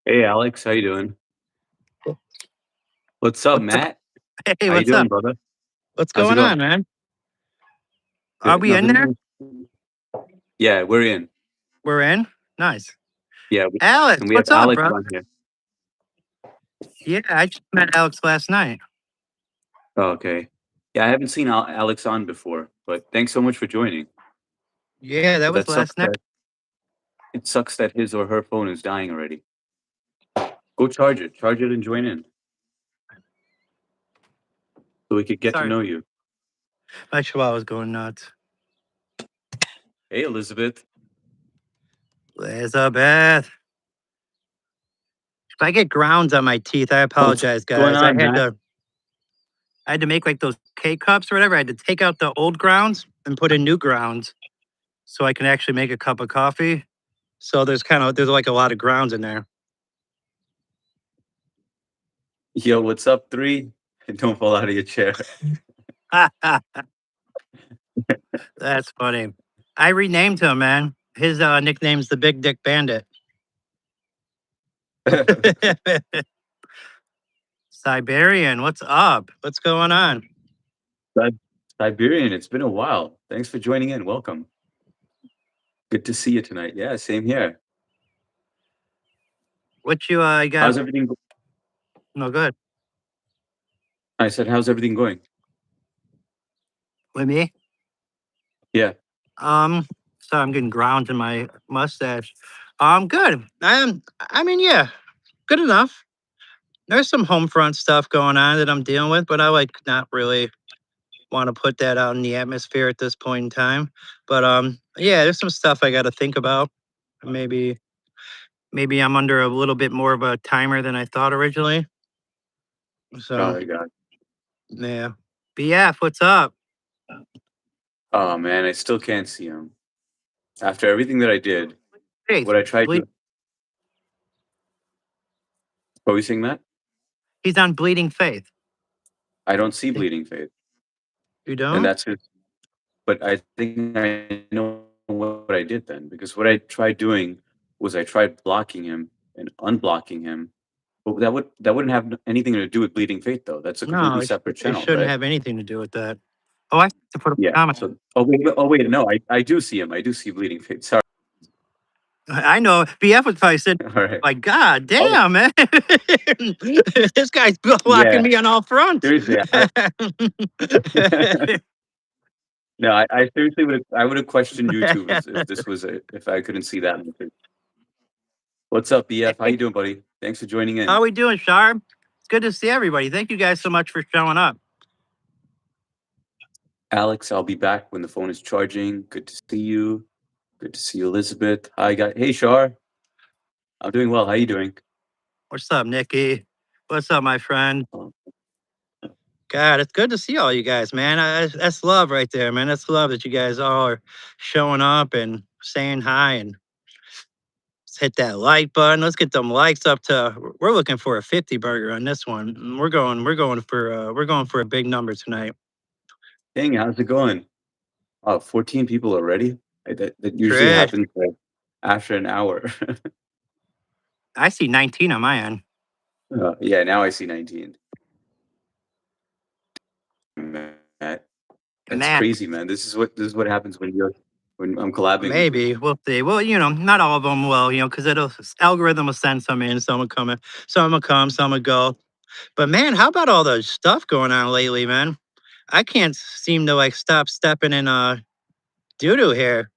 Hey Alex, how you doing? What's up, What's up? Matt? Hey, How you what's doing, up? brother? What's How's it going on, going? man? Are Good. we in there? Nothing. Yeah, we're in. We're in. Nice. Yeah, Alex, and we have what's up, Alex brother? on here. Yeah, I just met Alex last night. Oh, okay. Yeah, I haven't seen Alex on before, but thanks so much for joining. Yeah, that But was that sucks last night. that it sucks that his or her phone is dying already. Go charge it, and join in so we could get to Sorry, know you. my chihuahua was going nuts. Hey, Elizabeth. Elizabeth. If I get grounds on my teeth, I What's apologize, going guys. on, Matt? I had to make like those K cups or whatever. I had to take out the old grounds and put in new grounds so I can actually make a cup of coffee. So there's like a lot of grounds in there. Yo, what's up, three? Don't fall out of your chair. That's funny. I renamed him, man. His nickname's the Big Dick Bandit. Siberian, what's up? What's going on? Siberian, it's been a while. Thanks for joining in. Welcome. Good to see you tonight. Yeah, same here. What you got? How's everything? No good. I said, how's everything going? With me? Yeah. Um, so I'm getting ground in my mustache. Good. I mean, yeah, good enough. There's some home front stuff going on that I'm dealing with, but I like not really want to put that out in the atmosphere at this point in time. But yeah, there's some stuff I got to think about. Maybe maybe I'm under a little bit more of a timer than I thought originally. Oh So my God. yeah. BF, what's up? Oh man, I still can't see him. After everything that I did, Hey, what I tried ble- to. What were you saying, Matt? he's on Bleeding Faith. I don't see Bleeding Faith, You and don't? that's his. But I think I know what I did then, because what I tried doing was I tried blocking him and unblocking him. But that wouldn't have anything to do with Bleeding Faith, though. That's a No, completely separate it channel, shouldn't right? have anything to do with that. Oh, I have to put up Yeah. a comment. So, oh wait, no, I do see him. I do see Bleeding Faith. Sorry. I know. BF would probably said, All right. "My God, Oh damn, man, this guy's blocking yeah. me on all fronts." Seriously, no, I seriously would have questioned YouTube if this was if I couldn't see that message. What's up, BF? How Hey, you doing, buddy? Thanks for joining how in. we doing, Sharp? It's good to see everybody. Thank you guys so much for showing up. Alex, I'll be back when the phone is charging. Good to see you. Good to see you, Elizabeth. Hi, guys. Hey, Shar. I'm doing well. How you doing? What's up, Nikki? What's up, my friend? Oh, God, it's good to see all you guys, man. That's love right there, man. That's love that you guys all are showing up and saying hi and let's hit that like button. Let's get them likes up to. We're looking for a 50 burger on this one. We're going for a big number tonight. dang, how's it going? Oh, 14 people already? That usually Trish, happens like after an hour. I see 19 on my end. Yeah, now I see 19. Matt, that's Matt, crazy, man. This is what happens when I'm collabing with you. maybe we'll see. Well, not all of them will, because it'll algorithm will send some in, some will some will come, some will go. But man, how about all the stuff going on lately, man? I can't seem to like stop stepping in doo doo here.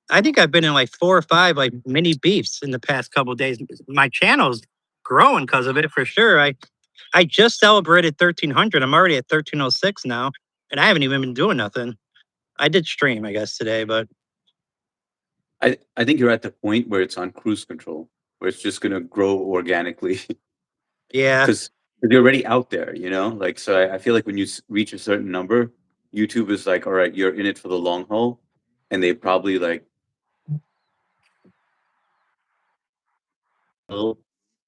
I think I've been in like 4 or 5 like mini beefs in the past couple of days. My channel's growing because of it for sure. I just celebrated 1300. I'm already at 1306 now, and I haven't even been doing nothing. I did stream, I guess, today, but I think you're at the point where it's on cruise control, where it's just gonna grow organically yeah, because you're already out there, you know. Like, so I feel like when you reach a certain number, YouTube is like, all right, you're in it for the long haul, and they probably like, will.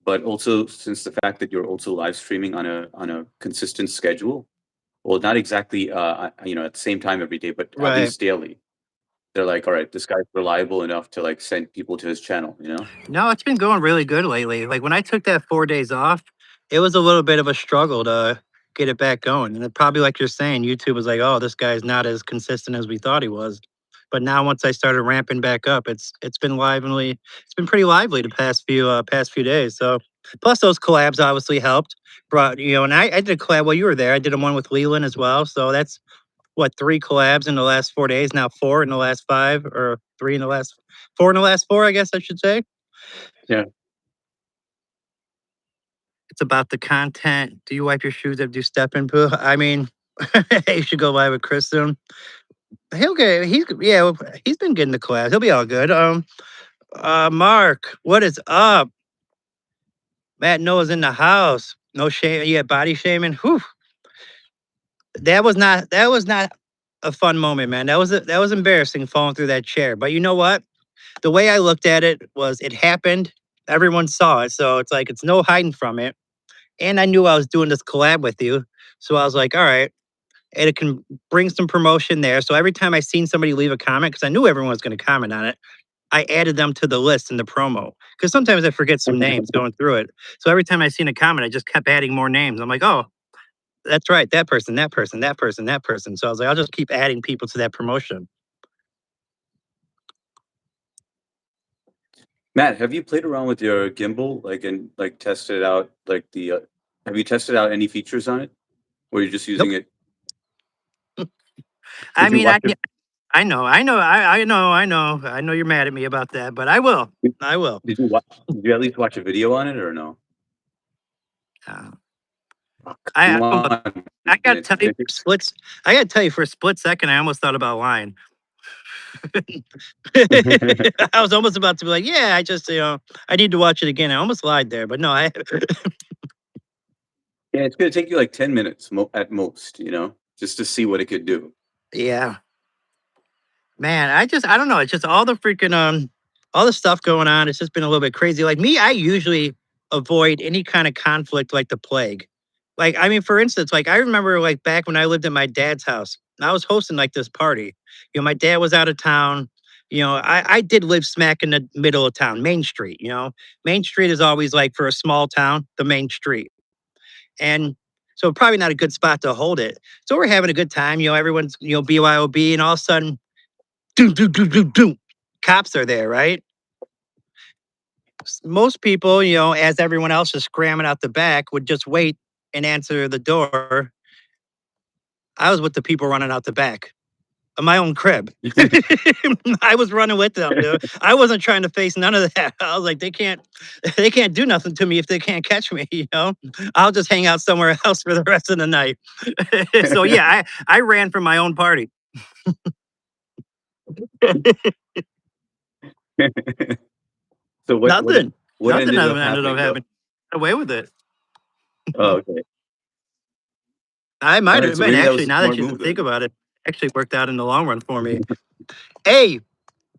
But also since the fact that you're also live streaming on a consistent schedule, well, not exactly at the same time every day, but at right. least daily. they're like, all right, this guy's reliable enough to like send people to his channel, you know? No, it's been going really good lately. Like when I took that 4 days off, it was a little bit of a struggle to get it back going. And it probably like you're saying, YouTube was like, oh, this guy's not as consistent as we thought he was. But now once I started ramping back up, it's been lively. It's been pretty lively the past few days. So plus those collabs obviously helped. Brought and I did a collab while you were there. I did one with Leland as well. So that's what, 3 collabs in the last 4 days. Now four in the last five, or three in the last four in the last four, I guess I should say. Yeah. It's about the content. Do you wipe your shoes after you step in poo? I mean, you should go live with Chris soon. He'll get he's been getting the class. He'll be all good. Mark, what is up? Matt Noah's in the house. No shame. Yeah, body shaming. Whew. That was not a fun moment, man. That was embarrassing falling through that chair. But you know what? The way I looked at it was it happened. Everyone saw it. So it's like it's no hiding from it. And I knew I was doing this collab with you. So I was like, all right, and it can bring some promotion there. So every time I seen somebody leave a comment, because I knew everyone was going to comment on it, I added them to the list in the promo. Because sometimes I forget some names going through it. So every time I seen a comment, I just kept adding more names. I'm like, oh, that's right, that person, that person, that person, that person. So I was like, I'll just keep adding people to that promotion. Matt, have you played around with your gimbal, like, and like tested out like have you tested out any features on it? Or you're just Nope. using it? I Did you mean, watch it? I know you're mad at me about that, but I will. Did I will. did you at least watch a video on it or no? Uh, Oh, I come on, I gotta man. tell you, I gotta tell you, for a split second, I almost thought about lying. I was almost about to be like, yeah, I need to watch it again. I almost lied there, but no, Yeah, it's gonna take you like 10 minutes at most, just to see what it could do. yeah, man, I don't know. It's just all the stuff going on. It's just been a little bit crazy. Like me, I usually avoid any kind of conflict like the plague. Like, I mean, for instance, like I remember like back when I lived at my dad's house, I was hosting like this party. My dad was out of town. I did live smack in the middle of town, Main Street. Main Street is always like for a small town, the main street. And so probably not a good spot to hold it. So we're having a good time. Everyone's, BYOB, and all of a sudden, doom, doom, doom, doom, doom. Cops are there, right? Most people, as everyone else is scrambling out the back, would just wait and answer the door. I was with the people running out the back of my own crib. I was running with them, dude. I wasn't trying to face none of that. I was like, they can't do nothing to me if they can't catch me. I'll just hang out somewhere else for the rest of the night. So yeah, I ran from my own party. So Nothing. what Nothing ended up ended up happening though? happening. Got away with it. Oh, okay. I All might right, have so been maybe that was actually. a Now that smart you move think then. about it, actually worked out in the long run for me. Hey,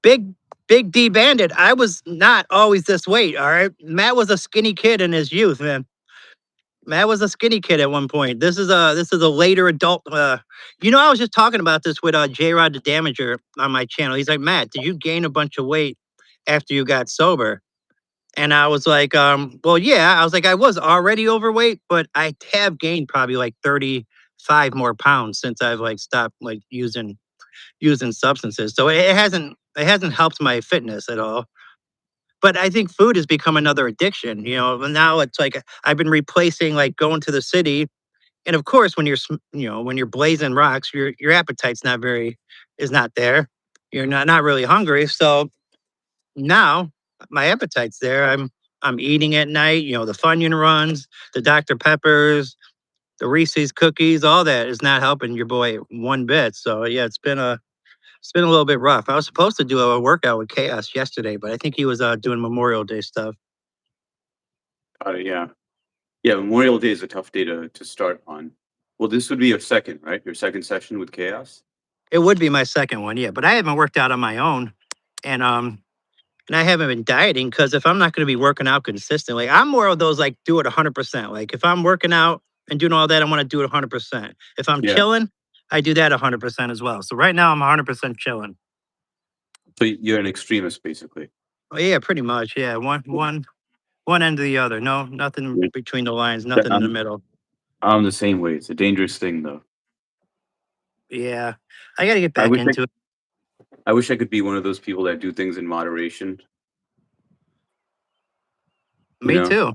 big D Bandit. I was not always this weight. All right, Matt was a skinny kid in his youth, man. Matt was a skinny kid at one point. This is a later adult. I was just talking about this with J Rod the Damager on my channel. He's like, Matt, did you gain a bunch of weight after you got sober? And I was like, well, yeah. I was like, I was already overweight, but I have gained probably like 35 more pounds since I've like stopped like using substances. So it hasn't helped my fitness at all. But I think food has become another addiction. And now it's like I've been replacing like going to the city, and of course when when you're blazing rocks, your appetite's is not there. You're not really hungry. So now my appetite's there. I'm eating at night. The Funyun runs, the Dr. Peppers, the Reese's cookies, all that is not helping your boy one bit. So yeah, it's been a little bit rough. I was supposed to do a workout with Chaos yesterday, but I think he was doing Memorial Day stuff. Yeah. Yeah, Memorial Day is a tough day to start on. Well, this would be your second, right? Your second session with Chaos? It would be my second one, yeah, but I haven't worked out on my own, and I haven't been dieting because if I'm not going to be working out consistently, I'm more of those like do it 100%. Like if I'm working out and doing all that, I want to do it 100%. If I'm Yeah. chilling, I do that 100% as well. So right now I'm 100% chilling. So you're an extremist, basically. Oh, yeah, pretty much. Yeah, one end to the other. No, nothing Yeah. between the lines. That- Nothing in the I'm, middle. I'm the same way. It's a dangerous thing, though. Yeah, I got to get I back wish I, into it. I wish I could be one of those people that do things in moderation. You Me know? too.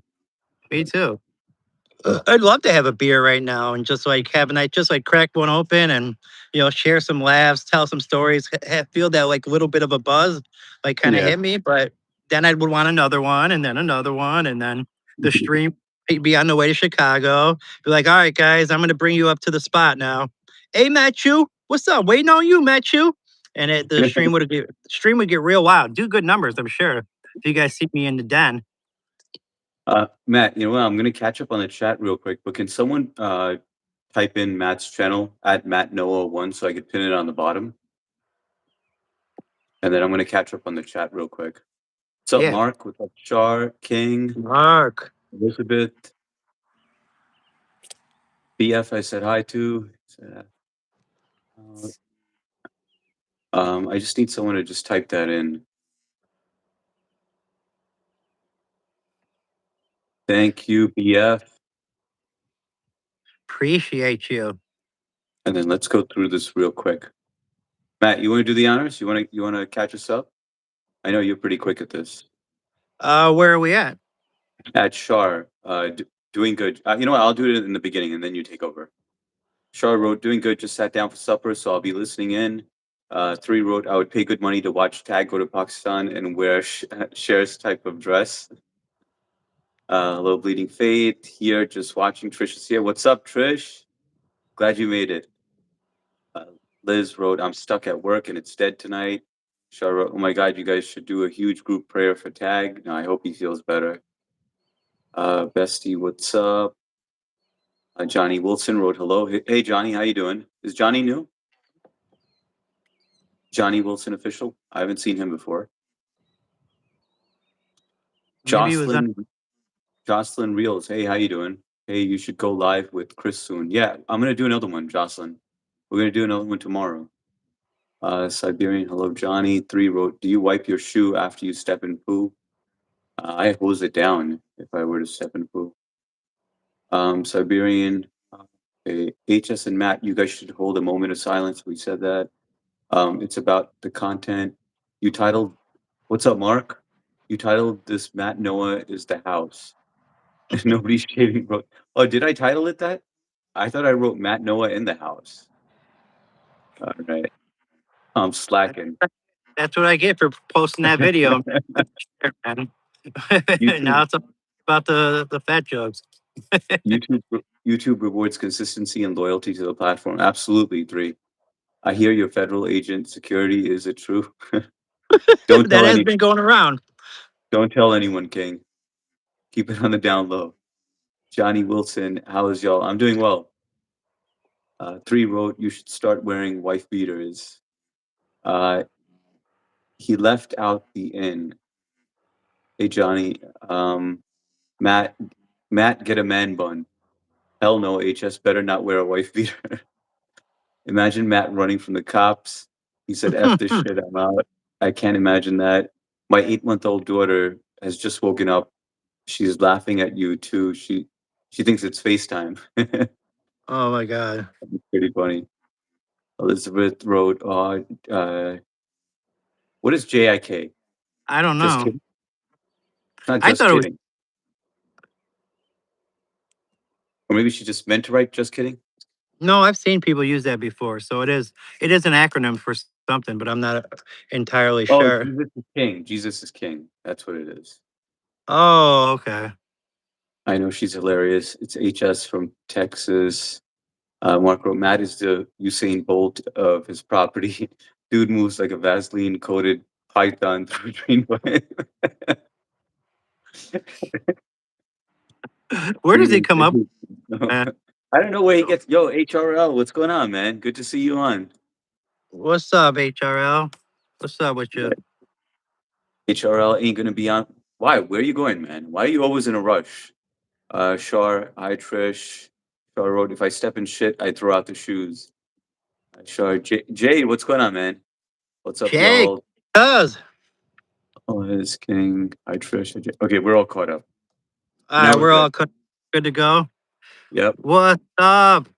Me too. I'd love to have a beer right now and just like have a night, just like crack one open and share some laughs, tell some stories, feel that like little bit of a buzz, like kind of Yeah. hit me. But then I would want another one and then another one and then the stream be on the way to Chicago. Be like, all right, guys, I'm gonna bring you up to the spot now. Hey, Matthew, what's up? Waiting on you, Matthew. And the stream would get real wild. Do good numbers, I'm sure. If you guys see me in the den. Matt, you know what? I'm gonna catch up on the chat real quick, but can someone type in Matt's channel at Matt Noah one so I could pin it on the bottom? And then I'm gonna catch up on the chat real quick. What's up, Yeah, Mark? What's up, Char, King, Mark. Elizabeth, BF? I said hi to. I just need someone to just type that in. Thank you, BF. Appreciate you. And then let's go through this real quick. Matt, you want to do the honors? You want to catch us up? I know you're pretty quick at this. Where are we at? At Shar, doing good. You know what? I'll do it in the beginning, and then you take over. Shar wrote, doing good. Just sat down for supper, so I'll be listening in. 3 wrote, I would pay good money to watch Tag go to Pakistan and wear Cher's type of dress. Low bleeding fade here. Just watching. Trish is here. What's up, Trish? Glad you made it. Liz wrote, I'm stuck at work and it's dead tonight. Shar wrote, oh my God, you guys should do a huge group prayer for Tag. No, I hope he feels better. Bestie, what's up? Johnny Wilson wrote, hello. Hey, Johnny, how you doing? Is Johnny new? Johnny Wilson official? I haven't seen him before. Maybe he was on. Jocelyn Reels. Hey, how you doing? Hey, you should go live with Chris soon. Yeah, I'm gonna do another one, Jocelyn. We're gonna do another one tomorrow. Siberian, hello, Johnny. 3 wrote, do you wipe your shoe after you step in poo? I hose it down if I were to step in poo. Siberian, HS and Matt, you guys should hold a moment of silence. We said that. It's about the content. You titled, what's up, Mark? You titled this Matt Noah is the house. Nobody's shaving. Oh, did I title it that? I thought I wrote Matt Noah in the house. All right. I'm slacking. That's what I get for posting that video. Man. Now it's about the fat jokes. YouTube rewards consistency and loyalty to the platform. Absolutely, 3. I hear your federal agent security. Is it true? Don't That tell has been going around. Don't tell anyone, King. Keep it on the down low. Johnny Wilson, how is y'all? I'm doing well. 3 wrote, you should start wearing wife beaters. He left out the inn. Hey, Johnny. Matt, get a man bun. Hell no, HS better not wear a wife beater. Imagine Matt running from the cops. He said, F this shit, I'm out. I can't imagine that. My 8-month-old daughter has just woken up. She's laughing at you too. She thinks it's FaceTime. Oh my God. Pretty funny. Elizabeth wrote, what is JIK? I don't Just know. kidding. Not I just thought it was kidding. Or maybe she just meant to write just kidding. no, I've seen people use that before. So it is an acronym for something, but I'm not entirely Oh, sure. Jesus is king. Jesus is king. That's what it is. Oh, okay. I know she's hilarious. It's HS from Texas. Mark wrote, Matt is the Usain Bolt of his property. Dude moves like a Vaseline coated python through Greenway. Where does he come up? I don't know where he gets. Yo, HRL, what's going on, man? Good to see you on. What's up, HRL? What's up with you? HRL ain't gonna be on. Why? Where are you going, man? Why are you always in a rush? Shar, hi Trish. Shar wrote, if I step in shit, I throw out the shoes. Shar, Jade, what's going on, man? What's up, Jake, y'all? Cuz. Oh, his king. I Trish. Okay, we're all caught up. All Now right, we're we're good. all good to go. Yep. What's up,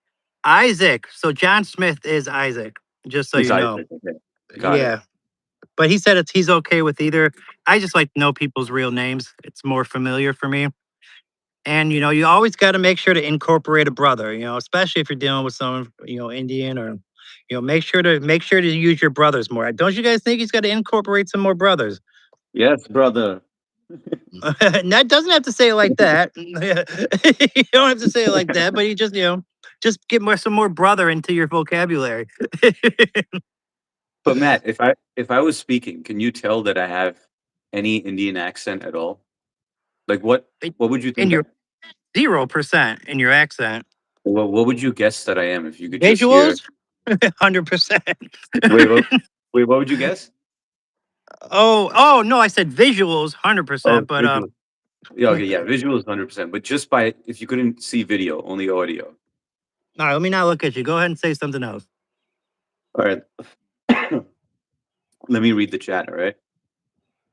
Isaac? So John Smith is Isaac, just so It's you know. Isaac. Okay. Got it. Yeah, but he said he's okay with either. I just like to know people's real names. It's more familiar for me. And you always got to make sure to incorporate a brother. Especially if you're dealing with someone Indian or make sure to use your brothers more. Don't you guys think he's got to incorporate some more brothers? Yes, brother. And that doesn't have to say it like that. You don't have to say it like that, but you just get some more brother into your vocabulary. But Matt, if I was speaking, can you tell that I have any Indian accent at all? Like what would you And think? you're 0% in your accent. What would you guess that I am if you could just hear? Visuals, 100%. Wait, what? Wait, what would you guess? Oh no, I said visuals, Oh, 100%. But visual. Yeah, okay, yeah, visual is 100%. But just by if you couldn't see video, only audio. all right, let me not look at you. Go ahead and say something else. All right. Let me read the chat. All right.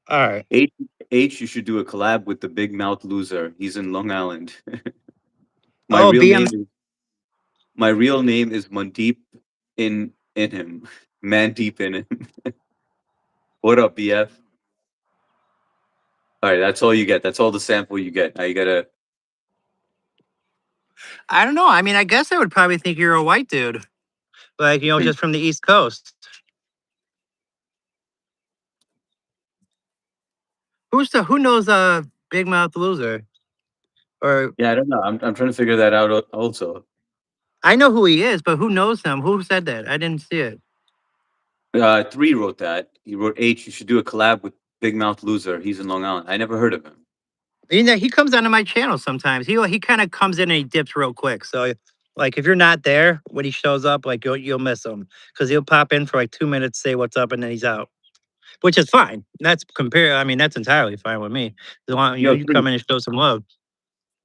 All right. H H, you should do a collab with the Big Mouth Loser. He's in Long Island. my Oh, real BM. name is my real name is Mandeep in him. Man deep in him. What up, BF? All right, that's all you get. That's all the sample you get. Now you gotta. I don't know. I mean, I guess I would probably think you're a white dude, like just from the East Coast. Who knows Big Mouth Loser? Or Yeah, I don't know. I'm trying to figure that out also. I know who he is, but who knows him? Who said that? I didn't see it. 3 wrote that. He wrote H. You should do a collab with Big Mouth Loser. He's in Long Island. I never heard of him. He comes onto my channel sometimes. He kind of comes in and he dips real quick. So like if you're not there when he shows up, like you'll miss him because he'll pop in for like 2 minutes, say what's up, and then he's out, which is fine. I mean, that's entirely fine with me. As long Yo, you come in and show some love.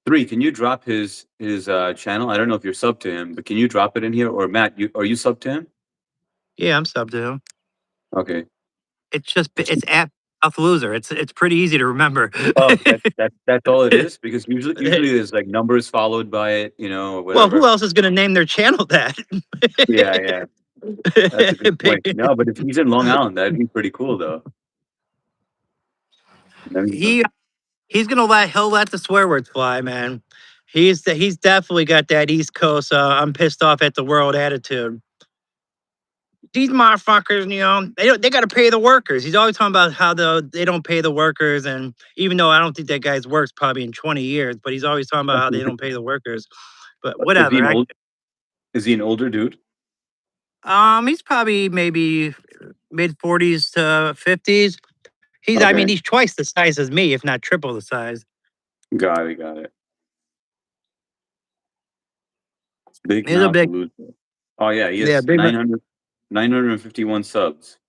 3. Can you drop his channel? I don't know if you're sub to him, but can you drop it in here? Or Matt, are you sub to him? Yeah, I'm sub to him. Okay. It's at Mouth Loser. It's pretty easy to remember. Oh, that's all it is? Because usually there's like numbers followed by it, or Well, who whatever. else is going to name their channel that? Yeah, yeah. That's a good point. No, but if he's in Long Island, that'd be pretty cool though. he he'll let the swear words fly, man. He's definitely got that East Coast. I'm pissed off at the world attitude. These motherfuckers, they got to pay the workers. He's always talking about how they don't pay the workers, and even though I don't think that guy's works probably in 20 years, but he's always talking about how they don't pay the workers. But Is he whatever. is he an older dude? He's probably maybe mid 40s to 50s. I Okay. mean, he's twice the size as me, if not triple the size. Got it, got it. Big He's a Mouth big, Loser. Oh yeah, he yeah, has big. 951 subs.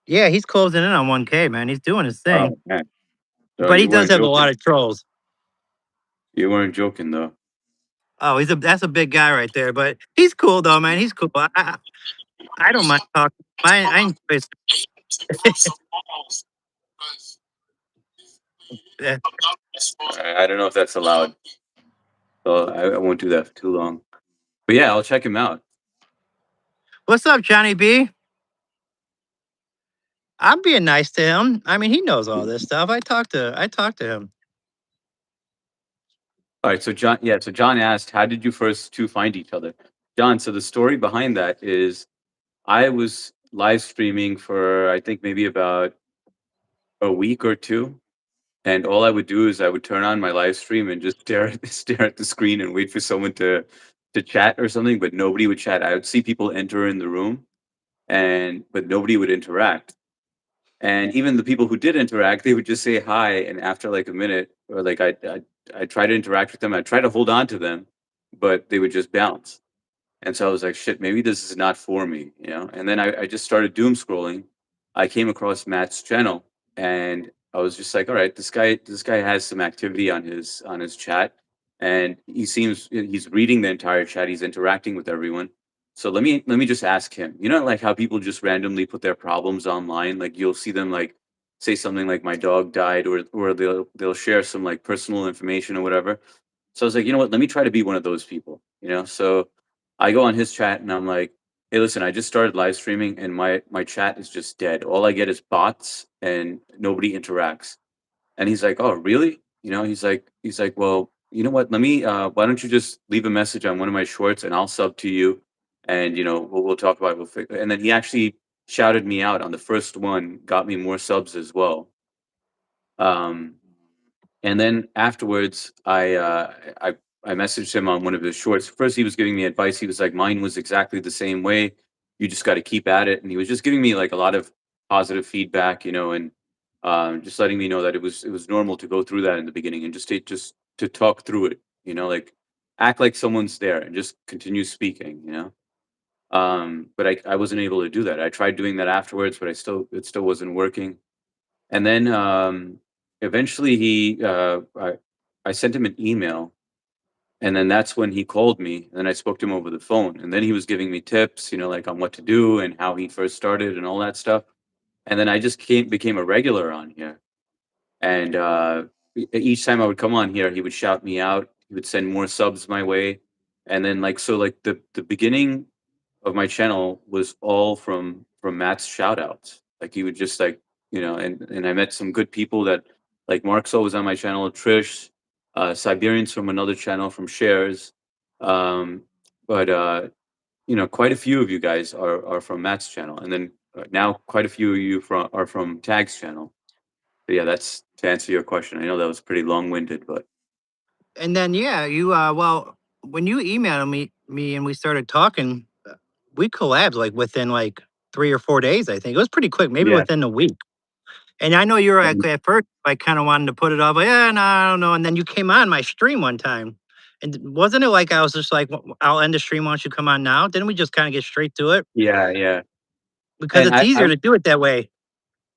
Yeah, he's closing in on 1K, man. He's doing his thing, Oh man. So but he you does weren't have a lot joking. of trolls. You weren't joking though. Oh, that's a big guy right there, but he's cool though, man. He's cool. I don't mind talking. I enjoy yeah. I don't know if that's allowed. So I won't do that for too long. But yeah, I'll check him out. What's up, Johnny B? I'm being nice to him. I mean, he knows all this stuff. I talked to him. All right, so John asked, how did you first two find each other? John, so the story behind that is I was live streaming for I think maybe about a week or two. And all I would do is I would turn on my live stream and just stare at the screen and wait for someone to chat or something, but nobody would chat. I would see people enter in the room but nobody would interact. And even the people who did interact, they would just say hi. And after like a minute, or like I try to interact with them, I try to hold on to them, but they would just bounce. And so I was like, shit, maybe this is not for me. And then I just started doom scrolling. I came across Matt's channel and I was just like, all right, this guy has some activity on his chat. And he's reading the entire chat, he's interacting with everyone. So let me just ask him. You know, like how people just randomly put their problems online. Like you'll see them like say something like my dog died, or they'll share some like personal information or whatever. So I was like, you know what? Let me try to be one of those people. You know, so I go on his chat and I'm like, hey, listen, I just started live streaming and my chat is just dead. All I get is bots and nobody interacts. And he's like, "Oh, really?" You know, he's like, "Well, you know what? Let me why don't you just leave a message on one of my shorts and I'll sub to you and we'll talk about it. And then he actually shouted me out on the first one, got me more subs as well. Um and then afterwards I messaged him on one of his shorts. First he was giving me advice. He was like, "Mine was exactly the same way. You just got to keep at it." And he was just giving me like a lot of positive feedback, and just letting me know that it was normal to go through that in the beginning and just to talk through it, like act like someone's there and just continue speaking. But I wasn't able to do that. I tried doing that afterwards, but it still wasn't working. And then eventually I sent him an email, and then that's when he called me, and I spoke to him over the phone, and then he was giving me tips, like on what to do and how he first started and all that stuff. And then I just became a regular on here. And each time I would come on here, he would shout me out. He would send more subs my way. And then like the beginning of my channel was all from Matt's shout outs. Like he would just like, and I met some good people that like Markso was on my channel, Trish, Siberians from another channel from Shares. Um, but quite a few of you guys are from Matt's channel, and then now quite a few of you are from Tag's channel. But yeah, that's to answer your question. I know that was pretty long winded, but And then yeah, you well, when you emailed me and we started talking, we collabed like within like 3 or 4 days. I think it was pretty quick, maybe yeah, within a week. And I know you were like um, at first like kind of wanting to put it off, like, yeah, no, I don't know. And then you came on my stream one time. And wasn't it like I was just like, I'll end the stream once you come on now? Didn't we just kind of get straight to it? yeah, yeah. Because And it's I, easier I to do it that way.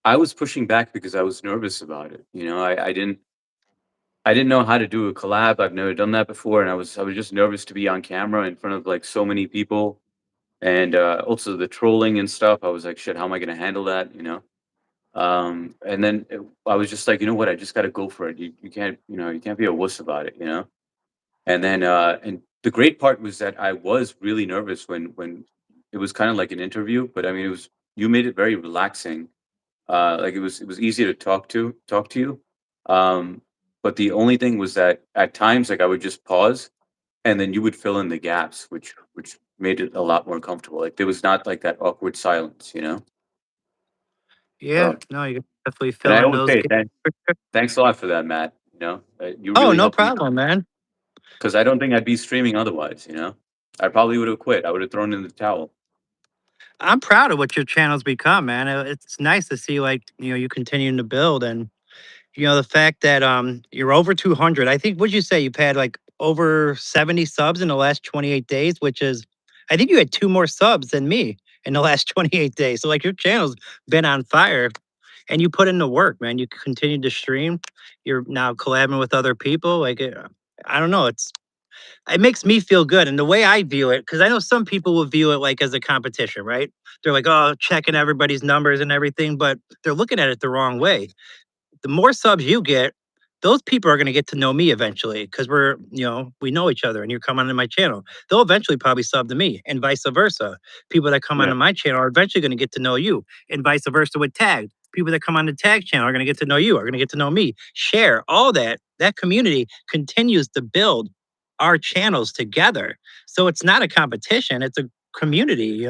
I was pushing back because I was nervous about it. I didn't know how to do a collab. I've never done that before, and I was just nervous to be on camera in front of like so many people, and also the trolling and stuff. I was like, shit, how am I gonna handle that? And then I was just like, you know what? I just got to go for it. You can't be a wuss about it. And then and the great part was that I was really nervous when it was kind of like an interview, but I mean, you made it very relaxing. Like it was easy to talk to you. Um, but the only thing was that at times, like I would just pause, and then you would fill in the gaps, which made it a lot more comfortable. Like there was not like that awkward silence. Yeah, So, no, you definitely and fill I in always those say gaps. thanks a lot for that, Matt. You Oh, really no helped me problem, man. because I don't think I'd be streaming otherwise. I probably would have quit. I would have thrown in the towel. I'm proud of what your channel's become, man. It's nice to see like, you continuing to build and the fact that you're over 200. I think what'd you say you've had like over 70 subs in the last 28 days, which is I think you had two more subs than me in the last 28 days. So like your channel's been on fire and you put in the work, man. You continue to stream. You're now collabing with other people. Like I don't know, it makes me feel good. And the way I view it, because I know some people will view it like as a competition, right? They're like, oh, checking everybody's numbers and everything, but they're looking at it the wrong way. The more subs you get, those people are going to get to know me eventually because we know each other and you're coming onto my channel. They'll eventually probably sub to me and vice versa. People that come Yeah, onto my channel are eventually going to get to know you and vice versa with Tag. People that come on the Tag channel are going to get to know you, are going to get to know me. Share all that. That community continues to build our channels together. So it's not a competition, it's a community,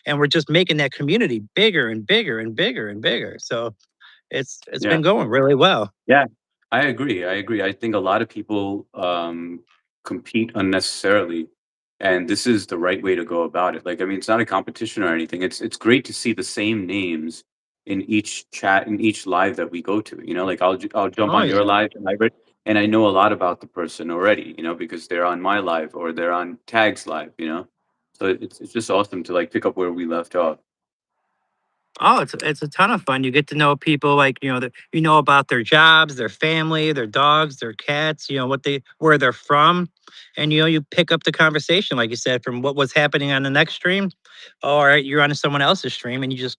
and we're just making that community bigger and bigger and bigger and bigger. So it's yeah. been going really well. Yeah, I agree. I agree. I think a lot of people compete unnecessarily, and this is the right way to go about it. Like, I mean, it's not a competition or anything. It's great to see the same names in each chat, in each live that we go to. Like I'll jump Oh on your yeah. live and I know a lot about the person already. Because they're on my live or they're on Tags live. So it's just awesome to like pick up where we left off. Oh, it's a ton of fun. You get to know people like, you know about their jobs, their family, their dogs, their cats, where they're from. And you pick up the conversation, like you said, from what was happening on the next stream, or you're on someone else's stream and you just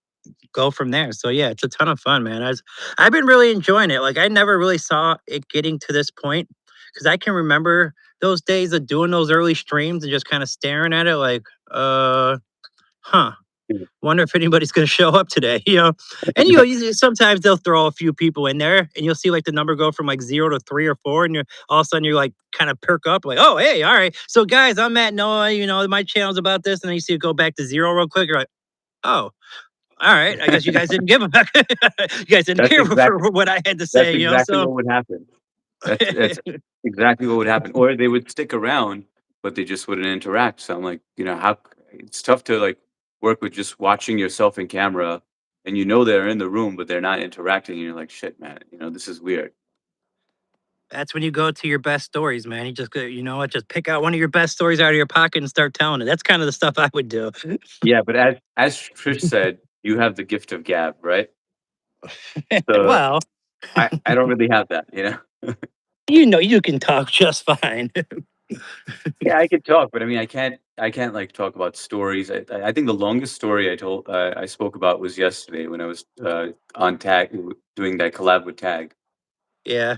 go from there. So yeah, it's a ton of fun, man. I've been really enjoying it. Like I never really saw it getting to this point because I can remember those days of doing those early streams and just kind of staring at it like, huh. Mm. Wonder if anybody's going to show up today, And sometimes they'll throw a few people in there, and you'll see like the number go from like 0 to 3 or 4, and you're all of a sudden you're like kind of perk up, like, oh hey, all right. So guys, I'm Matt Noah. My channel's about this, and then you see it go back to 0 real quick. You're like, oh, all right. I guess you guys didn't give them. You guys didn't That's care exactly for what I had to that's say, exactly So what would happen. That's exactly what would happen. Or they would stick around, but they just wouldn't interact. So I'm like, how it's tough to like work with just watching yourself in camera and they're in the room, but they're not interacting. And you're like, shit, man, this is weird. that's when you go to your best stories, man. You just go, just pick out one of your best stories out of your pocket and start telling it. That's kind of the stuff I would do. Yeah, but as Trish said, you have the gift of gab, right? So Well, I don't really have that, you can talk just fine. Yeah, I could talk, but I mean, I can't like talk about stories. I think the longest story I spoke about was yesterday when I was on Tag doing that collab with Tag. Yeah.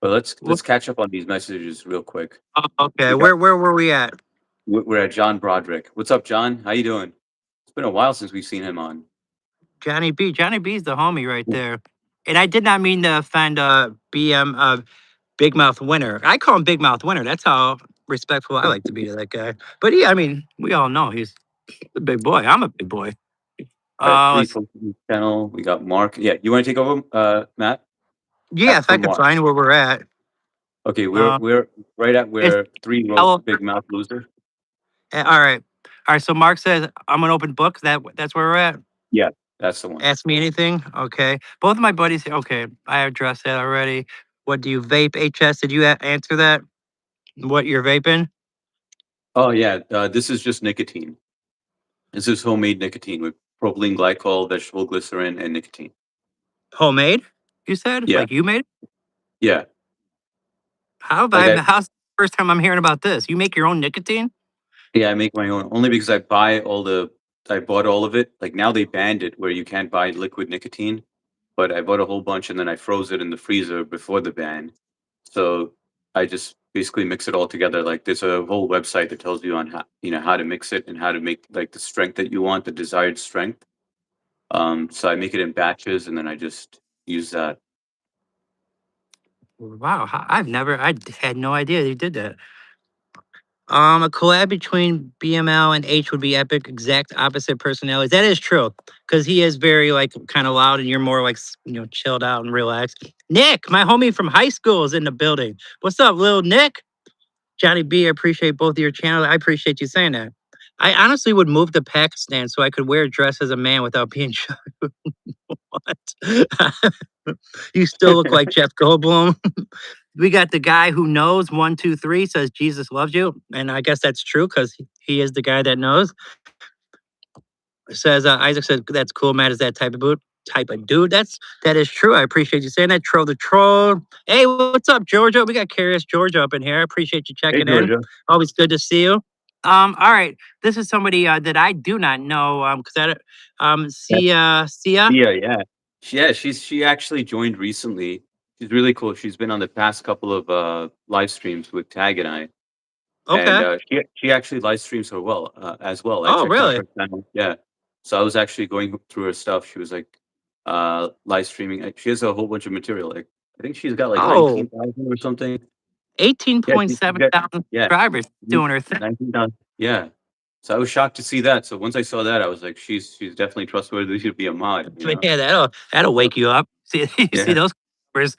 But let's Well, let's catch up on these messages real quick. okay. We got Where were we at? we're at John Broderick. What's up, John? How you doing? It's been a while since we've seen him on. Johnny B. Johnny B's the homie right there. And I did not mean to offend BM Big Mouth Winner. I call him Big Mouth Winner. That's how respectful I like to be to that guy. But yeah, I mean, we all know he's a big boy. I'm a big boy. All right, three Let's, folks on the channel. We got Mark. Yeah, you want to take over, Matt? yeah, if After I can Mark. find where we're at. Okay, we're right at It's where three wrote Hello. Big Mouth Loser. All right. All right. So Mark says I'm an open book. That's where we're at. Yeah, that's the one. Ask me anything. Okay. Both of my buddies. Okay. I addressed that already. What do you vape? HS. Did you answer that? What you're vaping? Oh yeah, this is just nicotine. This is homemade nicotine with propylene glycol, vegetable glycerin, and nicotine. Homemade? You said? Yeah, Like you made it? yeah. How have Like how's the first time I'm hearing about this? You make your own nicotine? I make my own only because I bought all of it. Like now they banned it where you can't buy liquid nicotine, but I bought a whole bunch and then I froze it in the freezer before the ban. So I just basically mix it all together. Like there's a whole website that tells you on how to mix it and how to make like the strength that you want, the desired strength. So I make it in batches and then I just use that. Wow. I had no idea you did that. A collab between BML and H would be epic. Exact opposite personalities. That is true, because he is very like kind of loud, and you're more like chilled out and relaxed. Nick, my homie from high school, is in the building. What's up, little Nick? Johnny B, I appreciate both of your channels. I appreciate you saying that. I honestly would move to Pakistan so I could wear a dress as a man without being shot. What? You still look like Jeff Goldblum. We got the guy who knows 1, 2, 3 says Jesus loves you. And I guess that's true because he is the guy that knows. Says Isaac says that's cool. Matt is that type of dude. That is true. I appreciate you saying that. Troll the troll. Hey, what's up, Georgia? We got Curious Georgia up in here. I appreciate you Hey checking in. Georgia. Always good to see you. All right. This is somebody that I do not know. Because Sia. Yeah, yeah. She actually joined recently. She's really cool. She's been on the past couple of live streams with Tag and I. And Okay. she actually live streams her as well. I Oh, checked out really? her channel. Yeah. So I was actually going through her stuff. She was like live streaming. She has a whole bunch of material. Like I think she's got like Oh, 19,000 or something. Yeah, she's 18.7 got thousand yeah, subscribers doing her thing. 19,000. Yeah. So I was shocked to see that. So once I saw that, I was like, she's definitely trustworthy to be a mod. Yeah, that'll wake you up. See, you see Yeah. those numbers.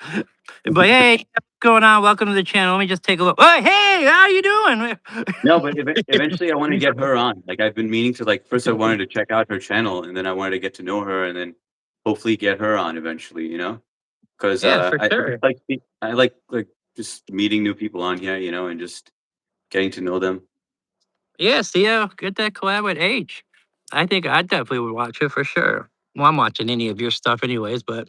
But hey, what's going on? Welcome to the channel. Let me just take a look. Oh, hey, how you doing? No, but eventually I want to get her on. Like I've been meaning to like first I wanted to check out her channel and then I wanted to get to know her and then hopefully get her on eventually. Because Yeah, for I sure. just I like just meeting new people on here, and just getting to know them. Yeah, see ya. Get that collab with H. I think I definitely would watch it for sure. Well, I'm watching any of your stuff anyways, but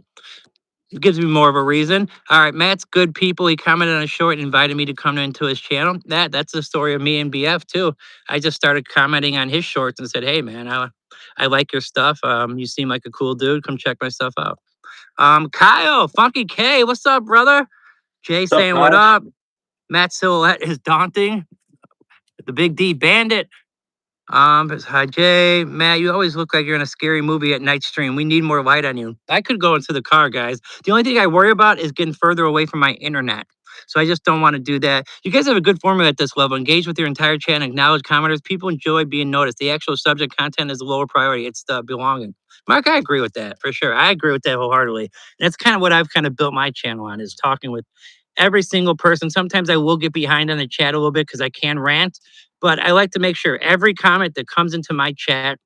it gives me more of a reason. All right, Matt's good people. He commented on a short and invited me to come into his channel. That's the story of me and BF too. I just started commenting on his shorts and said, "Hey man, I like your stuff. You seem like a cool dude. Come check my stuff out." Kyle, Funky K, what's up, brother? Jay What's up, saying what Kyle? up? Matt Silhouette is daunting. The Big D Bandit. Hi Jay, Matt. You always look like you're in a scary movie at night stream. We need more light on you. I could go into the car, guys. The only thing I worry about is getting further away from my internet. So I just don't want to do that. You guys have a good formula at this level. Engage with your entire chat and acknowledge commenters. People enjoy being noticed. The actual subject content is a lower priority. It's the belonging. Mark, I agree with that for sure. I agree with that wholeheartedly. And that's kind of what I've kind of built my channel on is talking with every single person. Sometimes I will get behind on the chat a little bit because I can rant, but I like to make sure every comment that comes into my chat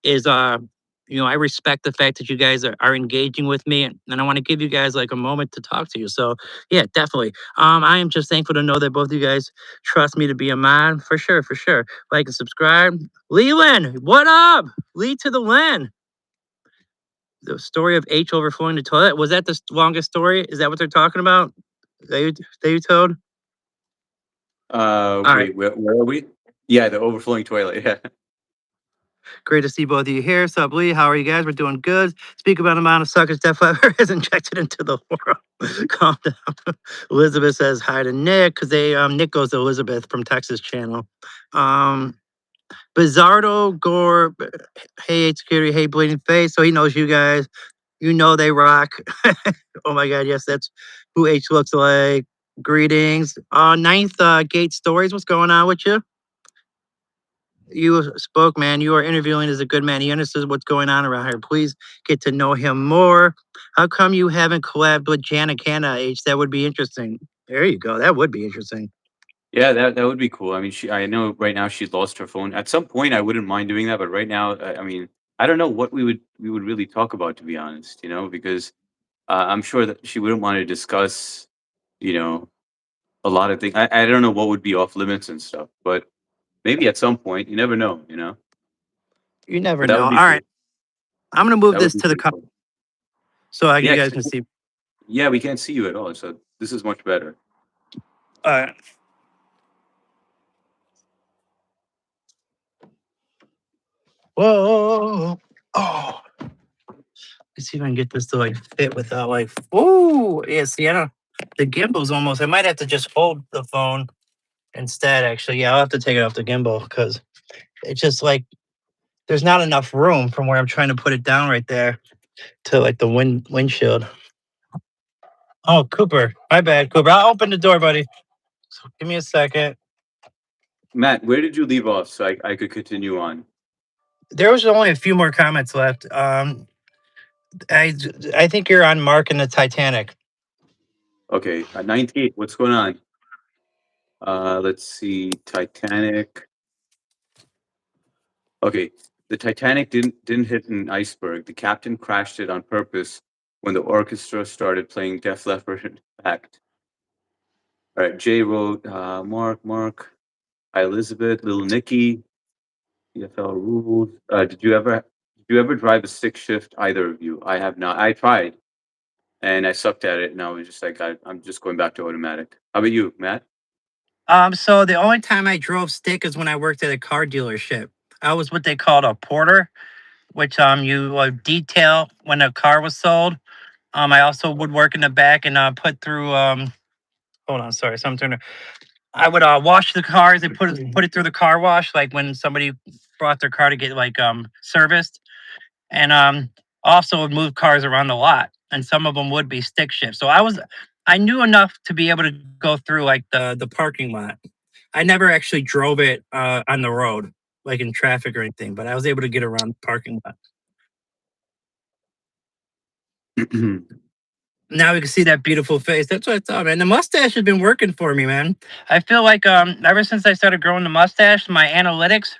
is I respect the fact that you guys are engaging with me and I want to give you guys like a moment to talk to you. So yeah, definitely. I am just thankful to know that both of you guys trust me to be a mod for sure, for sure. Like and subscribe. Leland, what up? Lee to the Len. The story of H overflowing the toilet. Was that the longest story? Is that what they're talking about? That you told? All right. Wait, where are we? Yeah, the overflowing toilet. Yeah. Great to see both of you here. Sup, Lee? How are you guys? We're doing good. Speak about the amount of suckers Def Leppard has injected into the world. Calm down. Elizabeth says hi to Nick because Nick goes to Elizabeth from Texas channel. Bizardo Gore, hey H Security, hey Bleeding Face. So he knows you guys. You know they rock. Oh my God, yes, that's who H looks like. Greetings. Ninth Gate Stories, what's going on with you? You spoke, man. You are interviewing as a good man. He understands what's going on around here. Please get to know him more. How come you haven't collabed with Jana Canna H? That would be interesting. There you go. That would be interesting. Yeah, that would be cool. I mean, I know right now she's lost her phone. At some point, I wouldn't mind doing that, but right now, I mean, I don't know what we would really talk about, to be honest. Because I'm sure that she wouldn't want to discuss, you know, a lot of things. I don't know what would be off limits and stuff, but maybe at some point, you never know. You never But that know. would All be right. cool. I'm going to move That would this be to the pretty car cool. so you Yeah, guys can see. yeah, we can't see you at all, so this is much better. All right. Whoa. Oh. Let's see if I can get this to like fit without like, oh, yeah. See, I don't, the gimbal's almost, I might have to just hold the phone instead, actually. Yeah, I'll have to take it off the gimbal because it's just like, there's not enough room from where I'm trying to put it down right there to like the windshield. Oh, Cooper. My bad, Cooper. I'll open the door, buddy. So give me a second. Matt, where did you leave off so I could continue on? There was only a few more comments left. I I think you're on Mark and the Titanic. Okay, 98. What's going on? Let's see. Titanic. Okay, the Titanic didn't hit an iceberg. The captain crashed it on purpose when the orchestra started playing Def Leppard Pact. All right, Jay wrote, Mark, Hi Elizabeth, Little Nicky, EFL rules. Did you ever drive a stick shift? Either of you? I have not. I tried and I sucked at it, and I was just like, I'm just going back to automatic. How about you, Matt? So the only time I drove stick is when I worked at a car dealership. I was what they called a porter, which you detail when a car was sold. I also would work in the back and put through hold on, sorry, something. I would wash the cars and put it through the car wash, like when somebody brought their car to get like serviced, and also would move cars around the lot, and some of them would be stick shift. So I knew enough to be able to go through like the parking lot. I never actually drove it on the road, like in traffic or anything, but I was able to get around the parking lot. Now we can see that beautiful face. That's what I thought, man. The mustache has been working for me, man. I feel like ever since I started growing the mustache, my analytics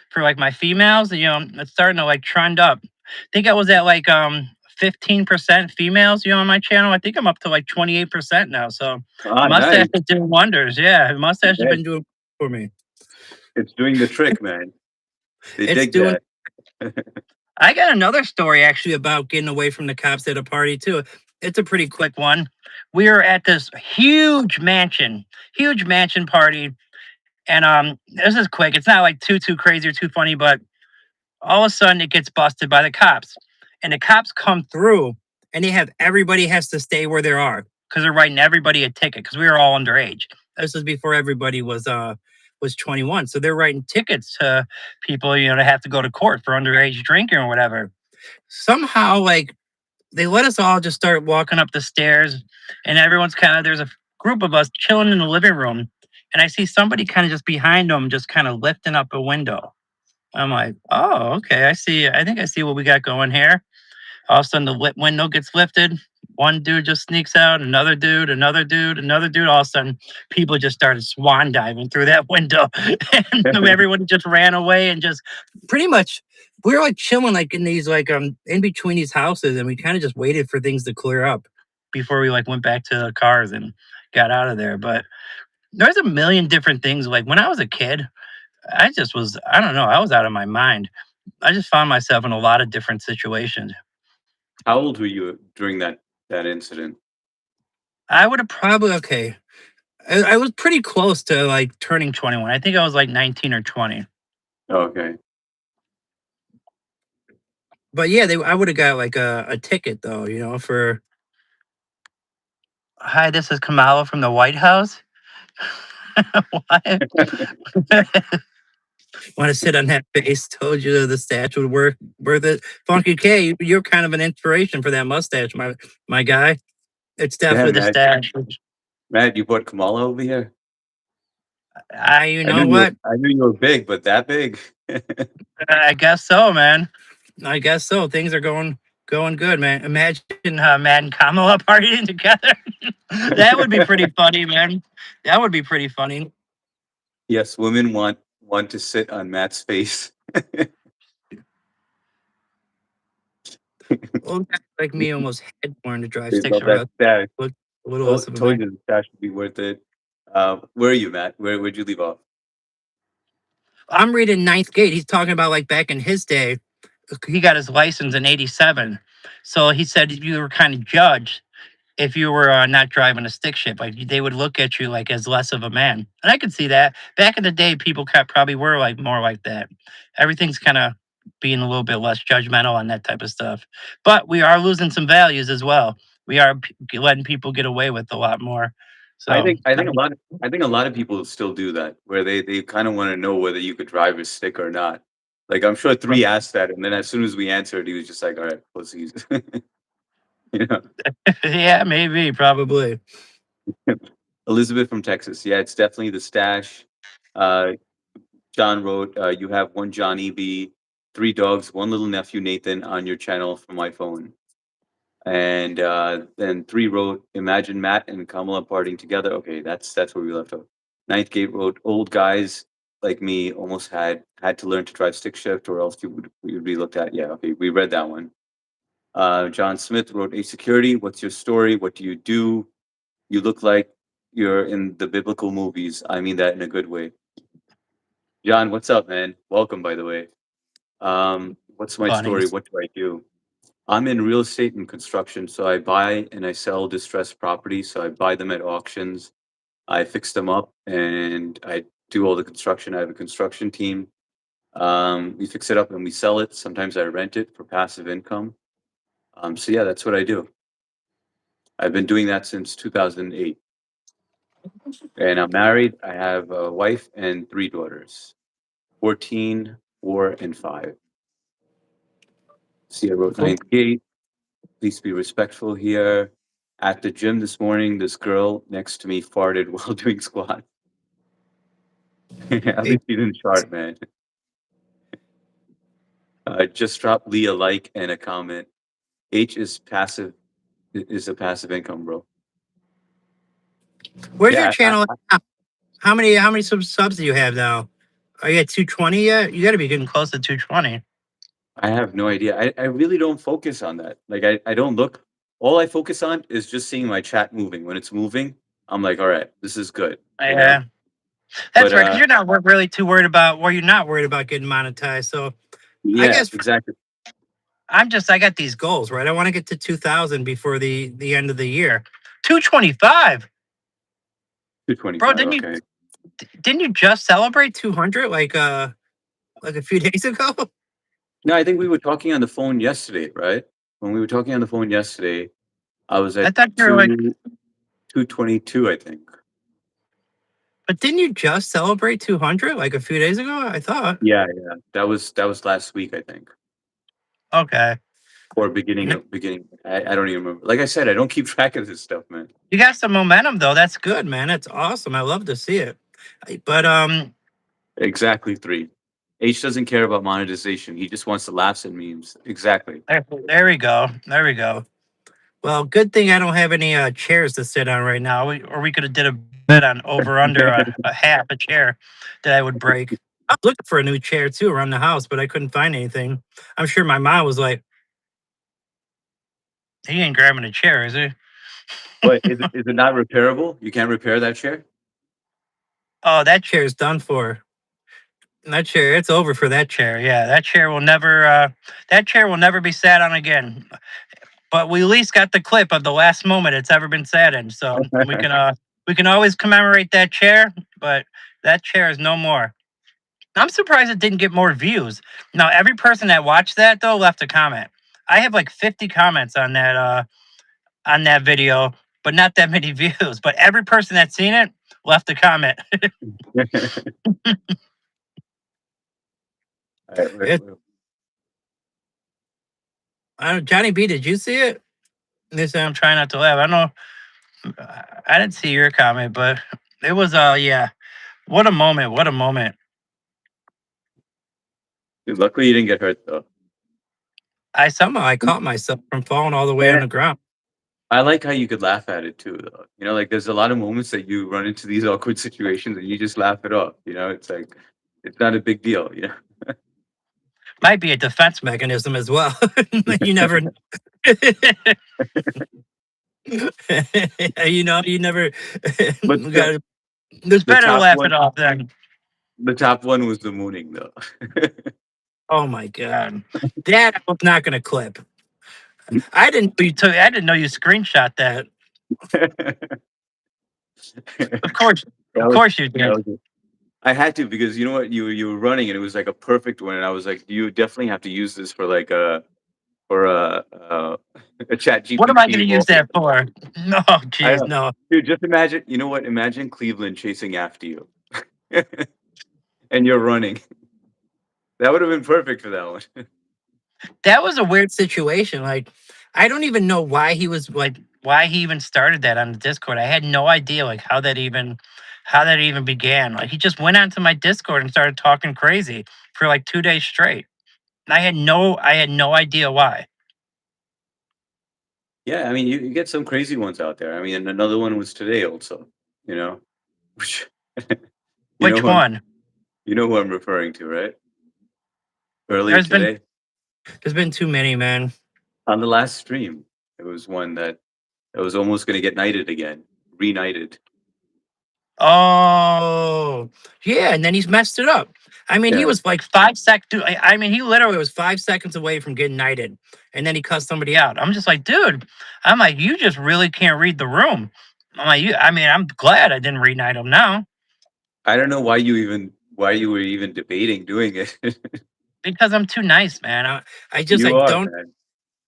for like my females, it's starting to like trend up. I think I was at like 15% females, on my channel. I think I'm up to like 28% now. So the Ah, mustache nice. is doing wonders. Yeah, the mustache has Okay. been doing for me. It's doing the trick, man. They It's dig doing that. I got another story actually about getting away from the cops at a party too. It's a pretty quick one. We were at this huge mansion party, and this is quick. It's not like too crazy or too funny, but all of a sudden it gets busted by the cops, and the cops come through, and they have everybody has to stay where they are because they're writing everybody a ticket because we were all underage. This was before everybody was 21, so they're writing tickets to people, to have to go to court for underage drinking or whatever. Somehow, like, they let us all just start walking up the stairs, and everyone's kind of there's a group of us chilling in the living room, and I see somebody kind of just behind them, just kind of lifting up a window. I'm like, oh, okay, I see. I think I see what we got going here. All of a sudden, the window gets lifted. One dude just sneaks out, another dude, another dude, another dude. All of a sudden, people just started swan diving through that window, and everyone just ran away and just pretty much we were like chilling like in these like in between these houses, and we kind of just waited for things to clear up before we like went back to the cars and got out of there. But there's a million different things. Like when I was a kid, I just was I don't know, I was out of my mind. I just found myself in a lot of different situations. How old were you during that incident? I would have probably okay. I was pretty close to like turning 21. I think I was like 19 or 20. Oh, okay. But yeah, I would have got like a ticket though, for hi, this is Kamala from the White House. Why? Want to sit on that base? Told you the stash would worth it. Funky K, you're kind of an inspiration for that mustache, my guy. It's definitely Damn, the Matt. stash. Matt, you brought Kamala over here. You I knew know you. what? I knew you were big, but that big. I guess so, man. I guess so. Things are going good, man. Imagine Matt and Kamala partying together. That would be pretty funny, man. That would be pretty funny. Yes, women want to sit on Matt's face. Old guys like me almost had born to drive They sticks love that around. stash. Look, a little less of a Told man. you the stash would be worth it. Where are you, Matt? Where'd you leave off? I'm reading Ninth Gate. He's talking about like back in his day, he got his license in '87. So he said you were kind of judged if you were not driving a stick shift. Like they would look at you like as less of a man. And I could see that. Back in the day, people probably were like more like that. Everything's kind of being a little bit less judgmental on that type of stuff. But we are losing some values as well. We are letting people get away with a lot more. I So think I think a lot of I think a lot of people still do that, where they kind of want to know whether you could drive a stick or not. Like I'm sure three asked that, and then as soon as we answered, he was just like, "All right, pussies." you know. yeah, maybe, probably. Elizabeth from Texas. Yeah, it's definitely the stash. Uh, John wrote, "You have one Johnny B, three dogs, one little nephew Nathan on your channel from my phone." And then three wrote, "Imagine Matt and Kamala partying together." Okay, that's where we left off. Ninth Gate wrote, "Old guys like me almost had to learn to drive stick shift, or else you would be looked at." Yeah, okay, we read that one. John Smith wrote, "A security. What's your story? What do you do? You look like you're in the biblical movies. I mean that in a good way." John, what's up, man? Welcome, by the way. What's my story? Funnies. What do I do? I'm in real estate and construction, so I buy and I sell distressed properties. So I buy them at auctions, I fix them up, and I do all the construction. I have a construction team. We fix it up and we sell it. Sometimes I rent it for passive income. So yeah, that's what I do. I've been doing that since 2008, and I'm married. I have a wife and three daughters, 14, 4, and 5. See, I wrote Cool. ninth gate. Please be respectful here. At the gym this morning, this girl next to me farted while doing squats. At least you didn't shart, man. Just drop Lee a like and a comment. H is passive, is a passive income, bro. Where's your Yeah, channel? How many subs do you have now? Are you at 220 yet? You got to be getting close to 220. I have no idea. I really don't focus on that. Like I don't look. All I focus on is just seeing my chat moving. When it's moving, I'm like, all right, this is good. You know? Yeah, that's But right. Because you're not really too worried about, or you're not worried about getting monetized. So I yeah, guess exactly. I got these goals, right? I want to get to 2,000 before the end of the year. 225, bro. 225. Okay. Didn't you just celebrate 200 like a few days ago? No, I think we were talking on the phone yesterday, right? When we were talking on the phone yesterday, I was I at thought you were like, 222, I think. but didn't you just celebrate 200 like a few days ago? I thought. Yeah, yeah. That was last week, I think. Okay. Or beginning. I don't even remember. Like I said, I don't keep track of this stuff, man. You got some momentum though. That's good, man. That's awesome. I love to see it. But Exactly 3. H doesn't care about monetization. He just wants to laughs and memes. Exactly. there we go. There we go. Well, good thing I don't have any chairs to sit on right now, or we could have did a bet on over under a half a chair that I would break. I was looking for a new chair too around the house, but I couldn't find anything. I'm sure my mom was like, "He ain't grabbing a chair, is he?" But is it not repairable? You can't repair that chair? Oh, that chair's done for. That chair, it's over for that chair. Yeah, that chair will never be sat on again. But we at least got the clip of the last moment it's ever been sat in, so we can always commemorate that chair. But that chair is no more. I'm surprised it didn't get more views. Now, every person that watched that though left a comment. I have like 50 comments on that video, but not that many views. But every person that's seen it left a comment. Alright, It, Johnny B, did you see it? They say I'm trying not to laugh. I know I didn't see your comment, but it was yeah. What a moment! What a moment! Dude, luckily you didn't get hurt though. I caught myself from falling all the way on And the ground. I like how you could laugh at it too, though. Like there's a lot of moments that you run into these awkward situations and you just laugh it off. It's like it's not a big deal. Might be a defense mechanism as well. You never know. You never But got. There's the better to top laugh one, it off than. the top one was the mooning though. Oh my god, that I was not going to clip. I didn't. I didn't know you screenshot that. Of course, That of was course you that did. was it. I had to because you know what you were running and it was like a perfect one and I was like you definitely have to use this for like a chat What am I going GPT to or use that for? No, I jeez, don't know. no. Dude, just imagine, you know what? Imagine Cleveland chasing after you. And you're running. That would have been perfect for that one. That was a weird situation. Like, I don't even know why he even started that on the Discord. I had no idea like how that even began. Like he just went onto my Discord and started talking crazy for like 2 days straight. And I had no idea why. Yeah, I mean, you get some crazy ones out there. I mean, and another one was today also, you know? Which you know Which who I'm one? you know who I'm referring to, right? Earlier There's been today, there's been too many, man. on the last stream, there was one that was almost gonna get knighted again, re-knighted. Oh, yeah, and then he's messed it up. I mean, he Yeah. was like 5 sec. Dude, I mean, he literally was 5 seconds away from getting knighted, and then he cussed somebody out. I'm just like, dude. I'm like, you just really can't read the room. I'm like, you. I mean, I'm glad I didn't re-knight him now I don't know why you were even debating doing it. because I'm too nice, man. I You are, don't. man.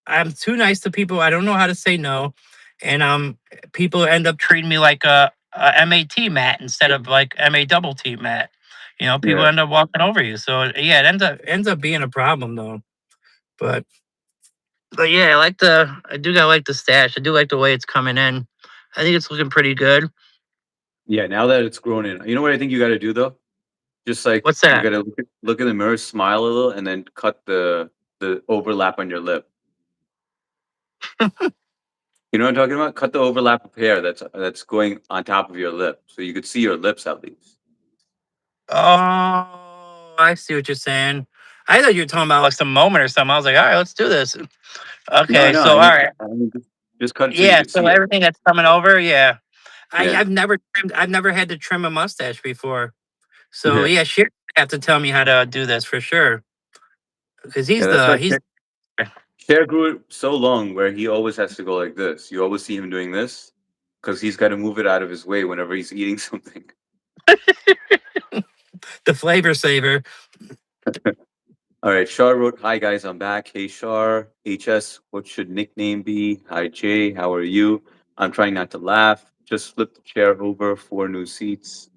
I'm too nice to people. I don't know how to say no, and people end up treating me like a MAT mat instead of like MA double T mat. People Yeah. end up walking over you. So yeah, it ends up being a problem though. But but yeah, I do like the stash. I do like the way it's coming in. I think it's looking pretty good. Yeah, now that it's grown in. You know what I think you gotta do though? Just like What's you that? gotta look in the mirror, smile a little, and then cut the overlap on your lip. You know what I'm talking about? Cut the overlap of hair that's going on top of your lip, so you could see your lips at least. Oh, I see what you're saying. I thought you were talking about like some moment or something. I was like, all right, let's do this. No, Okay, no, so all right. I mean just cut it so you Yeah, could so see it. everything that's coming over, yeah. Yeah, I've never had to trim a mustache before. So yeah, yeah, Sheer have to tell me how to do this for sure. Because yeah. That's why he's Chair grew it so long where he always has to go like this. You always see him doing this because he's got to move it out of his way whenever he's eating something. The flavor saver. All right, Shar wrote, "Hi guys, I'm back. Hey Shar, HS, what should nickname be? Hi Jay, how are you? I'm trying not to laugh. Just flip the chair over, 4 new seats.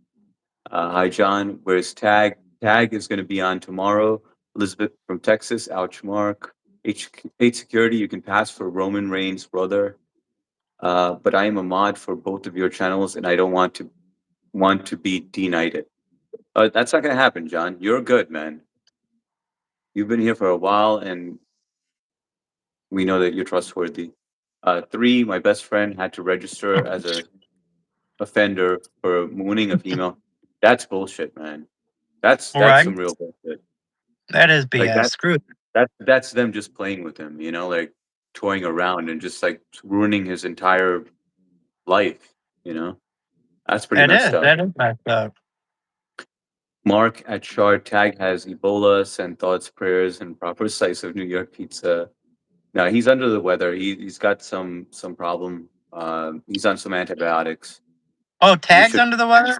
Hi John, where's Tag? Tag is going to be on tomorrow. Elizabeth from Texas, ouch mark. H security, you can pass for Roman Reigns' brother. But I am a mod for both of your channels, and I don't want to be denied. That's not going to happen, John. You're good, man. You've been here for a while, and we know that you're trustworthy. 3, my best friend had to register as a offender for mooning a female. That's bullshit, man. That's Right. some real bullshit. That is Like BS. Screw. that's them just playing with him, like toying around and just like ruining his entire life. You know, that's pretty It messed is. up. That is messed up. Mark at Shard Tag has Ebola, send thoughts, prayers, and proper slice of New York pizza. No, he's under the weather. He's got some problem. He's on some antibiotics. Oh, He Tag's should, under the weather?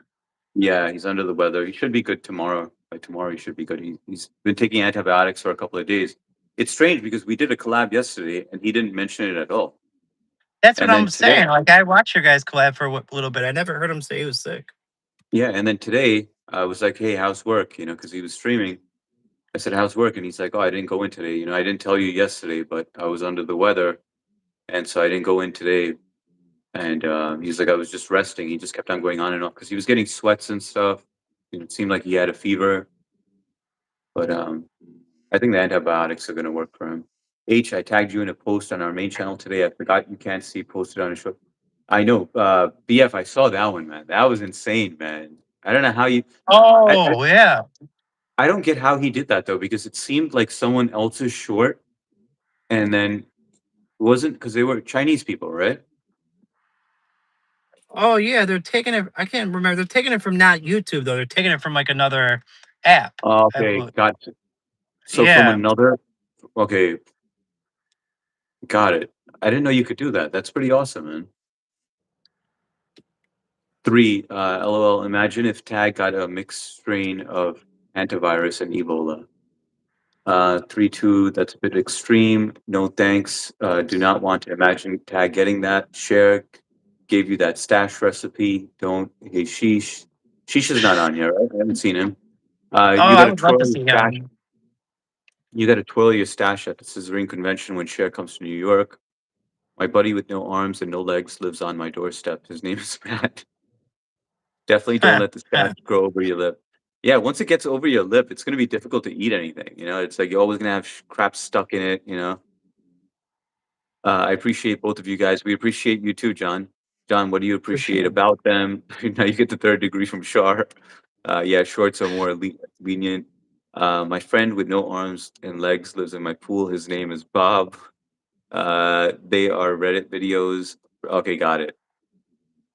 yeah, he's under the weather. He should be good tomorrow. By tomorrow, he should be good. He's been taking antibiotics for a couple of days. It's strange because we did a collab yesterday and he didn't mention it at all. That's what And then I'm today, saying. Like, I watched your guys collab for a little bit. I never heard him say he was sick. yeah, and then today I was like, "Hey, how's work?" Because he was streaming. I said, "How's work?" And he's like, "Oh, I didn't go in today. I didn't tell you yesterday, but I was under the weather, and so I didn't go in today." And he's like, "I was just resting." He just kept on going on and on because he was getting sweats and stuff. It seemed like he had a fever, but I think the antibiotics are going to work for him. H, I tagged you in a post on our main channel today. I forgot you can't see posted on a show. I know, BF. I saw that one, man. That was insane, man. I don't know how you. I Oh, yeah. I don't get how he did that though, because it seemed like someone else's short, and then it wasn't because they were Chinese people, right? Oh, yeah. They're taking it. I can't remember. They're taking it from not YouTube, though. They're taking it from like another app. Okay, gotcha. So from Yeah. another, okay, got it. I didn't know you could do that. That's pretty awesome, man. 3, LOL. Imagine if Tag got a mixed strain of antivirus and Ebola. 3-2. That's a bit extreme. No thanks. Do not want to imagine Tag getting that. Share gave you that stash recipe. Don't. Hey, Sheesh. Sheesh is not on here, right? I haven't seen him. Oh, You I got to would love twirl to your see stash. him. You got to twirl your stash at the Scissoring convention when Cher comes to New York. My buddy with no arms and no legs lives on my doorstep. His name is Matt. Definitely don't let the stash grow over your lip. Yeah, once it gets over your lip, it's gonna be difficult to eat anything. It's like you're always gonna have crap stuck in it. I appreciate both of you guys. We appreciate you too, John. John, what do you For appreciate sure. about them? Now you get the third degree from Shar. Yeah, shorts are more lenient. My friend with no arms and legs lives in my pool. His name is Bob. They are Reddit videos. Okay, got it.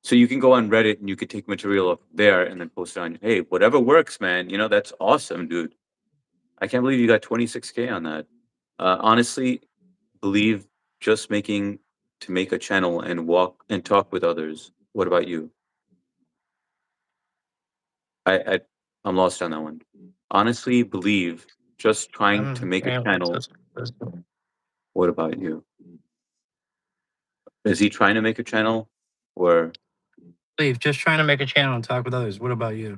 So you can go on Reddit and you could take material up there and then post it on. Hey, whatever works, man. That's awesome, dude. I can't believe you got 26K on that. Honestly, believe just making to make a channel and walk and talk with others. What about you? I I'm lost on that one. Honestly, believe just trying to make a channel. What about you? Is he trying to make a channel, or Leave. Just trying to make a channel and talk with others. What about you?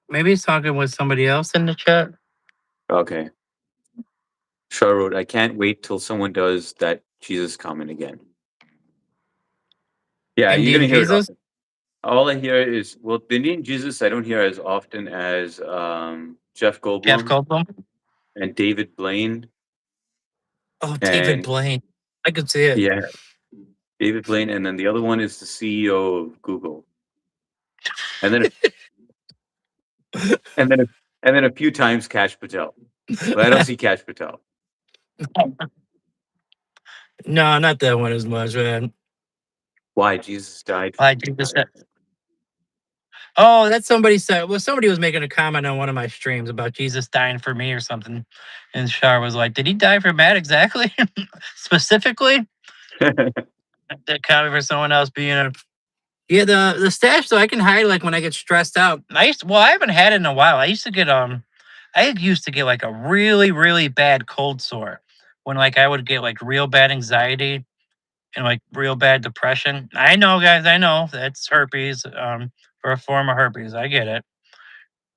Maybe he's talking with somebody else in the chat. okay? Shar wrote, I can't wait till someone does that Jesus comment again. Yeah, you're Indian gonna hear it Jesus. often. All I hear is, well, the Indian Jesus I don't hear as often as Jeff Jeff Goldblum Goldblum. and David Blaine. Oh, David And Blaine. I could see it. yeah, David Blaine, and then the other one is the CEO of Google. And then and then and then a few times Cash Patel. But I don't see Cash Patel. No, not that one as much, man. Why Jesus died? I do this. Oh, that's somebody said. Well, somebody was making a comment on one of my streams about Jesus dying for me or something, and Shar was like, "Did he die for Matt exactly, specifically?" That comment for someone else being a yeah. The stash though, I can hide like when I get stressed out. Well, I haven't had it in a while. I used to get like a really bad cold sore when like I would get like real bad anxiety and like real bad depression. I know, guys. I know that's herpes. For a form of herpes, I get it.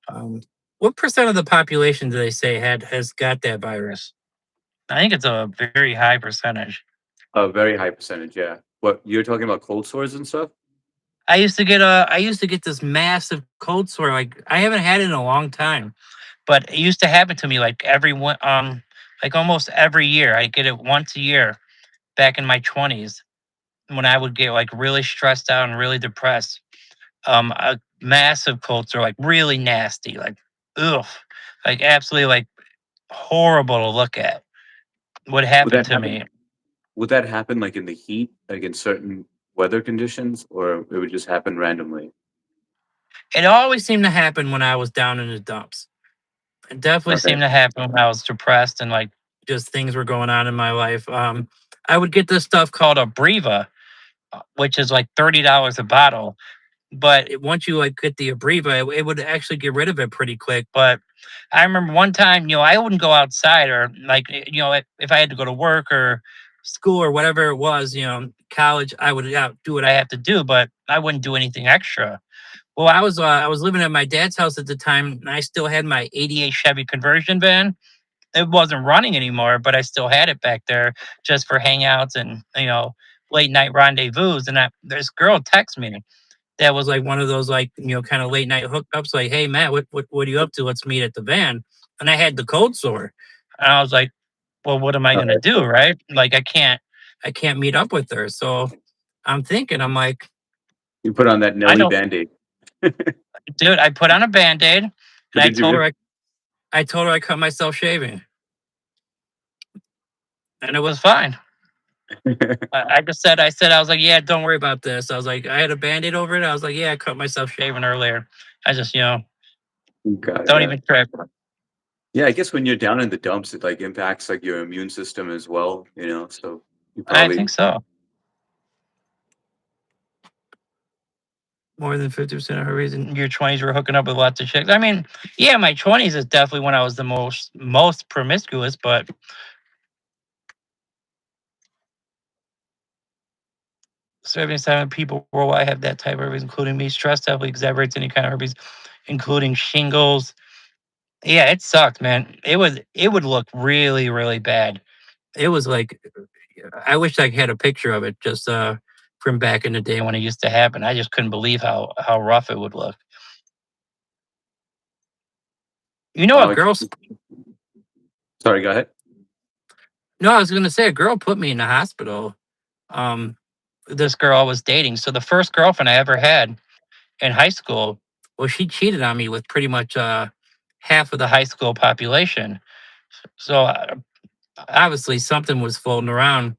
Um, what percent of the population do they say has got that virus? I think it's a very high percentage. A very high percentage, yeah. What, you're talking about cold sores and stuff? I used to get this massive cold sore. Like I haven't had it in a long time, but it used to happen to me like like almost every year. I get it once a year back in my 20s when I would get like really stressed out and really depressed. A massive cold sore, like really nasty, like ugh, like absolutely like horrible to look at. What Would happened that to me? happen would that happen, like, in the heat, like, in certain weather conditions, or it would just happen randomly? It always seemed to happen when I was down in the dumps. It definitely Okay. seemed to happen when I was depressed and like just things were going on in my life. I would get this stuff called a Breva, which is like $30 a bottle. But once you like get the Abreva, it would actually get rid of it pretty quick. But I remember one time, I wouldn't go outside or like, if I had to go to work or school or whatever it was, college, I would do what I have to do, but I wouldn't do anything extra. Well, I was living at my dad's house at the time, and I still had my '88 Chevy conversion van. It wasn't running anymore, but I still had it back there just for hangouts and late night rendezvous. And this girl texted me that was like one of those like kind of late night hookups. Like, hey Matt, what are you up to? Let's meet at the van. And I had the cold sore, and I was like, well, what am I gonna Okay. do, right? Like, I can't meet up with her. So I'm thinking, I'm like, You put on that I Nelly know, Band-Aid. dude. I put on a band-aid, and But I did you told her really? I told her I cut myself shaving, and it was fine. I said, I was like, yeah, don't worry about this. I was like, I had a band-aid over it. I was like, yeah, I cut myself shaving earlier. I just, Got it, don't got it. even trip. Yeah, I guess when you're down in the dumps, it, like, impacts, like, your immune system as well, so you I think probably. so. More than 50% of her reason your 20s were hooking up with lots of chicks. I mean, yeah, my 20s is definitely when I was the most promiscuous, but 77 people worldwide have that type of herpes, including me. Stress definitely exacerbates any kind of herpes, including shingles. Yeah, it sucked, man. It would look really bad. It was like I wish I had a picture of it just from back in the day when it used to happen. I just couldn't believe how rough it would look. You know, a Oh, girl sorry, go ahead. No, I was gonna say a girl put me in the hospital. Um, this girl I was dating. So the first girlfriend I ever had in high school, well, she cheated on me with pretty much half of the high school population. So obviously something was floating around.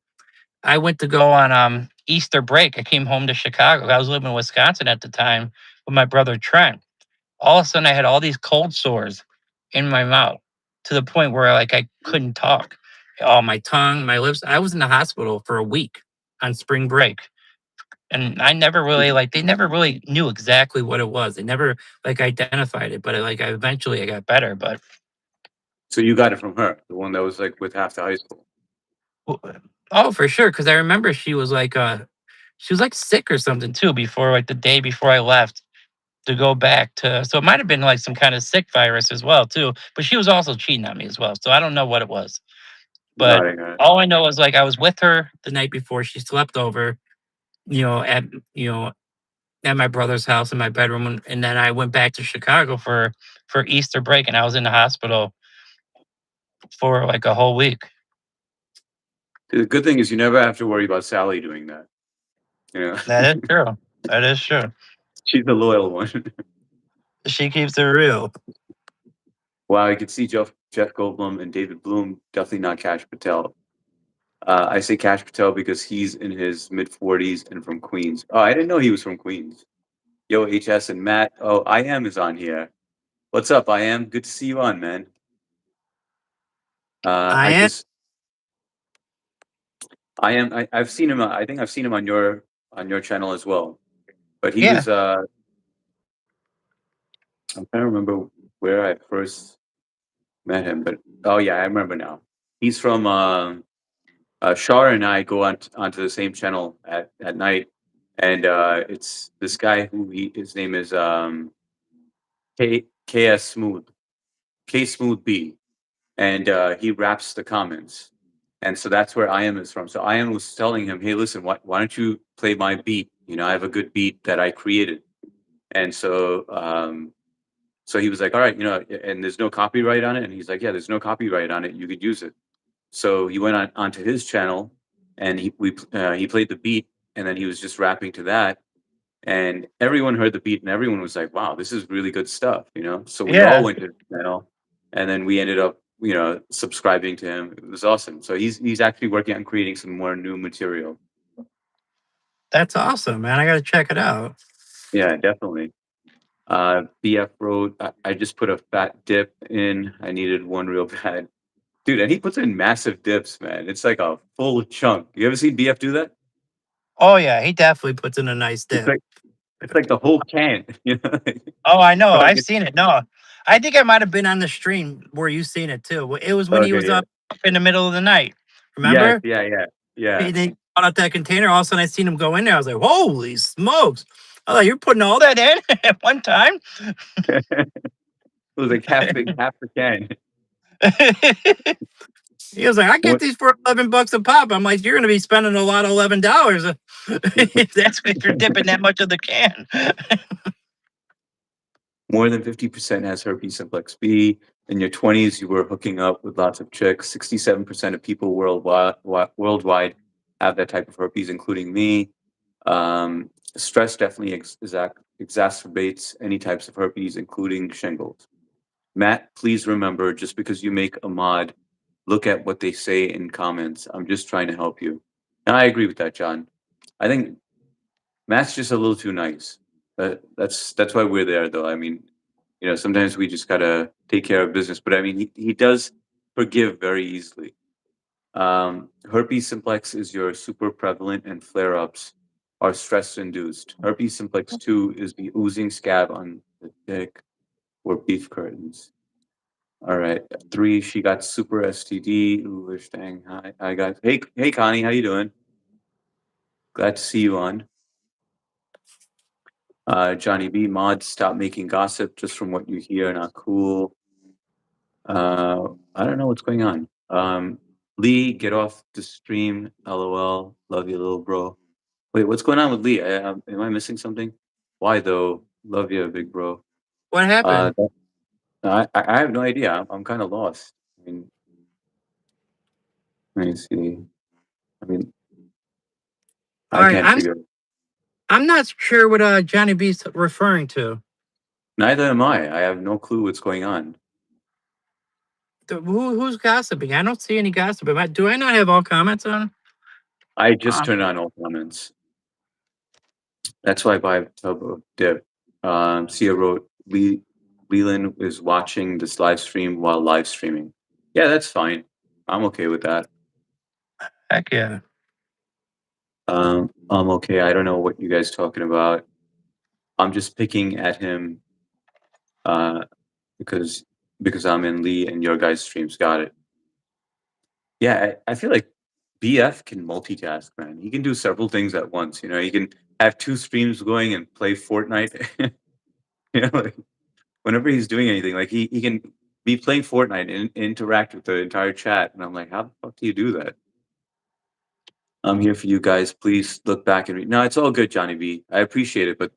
I went to go on Easter break. I came home to Chicago. I was living in Wisconsin at the time with my brother Trent. All of a sudden, I had all these cold sores in my mouth to the point where like I couldn't talk. Oh, my tongue, my lips. I was in the hospital for a week on spring break. And I never really like they never really knew exactly what it was. They never like identified it, but I eventually I got better. But So you got it from her, the one that was, like, with half the high school? oh, for sure, because I remember she was like sick or something too before like the day before I left to go back to. So it might have been like some kind of sick virus as well too. But she was also cheating on me as well. So I don't know what it was. But Got it, got it. all I know is like I was with her the night before. She slept over, you know, at you know at my brother's house in my bedroom, and then I went back to Chicago for Easter break, and I was in the hospital for like a whole week. The good thing is you never have to worry about Sally doing that, you know? That is true. That is true. She's the loyal one. She keeps it real. Wow, I could see Jeff Goldblum and David Bloom, definitely not Kash Patel. I say Kash Patel because he's in his mid-40s and from Queens. Oh, I didn't know he was from Queens. Yo, HS and Matt. Oh, I am is on here. What's up, I am? Good to see you on, man. I I am. just I am I've seen him. I think I've seen him on your channel as well. But he Yeah. was I'm trying to remember where I first met him. But oh yeah, I remember now. He's from Shar and I go onto the same channel at night, and it's this guy who his name is KS Smooth, K Smooth B, and he raps the comments, and so that's where I am is from. So I am was telling him, hey, listen, why don't you play my beat? You know, I have a good beat that I created, and so he was like, all right, you know, and there's no copyright on it, and he's like, yeah, there's no copyright on it. You could use it. So he went onto his channel, and he played the beat, and then he was just rapping to that, and everyone heard the beat, and everyone was like, "Wow, this is really good stuff," you know. So we all Yeah. went to his channel, and then we ended up, you know, subscribing to him. It was awesome. So he's actually working on creating some more new material. That's awesome, man. I gotta check it out. Yeah, definitely. BF wrote, I just put a fat dip in. I needed one real bad. Dude, and he puts in massive dips, man. It's like a full chunk. You ever seen BF do that? Oh yeah, he definitely puts in a nice It's dip. like it's like the whole can, you know? Oh, I know. Like I've seen it. No, I think I might have been on the stream where you seen it too. It was when he okay, was yeah. up in the middle of the night. Yes, Remember? yeah, yeah, yeah. They brought out that container. All of a sudden, I seen him go in there. I was like, "Holy smokes!" Oh, you're putting all that in at one time. It was like half the can. He was like, "I get More these for $11 a pop." I'm like, "You're going to be spending a lot of $11 if that's if you're dipping that much of the can." more than 50% has herpes simplex B. In your 20s, you were hooking up with lots of chicks. 67% of people worldwide have that type of herpes, including me. Stress definitely exacerbates any types of herpes, including shingles. Matt, please remember, just because you make a mod, look at what they say in comments. I'm just trying to help you. And I agree with that, John. I think Matt's just a little too nice. That's why we're there, though. I mean, you know, sometimes we just gotta take care of business. But I mean, he does forgive very easily. Herpes simplex is your super prevalent, and flare-ups are stress induced. Herpes simplex 2 is the oozing scab on the dick or beef curtains. All right. 3, she got super STD. Ooh, wish dang. Hi, I got. Hey, Connie, how you doing? Glad to see you on. Johnny B, mods, stop making gossip just from what you hear. Not cool. I don't know what's going on. Lee, get off the stream. LOL. Love you, little bro. Wait, what's going on with Lee? Am I missing something? Why though? Love you, big bro. What Uh, happened? I have no idea. I'm kind of lost. I mean, let me see. I mean, All I right, can't figure. I'm not sure what Johnny B's referring to. Neither am I. I have no clue what's going on. Who's gossiping? I don't see any gossip. Do I not have all comments on? I just Uh, turned on all comments. That's why I buy a tub of dip. Sia wrote, Leland is watching this live stream while live streaming. Yeah, that's fine. I'm okay with that. Heck yeah. I'm okay. I don't know what you guys talking about. I'm just picking at him uh, because I'm in Lee and your guys' streams. Got it. Yeah, I feel like BF can multitask, man. He can do several things at once. You know, he can have 2 streams going and play Fortnite. You know, like, whenever he's doing anything, like he can be playing Fortnite and interact with the entire chat. And I'm like, how the fuck do you do that? I'm here for you guys. Please look back and read. No, it's all good, Johnny B. I appreciate it, but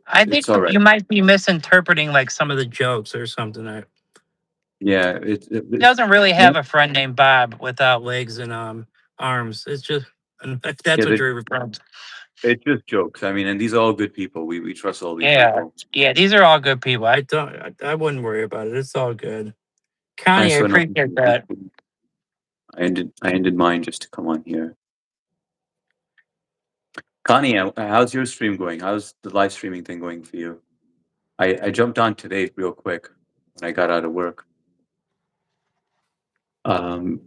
I think it's all right. you might be misinterpreting like some of the jokes or something. Yeah, He doesn't really yeah, have a friend named Bob without legs and arms. It's just, and if that's yeah, what you're referring to. it's just jokes. I mean, and these are all good people. We trust all these Yeah, people. yeah. These are all good people. I wouldn't worry about it. It's all good. I Connie, I saw nothing. appreciate that. I ended mine just to come on here. Connie, how's your stream going? How's the live streaming thing going for you? I jumped on today real quick when I got out of work. Um,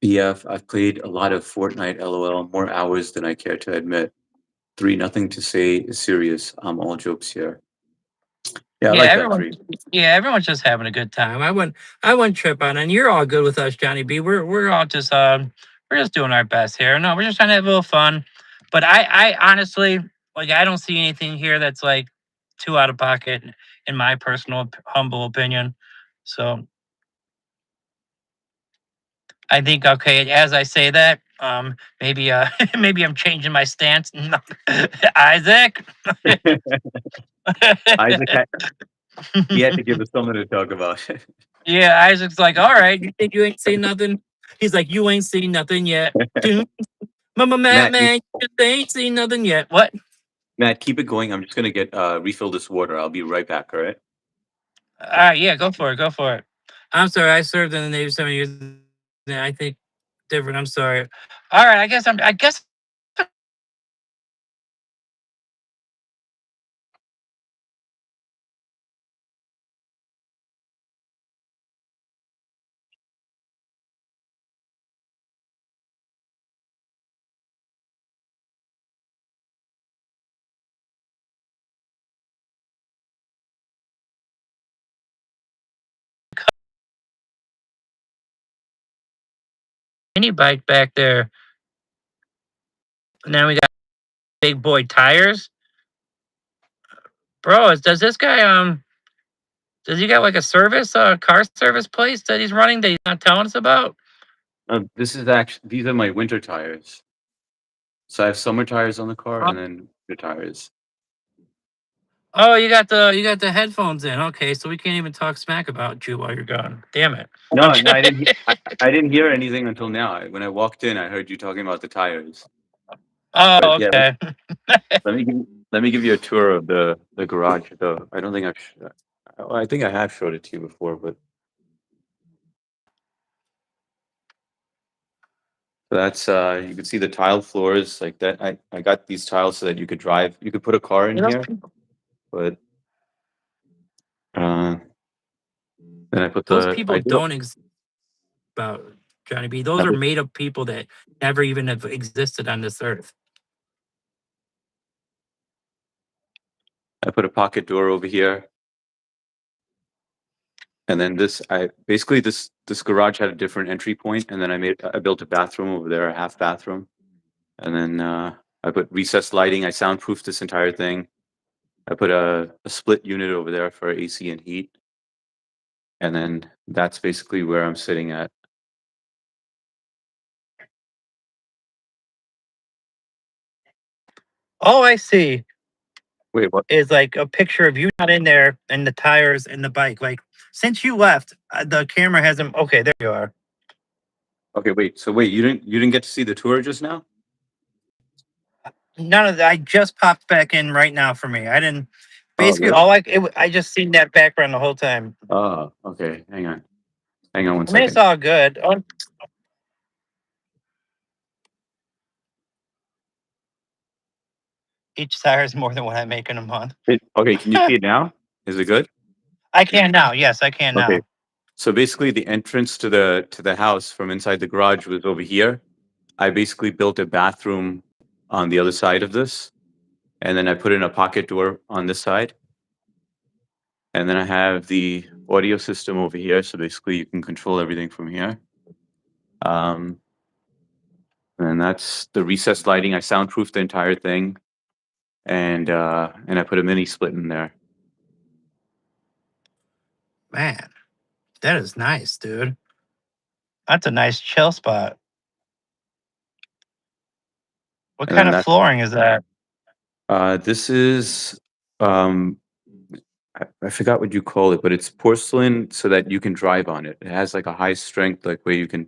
BF, I've played a lot of Fortnite, LOL, more hours than I care to admit. 3, nothing to say is serious. All jokes here. Yeah, I Yeah, like that everyone. 3. Yeah, everyone's just having a good time. I wouldn't trip on it. And you're all good with us, Johnny B. We're all just we're just doing our best here. No, we're just trying to have a little fun. But I honestly like I don't see anything here that's like too out of pocket in my personal humble opinion. So I think okay, as I say that, maybe maybe I'm changing my stance. Isaac. Isaac, he had to give us something to talk about. Yeah, Isaac's like, all right, you think you ain't seen nothing? He's like, you ain't seen nothing yet. Dude, Mama Matt, Matt, man, you just ain't seen nothing yet. What? Matt, keep it going. I'm just gonna get refill this water. I'll be right back. All right. All right, yeah, go for it, go for it. I'm sorry, I served in the Navy 7 years. Yeah, I think different. I'm sorry. All right, I guess mini bike back there. Now we got big boy tires. Bro, does this guy does he got like a service car service place that he's running that he's not telling us about? This is actually these are my winter tires. So I have summer tires on the car Oh, and then winter tires. oh, you got the headphones in. Okay, so we can't even talk smack about you while you're gone. Damn it. I'm No, kidding. I didn't hear anything until now. When I walked in, I heard you talking about the tires. Oh, But yeah, okay. let me give you a tour of the garage. Though I don't think I think I have showed it to you before, but that's you can see the tile floors like that. I got these tiles so that you could drive. You could put a car in Those here, but uh, then I put those the people I do don't exist about Johnny B. Those I are put, made up people that never even have existed on this earth. I put a pocket door over here. And then I basically this garage had a different entry point, and then I built a bathroom over there, a half bathroom, and then I put recessed lighting. I soundproofed this entire thing. I put a split unit over there for AC and heat, and then that's basically where I'm sitting at. All I see Wait, what? is like a picture of you not in there and the tires and the bike. Like since you left, the camera hasn't. Okay, there you are. Okay, wait. So wait, you didn't get to see the tour just now? None of that. I just popped back in right now for me. I didn't. Oh, Basically, really? I just seen that background the whole time. Oh, okay. Hang on one I mean, it's second. all good. Oh, each tire is more than what I make in a month. Okay, can you see it now? Is it good? I can now. Yes, I can Okay. now. So basically, the entrance to the house from inside the garage was over here. I basically built a bathroom on the other side of this, and then I put in a pocket door on this side. And then I have the audio system over here, so basically you can control everything from here. Um, and that's the recessed lighting. I soundproofed the entire thing, and I put a mini split in there. Man, that is nice, dude. That's a nice chill spot. What And kind then of that flooring is that? this is um, I forgot what you call it, but it's porcelain so that you can drive on it. It has like a high strength, like where you can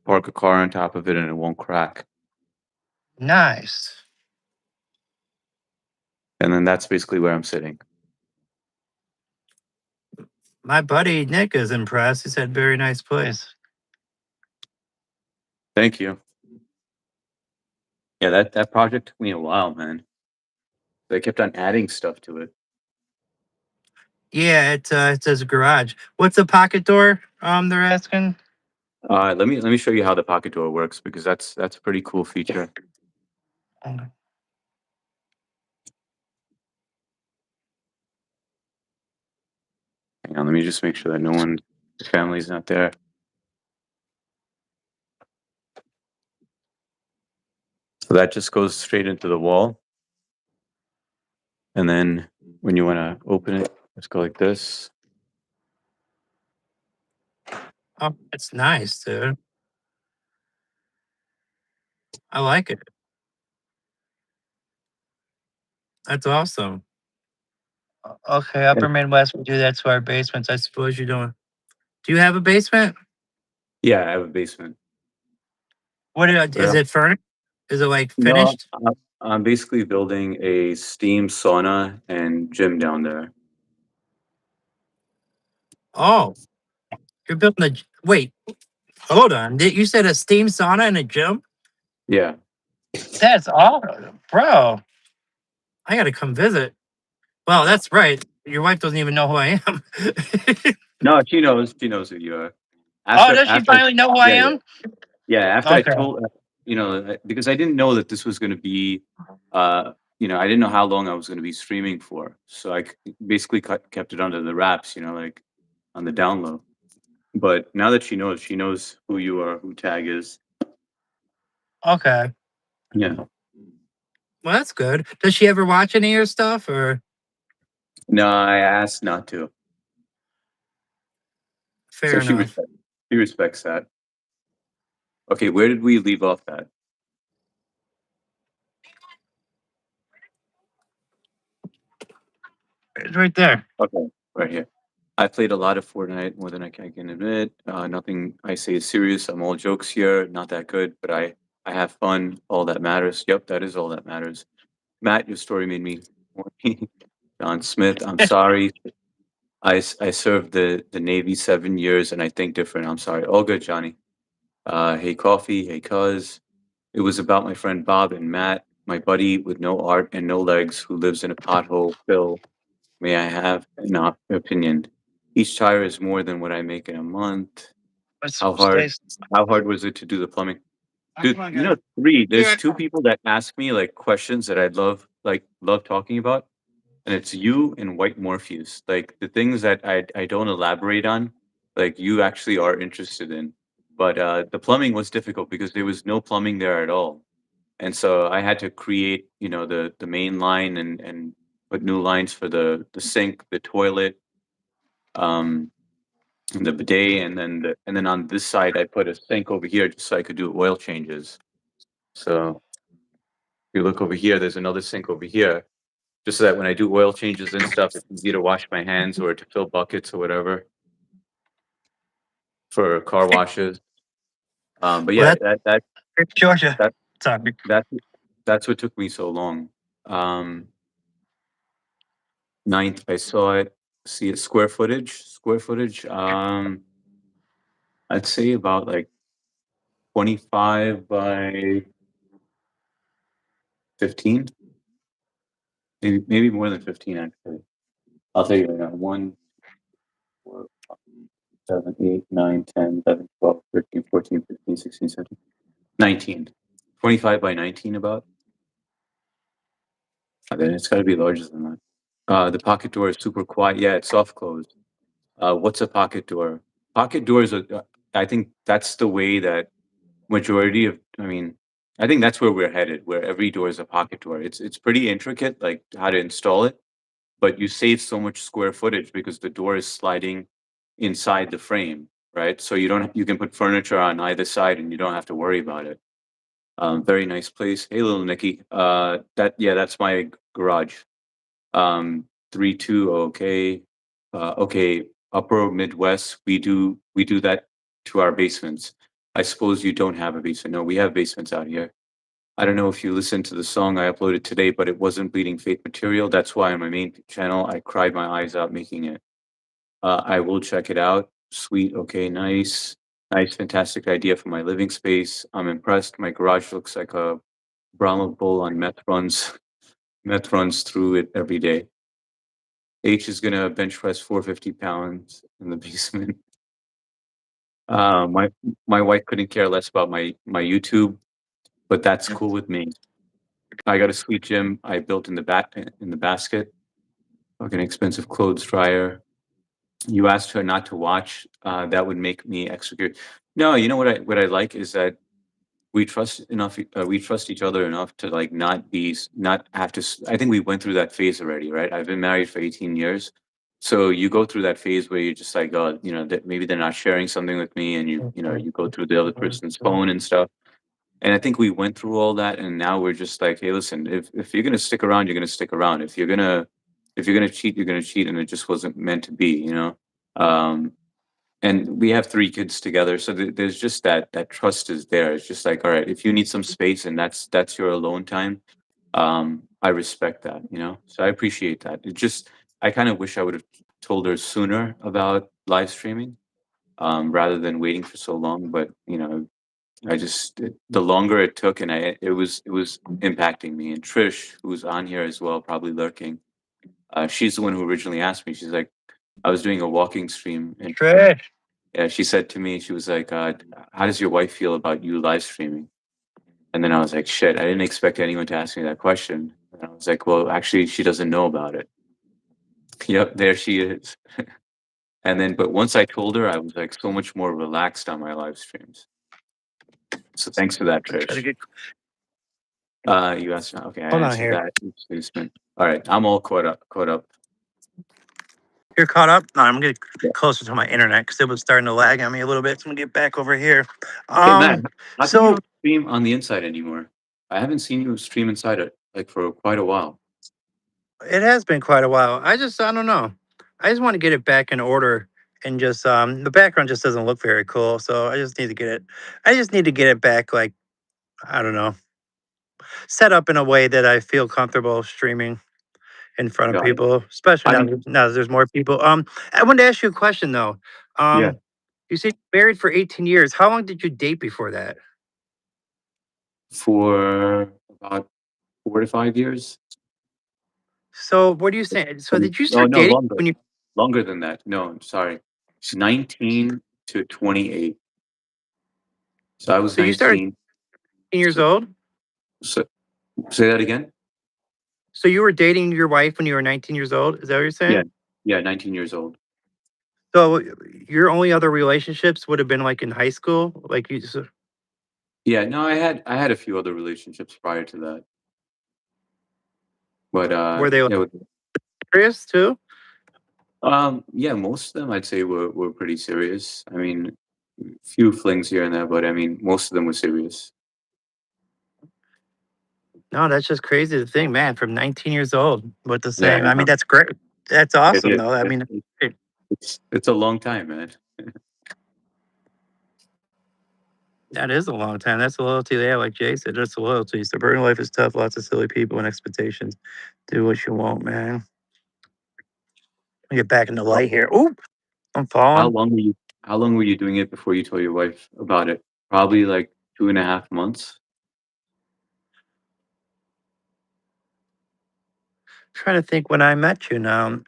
park a car on top of it and it won't crack. Nice. And then that's basically where I'm sitting. My buddy Nick is impressed. He said, very nice place. Thank you. Yeah, that project took me a while, man. They kept on adding stuff to it. Yeah, it says garage. What's a pocket door? They're asking. Let me show you how the pocket door works because that's a pretty cool feature. Mm. Hang on, let me just make sure that no one, the family's not there. So that just goes straight into the wall. And then when you want to open it, just go like this. Oh, it's nice, dude. I like it. That's awesome. Okay, Upper And Midwest, we do that to our basements. I suppose you don't. Do you have a basement? yeah, I have a basement. But Is it furnished? Is it like no, finished? I'm basically building a steam sauna and gym down there. Oh, you're building wait, hold on. You said a steam sauna and a gym? Yeah. That's awesome, bro. I gotta come visit. Well, that's right. Your wife doesn't even know who I am. No, she knows. She knows who you are. Oh, does she After, finally know who I yeah, yeah. am? Yeah, after I Okay. told because I didn't know that this was gonna be, I didn't know how long I was gonna be streaming for. So basically kept it under the wraps, like on the down low. But now that she knows who you are, who Tag is. Okay. Yeah. Well, that's good. Does she ever watch any of your stuff or No, I asked not to. So fair enough? she respects that. Okay, where did we leave off at? It's right there. Okay, right here. I played a lot of Fortnite more than I can admit. Nothing I say is serious. I'm all jokes here. Not that good, but I have fun. All that matters. Yep, that is all that matters. Matt, your story made me horny. John Smith, I'm sorry. I served the Navy 7 years and I think different. I'm sorry. All good, Johnny. Hey, Coffee. Hey, Cuz. It was about my friend Bob and Matt, my buddy with no art and no legs who lives in a pothole. Phil, may I have an opinion? Each tire is more than what I make in a month. Let's How hard? stay. How hard was it to do the plumbing? Dude, Come on, guys. there's two people that ask me like questions that I'd love talking about, and it's you and White Morpheus. Like the things that I don't elaborate on, like you actually are interested in. But the plumbing was difficult because there was no plumbing there at all. And so I had to create, the main line and put new lines for the sink, the toilet, um, and the bidet, and then on this side I put a sink over here just so I could do oil changes. So if you look over here, there's another sink over here, just so that when I do oil changes and stuff, it's easy to wash my hands or to fill buckets or whatever for car washes. But Well, yeah, that's Georgia. that Sorry. that that's what took me so long. Um, Ninth, I saw it. See it square footage. Square footage. I'd say about like 25 by 15. Maybe more than 15 actually. I'll tell you right now. 1, 4, 7, 8, 9, 10, 11, 12, 13, 14, 15, 16, 17, 19. 25 by 19 about. Then it's got to be larger than that. The pocket door is super quiet. Yeah, it's soft close. What's a pocket door? Pocket doors are. I think that's the way that majority of. I mean, I think that's where we're headed. Where every door is a pocket door. It's pretty intricate, like how to install it, but you save so much square footage because the door is sliding inside the frame, right? So you can put furniture on either side and you don't have to worry about it. Very nice place. Hey, little Nikki. That's my garage. 3-2, okay. Okay, Upper Midwest, we do that to our basements. I suppose you don't have a basement. No, we have basements out here. I don't know if you listened to the song I uploaded today, but it wasn't Bleeding Faith material. That's why on my main channel I cried my eyes out making it. I will check it out. Sweet, okay, nice. Nice, fantastic idea for my living space. I'm impressed. My garage looks like a Brahma Bull on meth runs through it every day. H is gonna bench press 450 pounds in the basement. Uh, my my wife couldn't care less about my YouTube, but that's cool with me. I got a sweet gym I built in the basket, like an expensive clothes dryer. You asked her not to watch. That would make me extra curious. No, you know what I like is that we trust each other enough to like not have to. I think we went through that phase already, right? I've been married for 18 years, so you go through that phase where you're just like, oh, that maybe they're not sharing something with me, and you go through the other person's phone and stuff. And I think we went through all that, and now we're just like, hey, listen, if you're gonna stick around, you're gonna stick around. If you're gonna cheat, you're gonna cheat, and it just wasn't meant to be. Um, and we have 3 kids together, so there's just that trust is there. It's just like, all right, if you need some space and that's your alone time, I respect that. So I appreciate that. I kind of wish I would have told her sooner about live streaming, rather than waiting for so long. But the longer it took, and it was impacting me. And Trish, who's on here as well, probably lurking, she's the one who originally asked me. She's like, I was doing a walking stream, and Trish. yeah, she said to me, she was like, "How does your wife feel about you live streaming?" And then I was like, "Shit, I didn't expect anyone to ask me that question." And I was like, "Well, actually, she doesn't know about it." Yep, there she is. But once I told her, I was like so much more relaxed on my live streams. So thanks for that, Try to Trish. get You asked, okay, I hold on answered here. that. All right, I'm all caught up. Caught up. You're caught up? No, I'm gonna Yeah. get closer to my internet because it was starting to lag on me a little bit. So I'm gonna get back over here. Hey, Matt, how come you So don't stream on the inside anymore? I haven't seen you stream inside it like for quite a while. it has been quite a while. I don't know. I just want to get it back in order and just the background just doesn't look very cool. So I just need to get it back like I don't know, set up in a way that I feel comfortable streaming in front of Got it. people, especially I now mean, now that there's more people. I wanted to ask you a question though. yeah, You said you're married for 18 years. How long did you date before that? for about 4 to 5 years. So what are you saying? So did you No, start no, dating longer. when you Longer than that. No, I'm sorry. 19 to 28. So I was so you started 19. 18 years So, old? so say that again? So you were dating your wife when you were 19 years old? Is that what you're Yeah. saying? Yeah, 19 years old. So your only other relationships would have been like in high school? Like Yeah, no, I had a few other relationships prior to that. But were they like yeah, serious too? yeah, most of them I'd say were pretty serious. I mean, few flings here and there, but I mean, most of them were serious. No, that's just crazy to think, man, from 19 years old with the Yeah, same. I I mean, know. that's great. That's It awesome is. though. I mean, It's a long time, man. that is a long time. That's the loyalty there, like Jay said. That's the loyalty. Suburban life is tough. Lots of silly people and expectations. Do what you want, man. Let me get back in the How light here. Oop, I'm how falling. long were you how long were you doing it before you told your wife about it? Probably like 2.5 months. Trying to think when I met you now.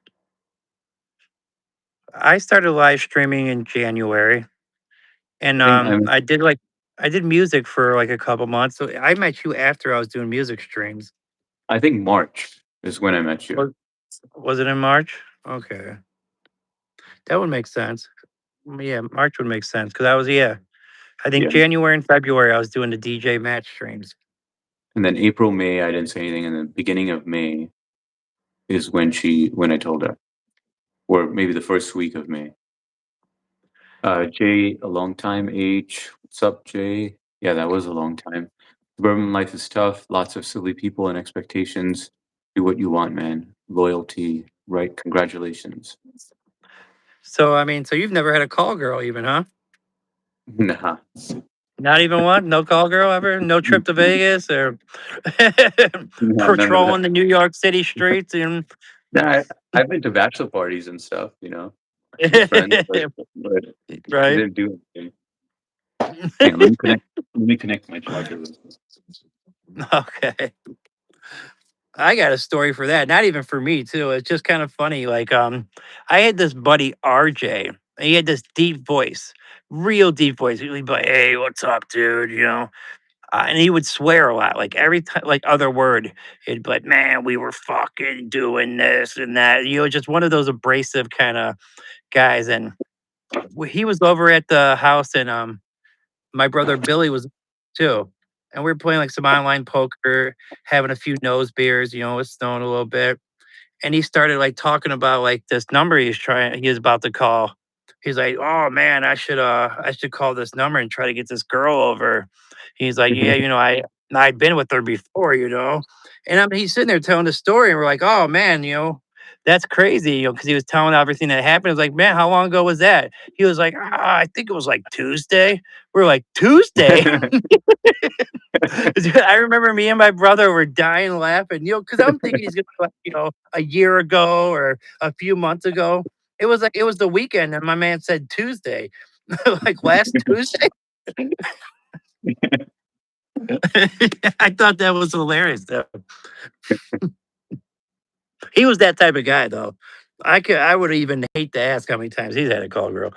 I started live streaming in January, and I mean, I did music for like a couple months. So I met you after I was doing music streams. I think March is when I met you. Was, was it in March? Okay, that would make sense. Yeah, March would make sense because I think Yeah. January and February I was doing the DJ match streams. And then April, May, I didn't say anything, and then beginning of May is when I told her. Or maybe the first week of May. Jay, a long time. H, what's up, Jay? Yeah, that was a long time. Suburban life is tough. Lots of silly people and expectations. Do what you want, man. Loyalty, right? Congratulations. So I mean, so you've never had a call girl, even, huh? Nah. Not even one? No call girl ever? No trip to Vegas or No, none of that. patrolling the New York City streets and Nah, I've been to bachelor parties and stuff, with friends, but right? didn't do anything. Hang on, let me connect my charger real quick. Okay. I got a story for that. Not even for me too. It's just kind of funny. Like, I had this buddy RJ. And he had this deep voice, real deep voice. He'd be like, "Hey, what's up, dude?" And he would swear a lot. Like every time, like other word, he'd be like, "Man, we were fucking doing this and that." Just one of those abrasive kind of guys. And he was over at the house, and my brother Billy was too. And we were playing like some online poker, having a few nose beers. It was snowing a little bit, and he started like talking about like this number he was about to call. He's like, "Oh man, I should call this number and try to get this girl over." He's like, "Yeah, I'd been with her before." And he's sitting there telling the story, and we're like, "Oh man, that's crazy," because he was telling everything that happened. I was like, "Man, how long ago was that?" He was like, "I think it was like Tuesday." We're like, "Tuesday?" Dude, I remember me and my brother were dying laughing, because I'm thinking he's gonna be like, a year ago or a few months ago. It was like it was the weekend, and my man said Tuesday, like last Tuesday. I thought that was hilarious. Though. He was that type of guy, though. I would even hate to ask how many times he's had a call girl.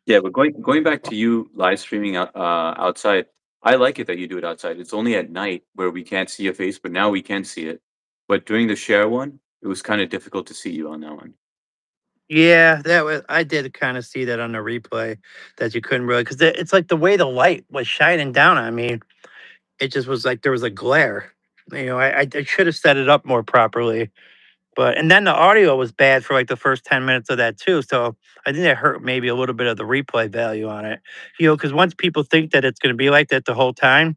Yeah, but going back to you live streaming outside, I like it that you do it outside. It's only at night where we can't see your face, but now we can see it. But during the share one, it was kind of difficult to see you on that one. Yeah, that was. I did kind of see that on the replay that you couldn't really because it's like the way the light was shining down on me. It just was like there was a glare. I should have set it up more properly. But and then the audio was bad for like the first 10 minutes of that too. So I think that hurt maybe a little bit of the replay value on it. Because once people think that it's gonna be like that the whole time,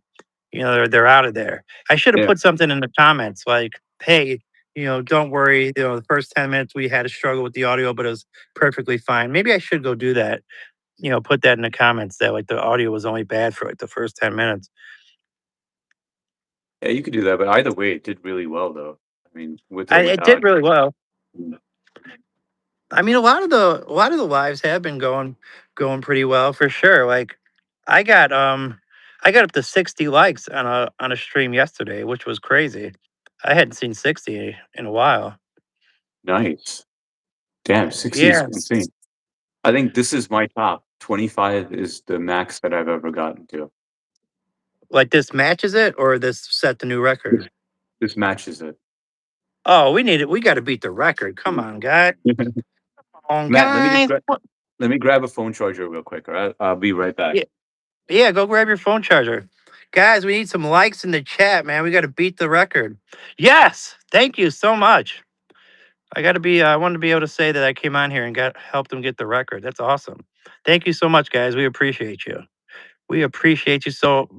they're out of there. I should have Yeah. put something in the comments like, hey, don't worry, the first 10 minutes we had a struggle with the audio, but it was perfectly fine. Maybe I should go do that. Put that in the comments that like the audio was only bad for like the first 10 minutes. Yeah, you could do that, but either way, it did really well though. I mean, with or It did without. really well. Mm. I mean, a lot of the lives have been going pretty well for sure. Like, I got I got up to 60 likes on a stream yesterday, which was crazy. I hadn't seen 60 in a while. Nice. Damn, 60 is Yes. insane. I think this is my top. 25 is the max that I've ever gotten to. Like this matches it or this set the new record? This this matches it. Oh, we need it. We got to beat the record. Come on, guys. Come on, Matt, guys. let me grab a phone charger real quick, all right? I'll be right back. Yeah, yeah, go grab your phone charger. Guys, we need some likes in the chat, man. We got to beat the record. Yes. Thank you so much. I wanted to be able to say that I came on here and helped them get the record. That's awesome. Thank you so much, guys. We appreciate you. We appreciate you so.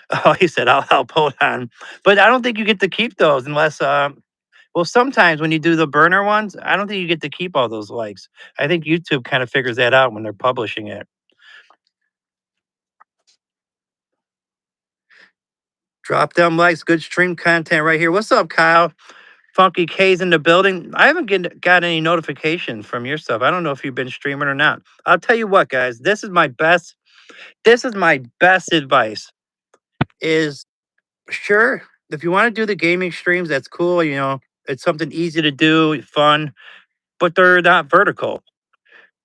Oh, he said, I'll help. Hold on. But I don't think you get to keep those unless, well, sometimes when you do the burner ones, I don't think you get to keep all those likes. I think YouTube kind of figures that out when they're publishing it. Drop them likes. Good stream content right here. What's up, Kyle? Funky K's in the building. I haven't got any notifications from your stuff. I don't know if you've been streaming or not. I'll tell you what, guys. This is my best advice. Is sure if you want to do the gaming streams, that's cool. It's something easy to do, fun, but they're not vertical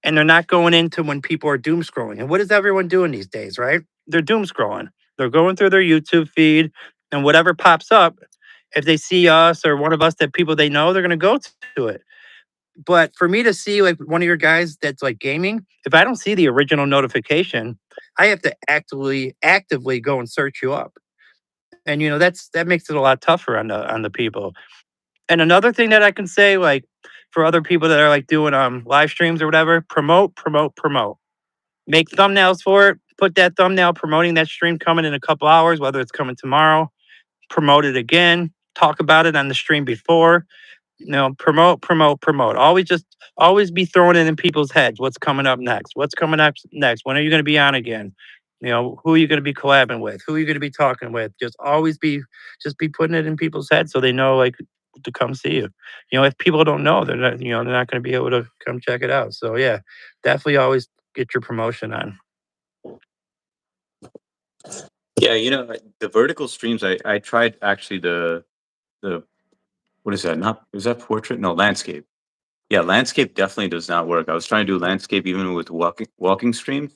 and they're not going into when people are doom scrolling. And what is everyone doing these days, right? They're doom scrolling. They're going through their YouTube feed and whatever pops up. If they see us or one of us that people they know, they're going to go to it. But for me to see like one of your guys that's like gaming, if I don't see the original notification, I have to actively go and search you up. And that makes it a lot tougher on the people. And another thing that I can say, like for other people that are like doing live streams or whatever, promote, promote, promote. Make thumbnails for it. Put that thumbnail promoting that stream coming in a couple hours, whether it's coming tomorrow. Promote it again. Talk about it on the stream before. Promote, promote, promote. Always be throwing it in people's heads. What's coming up next? What's coming up next? When are you going to be on again? Who are you going to be collabing with? Who are you going to be talking with? Just be putting it in people's heads so they know like to come see you. If people don't know, they're not going to be able to come check it out. So yeah, definitely always get your promotion on. Yeah, the vertical streams, I tried actually the what is that? Not is that portrait? No, landscape. Yeah, landscape definitely does not work. I was trying to do landscape even with walking streams,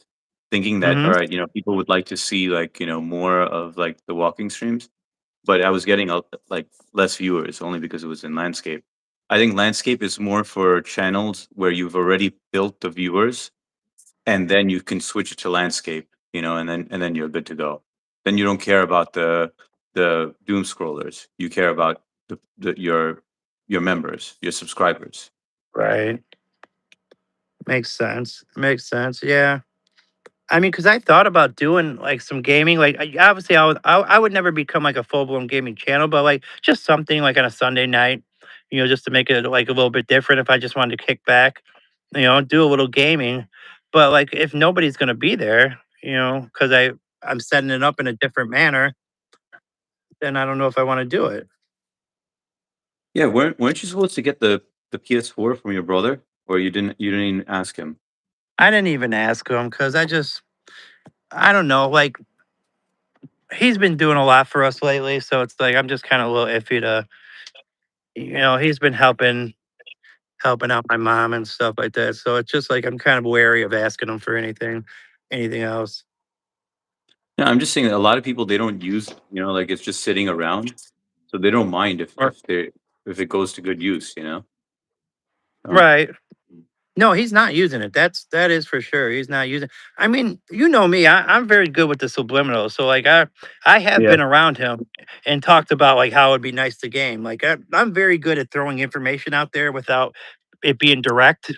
thinking that, all Mhm. right, people would like to see like, more of like the walking streams, but I was getting like less viewers only because it was in landscape. I think landscape is more for channels where you've already built the viewers and then you can switch it to landscape, and then you're good to go. Then you don't care about the doom scrollers. You care about your members, your subscribers. Right. Makes sense. Makes sense. Yeah. I mean, because I thought about doing like some gaming. Like, obviously, I would never become like a full blown gaming channel, but like just something like on a Sunday night, just to make it like a little bit different. If I just wanted to kick back, do a little gaming. But like, if nobody's gonna be there, because I'm setting it up in a different manner, then I don't know if I want to do it. Yeah, weren't you supposed to get the PS4 from your brother, or you didn't even ask him? I didn't even ask him because I don't know. Like, he's been doing a lot for us lately, so it's like I'm just kind of a little iffy to, he's been helping out my mom and stuff like that. So it's just like I'm kind of wary of asking him for anything else. Yeah, I'm just saying that a lot of people they don't use, like it's just sitting around, so they don't mind if Or if it goes to good use, you know. So, right. No, he's not using it. That is for sure. He's not using. I mean, you know me. I'm very good with the subliminal. So like I have yeah, been around him and talked about like how it'd be nice to game. Like I'm very good at throwing information out there without it being direct.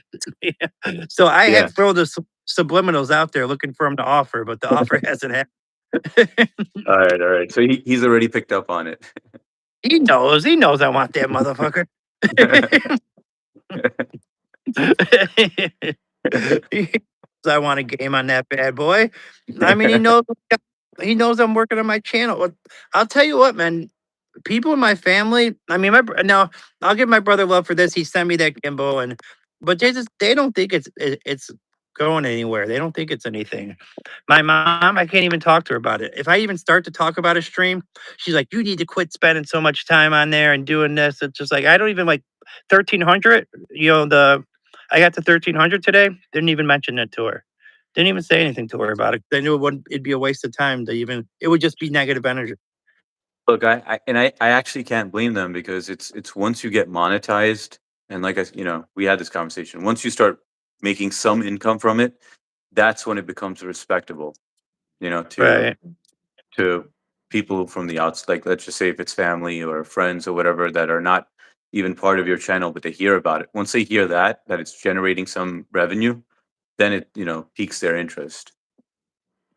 So I yeah. have thrown the subliminals out there looking for him to offer, but the offer hasn't happened. All right. So he's already picked up on it. He knows. He knows I want that motherfucker. He knows I want a game on that bad boy. I mean, he knows I'm working on my channel. I'll tell you what, man. People in my family. I mean, now I'll give my brother love for this. He sent me that gimbal, but they don't think it's going anywhere. They don't think it's anything. My mom, I can't even talk to her about it. If I even start to talk about a stream, she's like, "You need to quit spending so much time on there and doing this." It's just like I don't even like 1300. I got to 1300 today. Didn't even mention it to her. Didn't even say anything to her about it. I knew it'd be a waste of time to even. It would just be negative energy. Look, I actually can't blame them because it's once you get monetized and like we had this conversation. Once you start making some income from it, that's when it becomes respectable, you know, to Right. to people from the outs like let's just say if it's family or friends or whatever that are not even part of your channel, but they hear about it. Once they hear that it's generating some revenue, then it, piques their interest.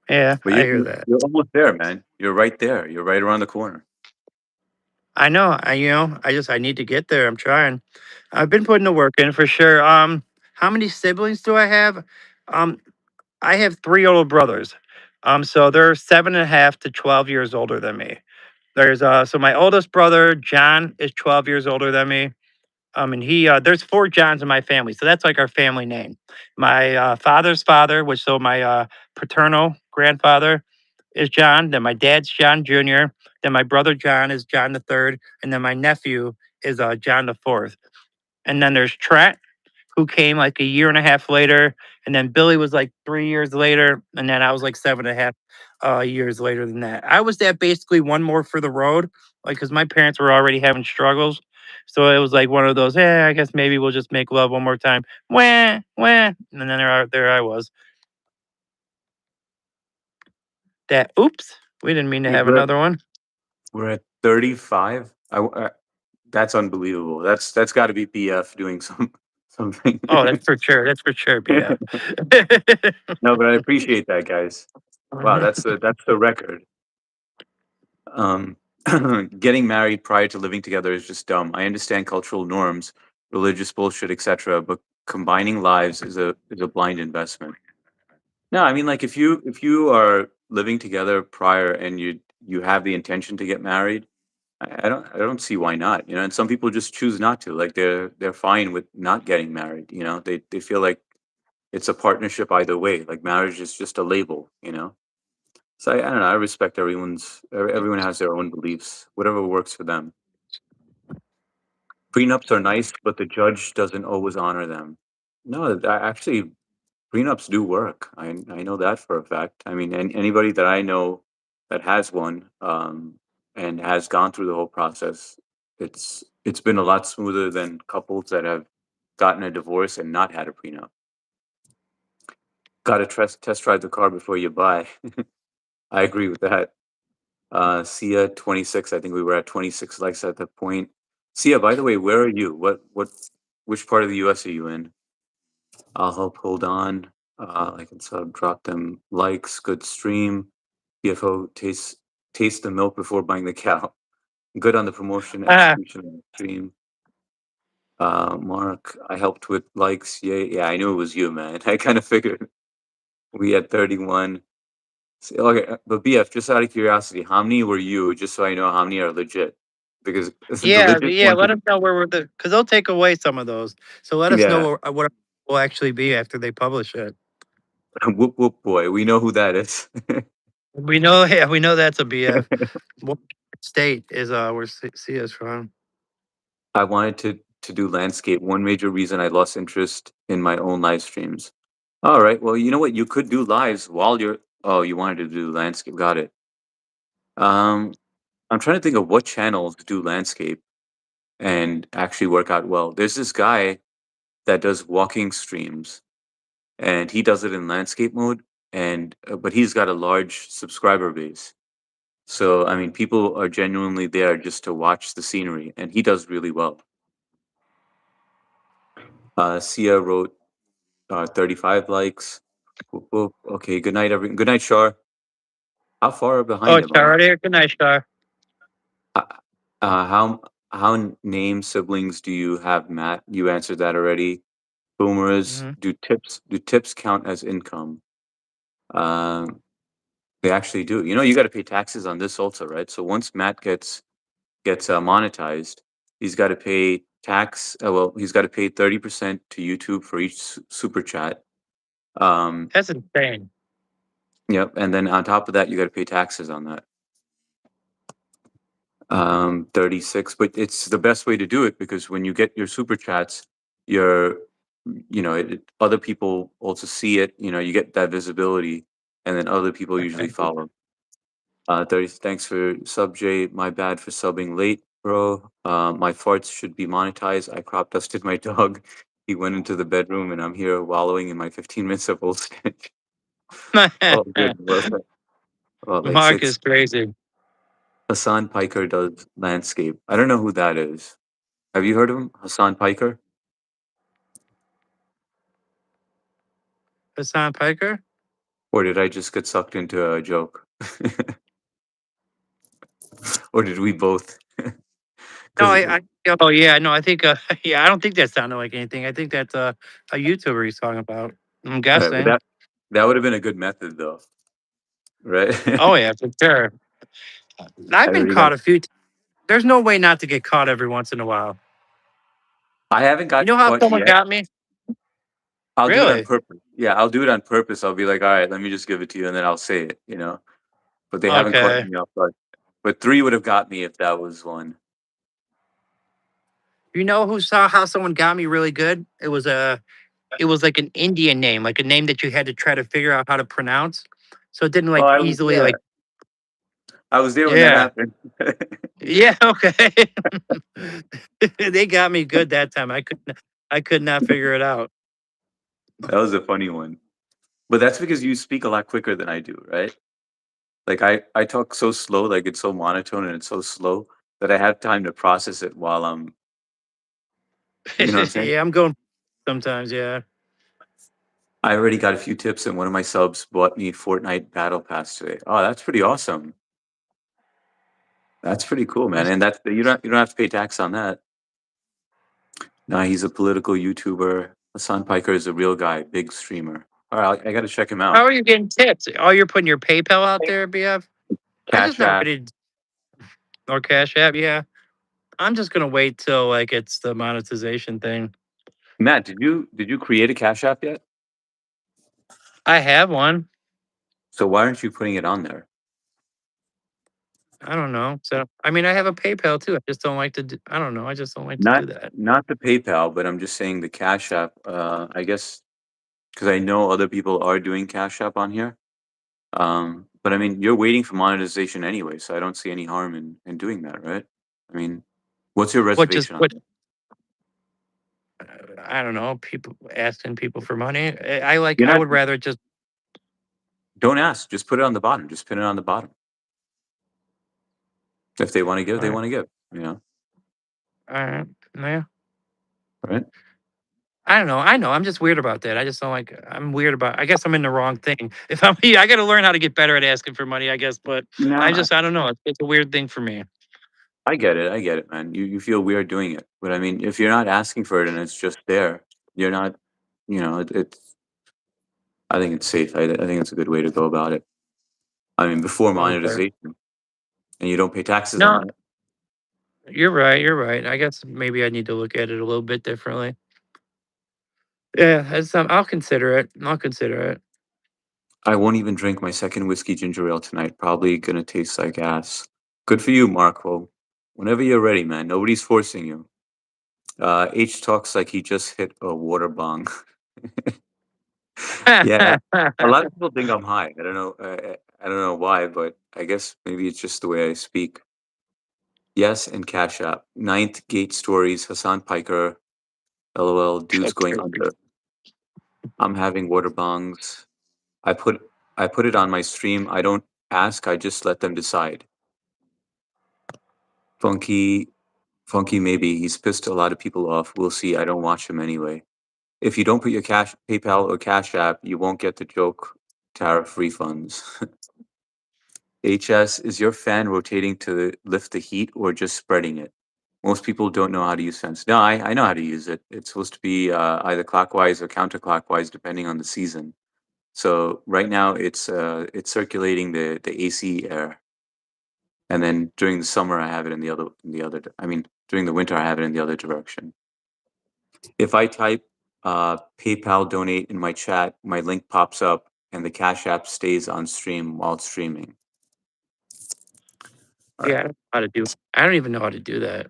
Yeah, But I hear that. you're almost there, man. You're right there. You're right around the corner. I know. I need to get there. I'm trying. I've been putting the work in for sure. How many siblings do I have? Um, I have three older brothers. So they're 7.5 to 12 years older than me. So my oldest brother, John, is 12 years older than me. And there's four Johns in my family. So that's like our family name. My father's father, my paternal grandfather is John. Then my dad's John Jr. Then my brother John is John the third. And then my nephew is John the fourth. And then there's Trent, who came like a year and a half later, and then Billy was like 3 years later, and then I was like 7.5 years later than that. I was that basically one more for the road, like because my parents were already having struggles. So it was like one of those, I guess maybe we'll just make love one more time. Wah, wah. And then there I was. Oops, we didn't mean to have We're another one. we're at 35. That's unbelievable. That's got to be PF doing something. Oh, that's for sure. That's for sure, BF. No, but I appreciate that, guys. Wow, that's the record. Um, Getting married prior to living together is just dumb. I understand cultural norms, religious bullshit, etc., but combining lives is a blind investment. No, I mean like if you are living together prior and you have the intention to get married, I don't see why not. And some people just choose not to. Like they're fine with not getting married. They feel like it's a partnership either way. Like marriage is just a label. So I don't know. I respect everyone has their own beliefs, whatever works for them. Prenups are nice, but the judge doesn't always honor them. No, actually, prenups do work. I know that for a fact. I mean, anybody that I know that has one, and has gone through the whole process, it's been a lot smoother than couples that have gotten a divorce and not had a prenup. Got to test drive the car before you buy. I agree with that. Sia 26. I think we were at 26 likes at that point. Sia, by the way, where are you? Which part of the US are you in? I'll help hold on. I can sub drop them likes. Good stream. BFO taste the milk before buying the cow. Good on the promotion Ah, execution of the stream. Mark, I helped with likes. Yeah, I knew it was you, man. I kind of figured we had 31. Okay, but BF, just out of curiosity, how many were you? Just so I know how many are legit, because the yeah, legit yeah. ones, Let us know where we're because they'll take away some of those. So let us know yeah, what it will actually be after they publish it. whoop whoop boy, we know who that is. We know, yeah, we know that's a BF. What state is where C is from? I wanted to do landscape. One major reason I lost interest in my own live streams. All right, well, you know what? You could do lives while you're. Oh, you wanted to do landscape. Got it. Um, I'm trying to think of what channels do landscape and actually work out well. There's this guy that does walking streams, and he does it in landscape mode, and but he's got a large subscriber base. So I mean, people are genuinely there just to watch the scenery, and he does really well. Sia wrote 35 likes. Whoop, whoop. Okay, good night, everyone. Good night, Shar. How far Oh, behind am I? Charity. Good night, Star. Uh, how name siblings do you have, Matt? You answered that already. Boomers, Hmm. do tips count as income? Um, they actually do. You know, you got to pay taxes on this also, right? So once Matt gets monetized, he's got to pay tax. Well, he's got to pay 30% to YouTube for each super chat. Um, That's insane. yep, and then on top of that, you got to pay taxes on that. 36, but it's the best way to do it because when you get your super chats, you're, other people also see it, you get that visibility, and then other people usually Okay. follow. 30, thanks for sub J. My bad for subbing late, bro. My farts should be monetized. I crop dusted my dog. He went into the bedroom and I'm here wallowing in my 15 minutes of old stench. Oh, good. Well, like Mark six. is crazy. Hassan Piker does landscape. I don't know who that is. Have you heard of him? Hassan Piker? Hassan Piker? Or did I just get sucked into a joke? Or did we both? No, Because oh yeah, no, I think yeah, I don't think that sounded like anything. I think that's a YouTuber he's talking about. I'm guessing. that would have been a good method, though, right? Oh yeah, for sure. I've I been already got. caught a few. There's no way not to get caught every once in a while. I haven't You got know how caught someone yet. got me? I'll do it on Really? purpose. Yeah, I'll do it on purpose. I'll be like, all right, let me just give it to you, and then I'll say it. But they haven't caught Okay. me off guard. But three would have got me if that was one. You know who saw how someone got me really good? It was like an Indian name, like a name that you had to try to figure out how to pronounce. So it didn't Oh, like easily yeah, like I was there when that yeah. happened. Yeah, okay. They got me good that time. I could not figure it out. That was a funny one. But that's because you speak a lot quicker than I do, right? Like I talk so slow, like it's so monotone and it's so slow that I have time to process it while I'm, you know what I'm saying? Yeah, I'm going sometimes, yeah. I already got a few tips and one of my subs bought me Fortnite Battle Pass today. Oh, that's pretty awesome. That's pretty cool, man. And that's you don't have to pay tax on that. Nah, he's a political YouTuber. Hassan Piker is a real guy, big streamer. All right, I got to check him How out. are you getting tips? Oh, you're putting your PayPal out there, BF? I just Cash not App. ready or Cash App, yeah. I'm just gonna wait till like it's the monetization thing. Matt, did you create a Cash App yet? I have one. So why aren't you putting it on there? I don't know. So, I mean, I have a PayPal too. I just don't like to do, I don't know. I just don't like to Not do that. not the PayPal, but I'm just saying the Cash App. I guess because I know other people are doing Cash App on here. But I mean, you're waiting for monetization anyway, so I don't see any harm in doing that, right? I mean, what's your What just, reservation on what, that? I don't know. People asking people for money. I like, You're I not. would rather just, Don't ask. Just put it on the bottom. Just pin it on the bottom. If they want to give, all they right, want to give. You know, all right, yeah. right? I don't know. I know. I'm just weird about that. I just don't like. I'm weird about. I guess I'm in the wrong thing. If I'm, I got to learn how to get better at asking for money. I guess, but No, I don't know. It's a weird thing for me. I get it. I get it, man. You feel weird doing it, but I mean, if you're not asking for it and it's just there, you're not. You know, it's. I think it's safe. I think it's a good way to go about it. I mean, before Okay. monetization, and you don't pay taxes on No, that. you're right. You're right. I guess maybe I need to look at it a little bit differently. Yeah, it's, I'll consider it. I'll consider it. I won't even drink my second whiskey ginger ale tonight. Probably gonna taste like ass. Good for you, Marco. Whenever you're ready, man. Nobody's forcing you. H talks like he just hit a water bong. Yeah, a lot of people think I'm high. I don't know. I don't know why, but I guess maybe it's just the way I speak. Yes, and Cash App. Ninth Gate Stories. Hassan Piker. LOL. Dude's going under. I'm having water bongs. I put I put it on my stream. I don't ask. I just let them decide. Funky, funky. Maybe he's pissed a lot of people off. We'll see. I don't watch him anyway. If you don't put your cash PayPal or Cash App, you won't get the joke tariff refunds. HS, is your fan rotating to lift the heat or just spreading it? Most people don't know how to use fans. No, I know how to use it. It's supposed to be either clockwise or counterclockwise depending on the season. So right now it's circulating the AC air, and then during the summer I have it in I mean during the winter I have it in the other direction. If I type PayPal donate in my chat, my link pops up and the Cash App stays on stream while it's streaming. All Yeah, right, I don't know how to do. I don't even know how to do that.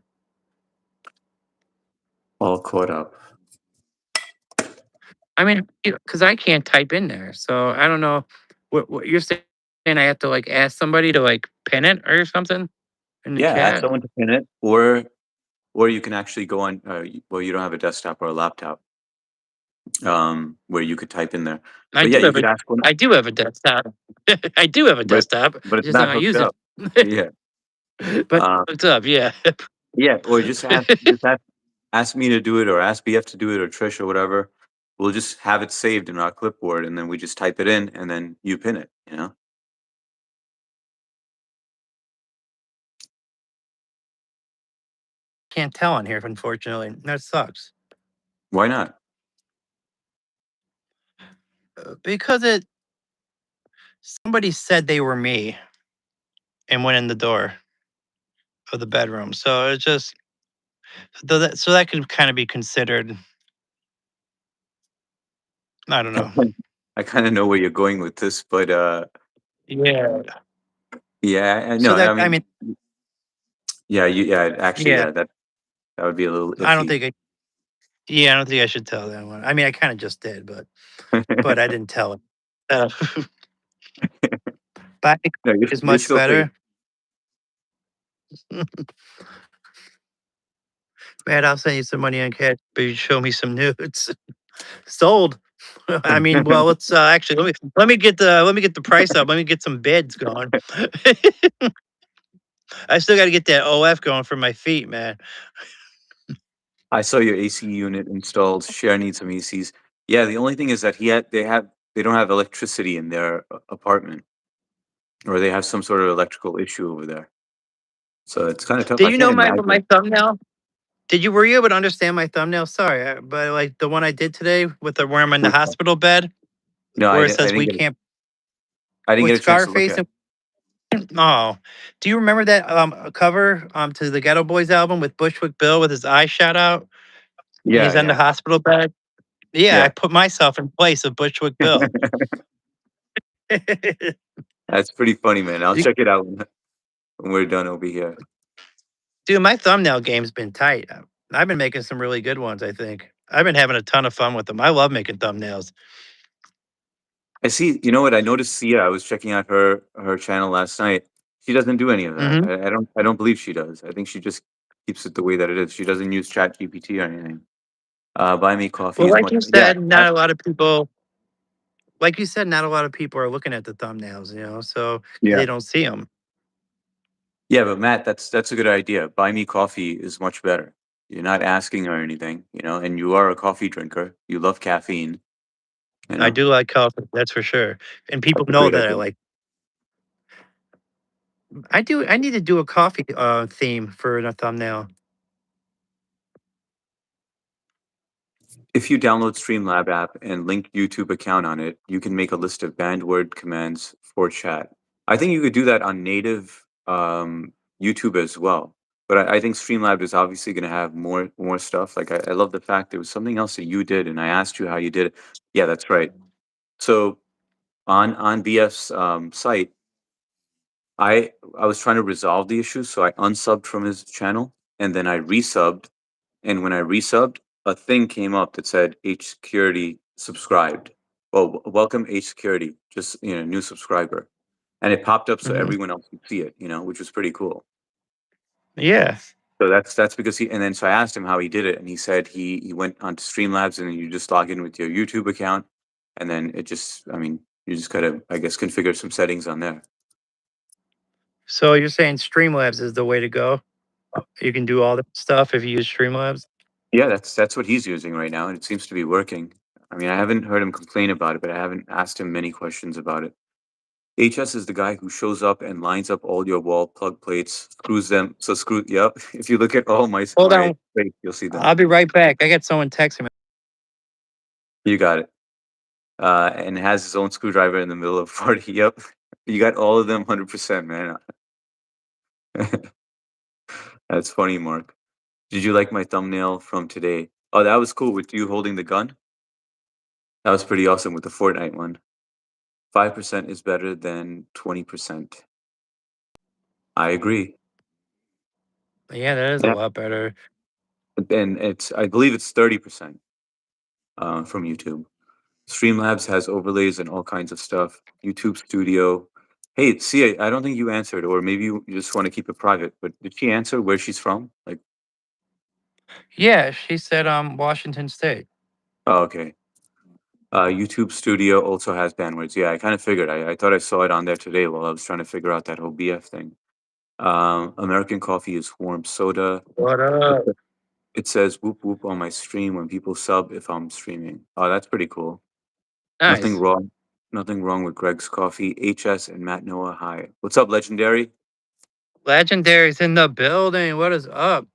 all caught up. I mean, because I can't type in there, so I don't know what you're saying. I have to like ask somebody to like pin it or something in the Yeah, ask chat. someone to pin it, or you can actually go on. Well, you don't have a desktop or a laptop, where you could type in there. I But do yeah, you have a, could ask one, I do have a desktop. I do have a but desktop. but I it's just don't not know how to hooked use it. up. Yeah. But Uh, what's up? Yeah. yeah, or just ask me to do it, or ask BF to do it, or Trish or whatever. We'll just have it saved in our clipboard, and then we just type it in, and then you pin it. You know, Can't tell on here, unfortunately. That sucks. why not? Because somebody said they were me and went in the door of the bedroom. So it's just so that could kind of be considered. I don't know. I kind of know where you're going with this, but Yeah. yeah, I So know. I that, I mean, mean, yeah, yeah, actually, yeah. yeah, that would be a little I don't iffy. think I. Yeah, I don't think I should tell that one. I mean, I kind of just did, but I didn't tell it. Uh, but I think No, is you're much still safe. better. Man, I'll send you some money on cash, but you show me some nudes. Sold. I mean, well, let's actually let me get the price up. Let me get some bids going. I still got to get that OF going for my feet, man. I saw your AC unit installed. Share needs some ACs. Yeah, the only thing is that they don't have electricity in their apartment, or they have some sort of electrical issue over there. So it's kind of tough. Did I you can't know my imagine. thumbnail? Were you able to understand my thumbnail? Sorry, but like the one I did today with the where I'm in the hospital bed, No, where it says didn't we get can't I didn't with get a chance to look Scarface. at it. Oh, do you remember that cover to the Ghetto Boys album with Bushwick Bill with his eyes shot out and Yeah, he's on the yeah, hospital bed? Yeah, I yeah. put myself in place of Bushwick Bill. That's pretty funny, man. I'll You check it out. when we're done over here. Dude, my thumbnail game's been tight. I've been making some really good ones, I think. I've been having a ton of fun with them. I love making thumbnails. I see. You know what? I noticed Sia. I was checking out her channel last night. She doesn't do any of that. Mhm. I don't believe she does. I think she just keeps it the way that it is. She doesn't use Chat GPT or anything. Buy me coffee Well, is much. Yeah. like you said, not a lot of people are looking at the thumbnails, so Yeah. they don't see them. Yeah, but Matt, that's a good idea. Buy me coffee is much better. You're not asking or anything, and you are a coffee drinker. You love caffeine, you I know. do like coffee, that's for sure. And people That's a know great that I idea. like I need to do a coffee theme for a thumbnail. If you download Streamlab app and link YouTube account on it, you can make a list of banned word commands for chat. I think you could do that on native YouTube as well. But I think Streamlab is obviously going to have more stuff. Like I love the fact there was something else that you did, and I asked you how you did it. Yeah, that's right. So on BF's site, I was trying to resolve the issue, so I unsubbed from his channel, and then I resubbed, and when I resubbed, a thing came up that said H Security subscribed. Well, welcome H Security, just new subscriber, and it popped up so Mhm. everyone else could see it, which was pretty cool. Yeah. So that's because and then so I asked him how he did it, and he said he went onto Streamlabs, and then you just log in with your YouTube account, and then I mean, you just gotta, I guess, configure some settings on there. So you're saying Streamlabs is the way to go? You can do all that stuff if you use Streamlabs? Yeah, that's what he's using right now, and it seems to be working. I mean, I haven't heard him complain about it, but I haven't asked him many questions about it. HS is the guy who shows up and lines up all your wall plug plates, screws them. So screw. Yep. If you look at all Hold my on. plates, you'll see them. I'll be right back. I got someone texting me. You got it. And has his own screwdriver in the middle of 40. Yep. You got all of them 100%, man. That's funny, Mark. Did you like my thumbnail from today? Oh, that was cool with you holding the gun. That was pretty awesome with the Fortnite one. 5% is better than 20%. I agree. Yeah, that is a Yeah. lot better. And I believe it's 30% from YouTube. Streamlabs has overlays and all kinds of stuff. YouTube Studio. Hey, see, I don't think you answered, or maybe you just want to keep it private, but did she answer where she's from? Like, Yeah, she said Washington State. oh, okay. YouTube Studio also has bandwidth. Yeah, I kind of figured. I thought I saw it on there today while I was trying to figure out that whole BF thing. American coffee is warm soda. What up? It says whoop whoop on my stream when people sub if I'm streaming. Oh, that's pretty cool. Nothing Nice. wrong. Nothing wrong with Greg's coffee. HS and Matt Noah. Hi. What's up, Legendary? Legendary's in the building. What is up?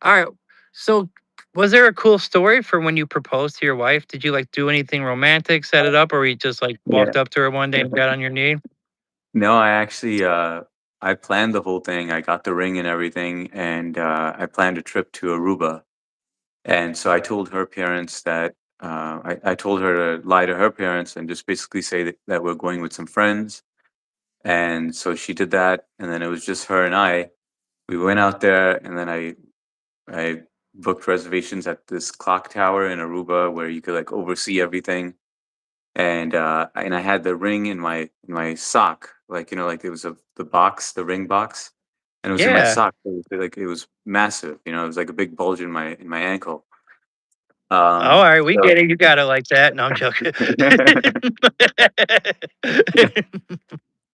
All right. So, was there a cool story for when you proposed to your wife? Did you like do anything romantic, set it up, or you just like Yeah. walked up to her one day and got on your knee? No, I actually I planned the whole thing. I got the ring and everything, and I planned a trip to Aruba. And so I told her parents that I told her to lie to her parents and just basically say that we're going with some friends. And so she did that, and then it was just her and I. We went out there, and then I booked reservations at this clock tower in Aruba where you could like oversee everything. And I had the ring in my sock, like like it was the box, the ring box, and it was in my Yeah. sock. So it was massive, it was like a big bulge in my ankle. All right, we So get it. You got it like that. No, I'm joking.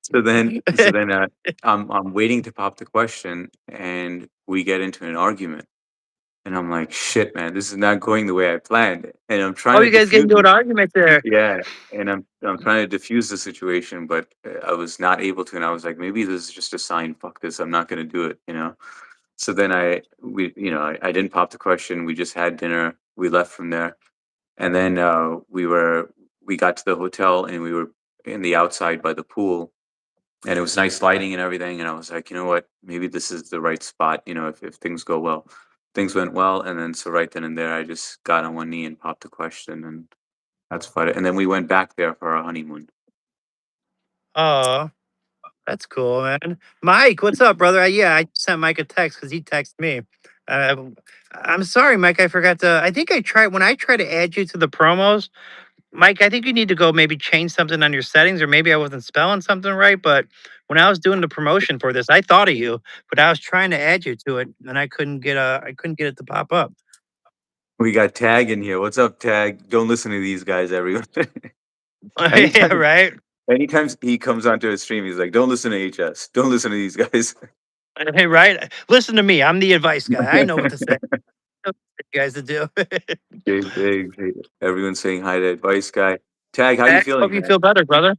so then I'm waiting to pop the question, and we get into an argument, and I'm like, shit, man, this is not going the way I planned, and I'm trying Oh, to you guys get diffuse into an it. argument there. Yeah, and I'm trying to diffuse the situation, but I was not able to, and I was like, maybe this is just a sign. Fuck this, I'm not gonna do it. So then I didn't pop the question. We just had dinner. We left from there, and then we got to the hotel, and we were in the outside by the pool, and it was nice lighting and everything. And I was like, you know what? Maybe this is the right spot. If things go well, things went well, and then so right then and there, I just got on one knee and popped the question, and that's about it. And then we went back there for our honeymoon. Oh, That's cool, man. Mike, what's up, brother? Yeah, I sent Mike a text because he texted me. Uh, I'm sorry, Mike. I forgot to. I think I tried when I try to add you to the promos. Mike, I think you need to go maybe change something on your settings, or maybe I wasn't spelling something right. But when I was doing the promotion for this, I thought of you, but I was trying to add you to it, and I couldn't get it to pop up. We got Tag in here. What's up, Tag? Don't listen to these guys, everyone. Yeah, anytime, right. anytime he comes onto a stream, he's like, "Don't listen to HS. Don't listen to these guys." Hey, right. Listen to me. I'm the advice guy. I know what to say. I know what you guys to do. Big. Everyone's saying hi to Advice Guy. Tag, how you I feeling, hope you man? feel better, brother.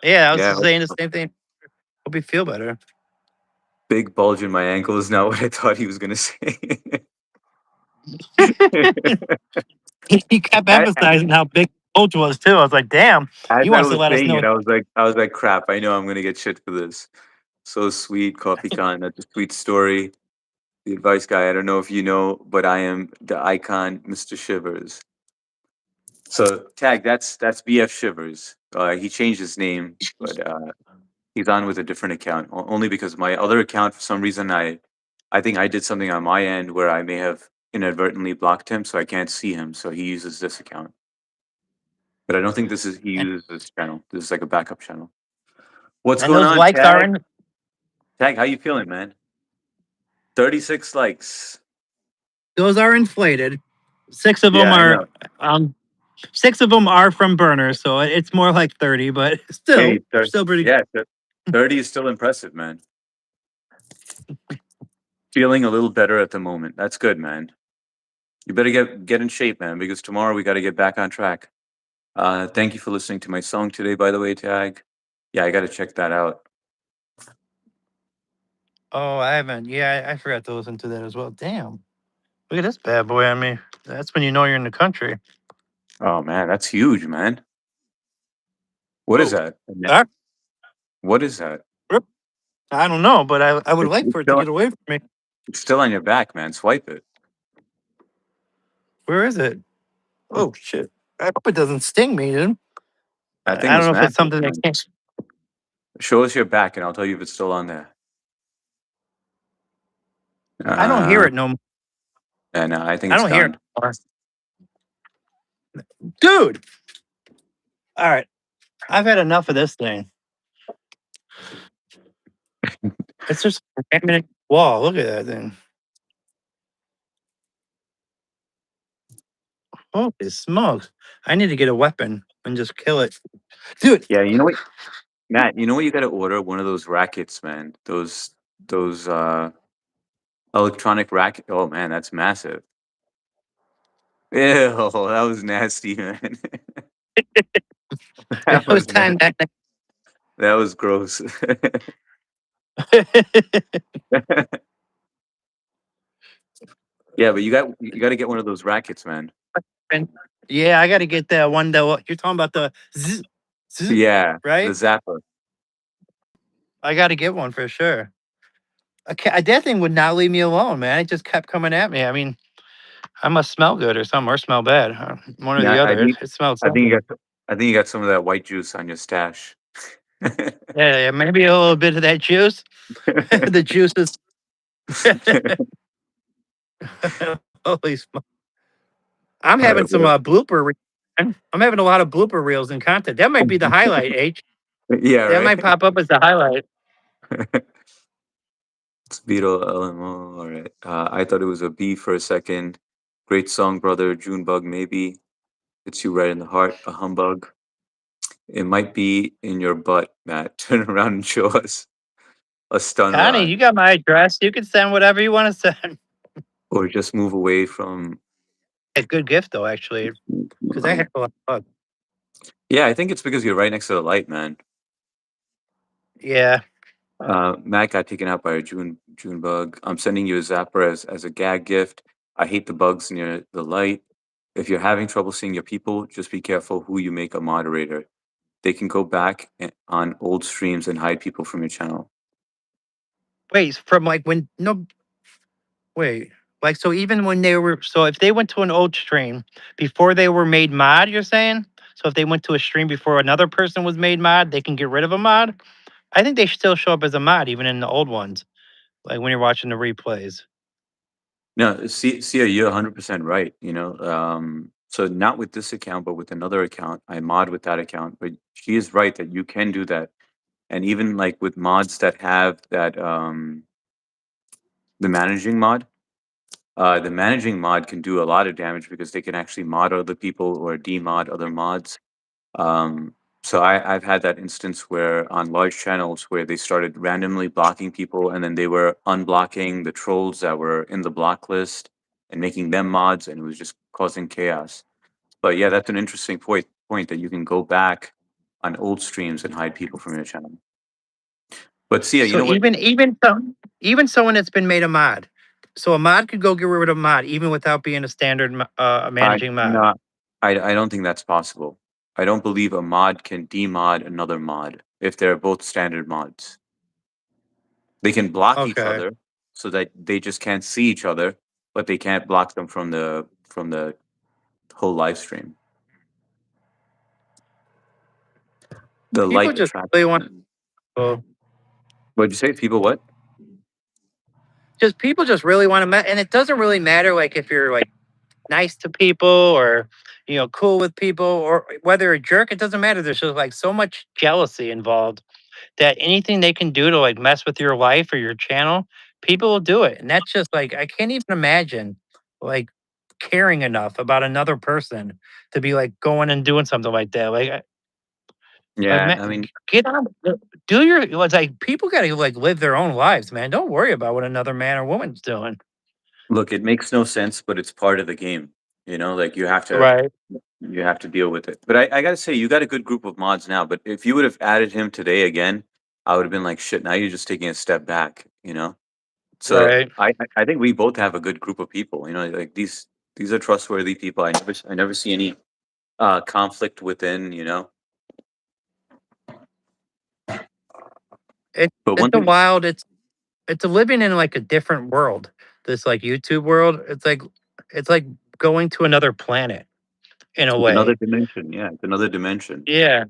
Yeah, I was Yeah, just saying the same thing. Hope you feel better. big bulge in my ankle is not what I thought he was gonna say. He kept as, emphasizing how big Coach was too. I was like, damn, as he I wants to was let us saying know. it, I was like, crap. I know I'm gonna get shit for this. So sweet, Coffee Con. That's a sweet story. The Advice Guy. I don't know if you know, but I am the icon, Mr. Shivers. So Tag, that's BF Shivers. He changed his name, but he's on with a different account. Only because my other account, for some reason, I think I did something on my end where I may have inadvertently blocked him, so I can't see him. So he uses this account. But I don't think he uses this channel. This is like a backup channel. What's And going those on, likes are Tag? in. Tag, how you feeling, man? 36 likes. Those are inflated. Six of them Yeah, I are. know. Um, 6 of them are from burners, so it's more like 30, but Hey, still pretty. yeah, 30 is still impressive, man. Feeling a little better at the moment. That's good, man. You better get in shape, man, because tomorrow we got to get back on track. Thank you for listening to my song today, by the way, Tag. Yeah, I got to check that out. Oh, I haven't. Yeah, I forgot to listen to that as well. Damn, look at this bad boy on me. That's when you know you're in the country. Oh man, that's huge, man. What is Oh, that? ah, What is that? rip. I don't know, but I would like It's for it to still get away from me. it's still on your back, man. Swipe it. Where is it? Oh shit! I hope it doesn't sting me, dude. That thing I don't was know if it's massive, something that man. can't. Show us your back, and I'll tell you if it's still on there. I don't hear Uh, it no more. and I think I it's don't hear it gone. no more. Dude. All right, I've had enough of this thing. It's just a random wall. Look at that thing. Holy smokes! I need to get a weapon and just kill it, dude. Yeah, you know what, Matt? You know what? You got to order one of those rackets, man. Those electronic racket. Oh man, that's massive. Ew, that was nasty, man. That It was was time nasty. that. That was gross. Yeah, but you got to get one of those rackets, man. Yeah, I got to get that one. That you're talking about the Yeah, the right? Zapper. I got to get one for sure. That thing would not leave me alone, man. It just kept coming at me. I mean, I must smell good or something, or smell bad. One or the Yeah, other. It smelled I think something. I think you got some of that white juice on your stash. Yeah, maybe a little bit of that juice. The juice is. Holy smoke. I'm All having right, some well, I'm having a lot of blooper reels and content. That might be the highlight, H. yeah, That right. might pop up as the highlight. It's Beetle LMO. All right. I thought it was a B for a second. Great song, brother. Junebug, maybe. Hits you right in the heart. A humbug. It might be in your butt, Matt. Turn around and show us a stun Connie, rod. you got my address. You can send whatever you want to send. Or just move away from. A good gift though, actually, because I have a lot of bugs. Yeah, I think it's because you're right next to the light, man. Yeah. Matt got taken out by a June bug. I'm sending you a zapper as a gag gift. I hate the bugs near the light. If you're having trouble seeing your people, just be careful who you make a moderator. They can go back on old streams and hide people from your channel. Wait, from like when no wait. Like so even when they were so if they went to an old stream before they were made mod, you're saying? So if they went to a stream before another person was made mod, they can get rid of a mod? I think they still show up as a mod even in the old ones, like when you're watching the replays. No, Sia, you're 100% right. So not with this account, but with another account, I mod with that account. But she is right that you can do that, and even like with mods that have that the managing mod. The managing mod can do a lot of damage because they can actually mod other people or demod other mods. Um, so I've had that instance where on large channels where they started randomly blocking people and then they were unblocking the trolls that were in the block list and making them mods, and it was just causing chaos. But yeah, that's an interesting point that you can go back on old streams and hide people from your channel. But Sia, you So know what? even someone that's been made a mod. So a mod could go get rid of a mod even without being a standard I managing mod. no, I don't think that's possible. I don't believe a mod can demod another mod if they're both standard mods. They can block each Okay. other so that they just can't see each other, but they can't block them from the whole live stream. The People light just really want attraction. to What'd you say? People what? just people just really want to and it doesn't really matter like if you're like nice to people or cool with people or whether you're a jerk, it doesn't matter. There's just like so much jealousy involved that anything they can do to like mess with your life or your channel, people will do it. And that's just like I can't even imagine like caring enough about another person to be like going and doing something like that. Like Yeah, man, I mean, get on, do your. It's like people got to like live their own lives, man. Don't worry about what another man or woman's doing. look, it makes no sense, but it's part of the game. Like Right. you have to deal with it. But I gotta say, you got a good group of mods now. But if you would have added him today again, I would have been like, shit. Now you're just taking a step back. So Right. I think we both have a good group of people. Like these are trustworthy people. I never see any conflict within. But It's one a thing, wild. It's a living in like a different world. This like YouTube world. It's like going to another planet in a it's another way. dimension. Yeah, it's another dimension. Yeah.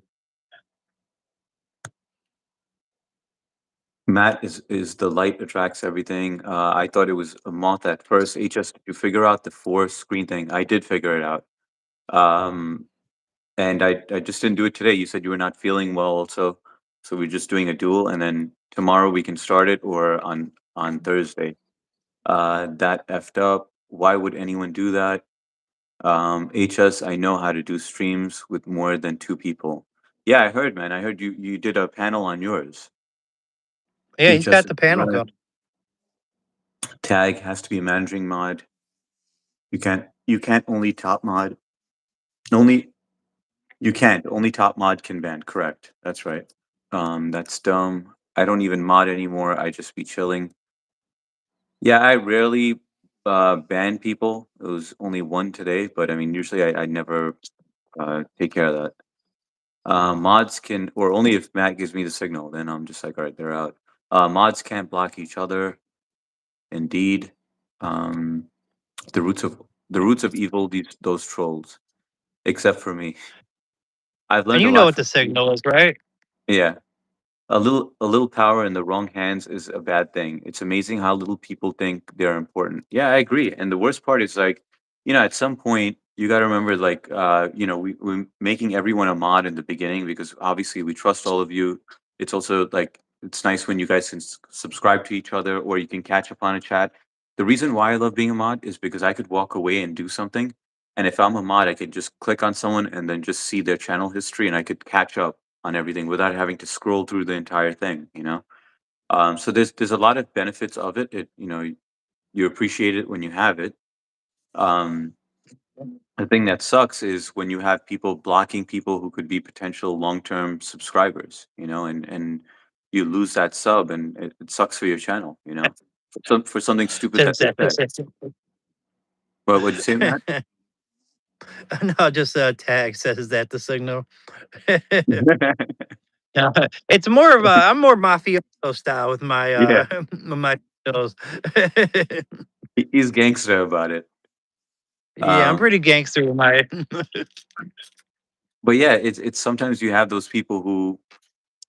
Matt is the light attracts everything. I thought it was a moth at first. HS, did you figure out the four screen thing? I did figure it out. Um, and I just didn't do it today. You said you were not feeling well also. So we're just doing a duel, and then tomorrow we can start it, or on Thursday. That effed up. Why would anyone do that? HS, I know how to do streams with more than two people. Yeah, I heard, man. I heard you did a panel on yours. Yeah. He's HS got is the panel right. going. Tag has to be a managing mod. You can't only top mod. Only you can't. Only top mod can ban. Correct. That's right. That's dumb. I don't even mod anymore. I just be chilling. Yeah, I rarely ban people. It was only one today, but I mean usually I never take care of that. Mods can, or only if Matt gives me the signal, then I'm just like, all right, they're out. Mods can't block each other. Indeed. Um, the roots of evil, those trolls, except for me. I've And learned a you know lot what the from you. signal is, right? Yeah. A little power in the wrong hands is a bad thing. It's amazing how little people think they're important. Yeah, I agree. And the worst part is like, at some point you got to remember like we're making everyone a mod in the beginning because obviously we trust all of you. It's also like it's nice when you guys can subscribe to each other or you can catch up on a chat. The reason why I love being a mod is because I could walk away and do something, and if I'm a mod, I could just click on someone and then just see their channel history and I could catch up on everything without having to scroll through the entire thing. So there's a lot of benefits of it. You appreciate it when you have it. Um, the thing that sucks is when you have people blocking people who could be potential long-term subscribers, and you lose that sub, and it sucks for your channel. For something stupid that Just they said. What would you say, Matt? no, just tag says that the signal. Yeah, it's more of a I'm more mafioso style with my Yeah, with my shows. he's gangster about it. Yeah, I'm Um, pretty gangster with my but yeah, it's sometimes you have those people who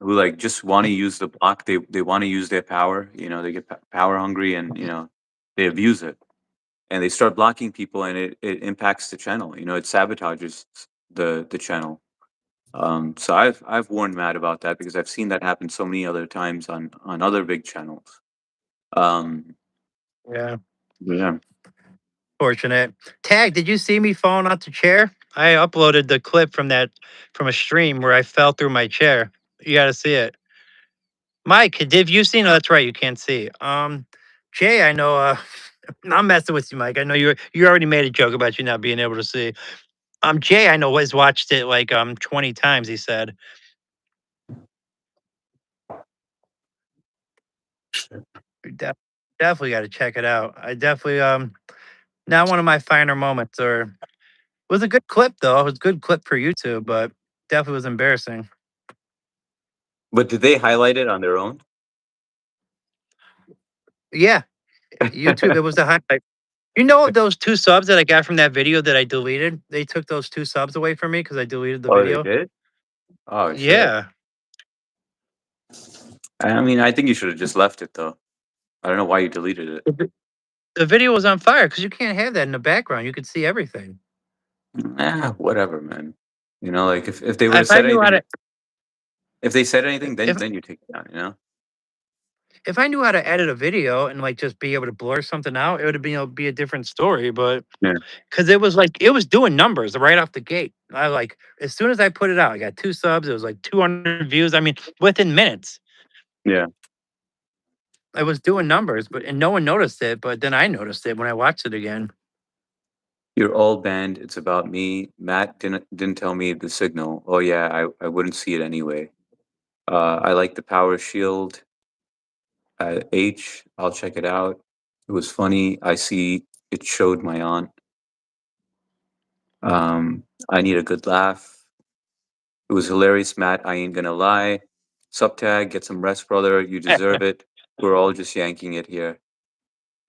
who like just want to use the block. They want to use their power. You know, they get power hungry, and you know, they abuse it, and they start blocking people, and it impacts the channel. You know, it sabotages the channel. So I've warned Matt about that because I've seen that happen so many other times on other big channels. Um, Yeah. yeah. Fortunate. Tag, did you see me falling off the chair? I uploaded the clip from a stream where I fell through my chair. You got to see it. Mike, have you seen? Oh, that's right. You can't see. Jay, I know. I'm messing with you, Mike. I know you already made a joke about you not being able to see. Jay, I know has watched it like 20 times. He said, "You definitely got to check it out. I definitely not one of my finer moments, or it was a good clip though. It was a good clip for YouTube, but definitely was embarrassing. But did they highlight it on their own? Yeah, YouTube. It was the highlight. You know, those 2 subs that I got from that video that I deleted, they took those 2 subs away from me because I deleted the Oh, they video. did? Oh shit. Yeah. I mean, I think you should have just left it though. I don't know why you deleted it. The video was on fire because you can't have that in the background. You could see everything. Whatever, man. You know, like if they would have If I said knew how anything, to if they said anything, if then you take it down. You know? if I knew how to edit a video and like just be able to blur something out, it would have been be a different story. But Yeah. because it was like it was doing numbers right off the gate. I like as soon as I put it out, I got 2 subs. It was like 200 views. I mean, within minutes. Yeah. I was doing numbers, but and no one noticed it. But then I noticed it when I watched it again. You're all banned. It's about me. Matt didn't tell me the signal. Oh yeah, I wouldn't see it anyway. I like the power shield. I'll check it out. It was funny. I see it showed my aunt. I need a good laugh. It was hilarious, Matt. I ain't gonna lie. Subtag, get some rest, brother. You deserve it. We're all just yanking it here.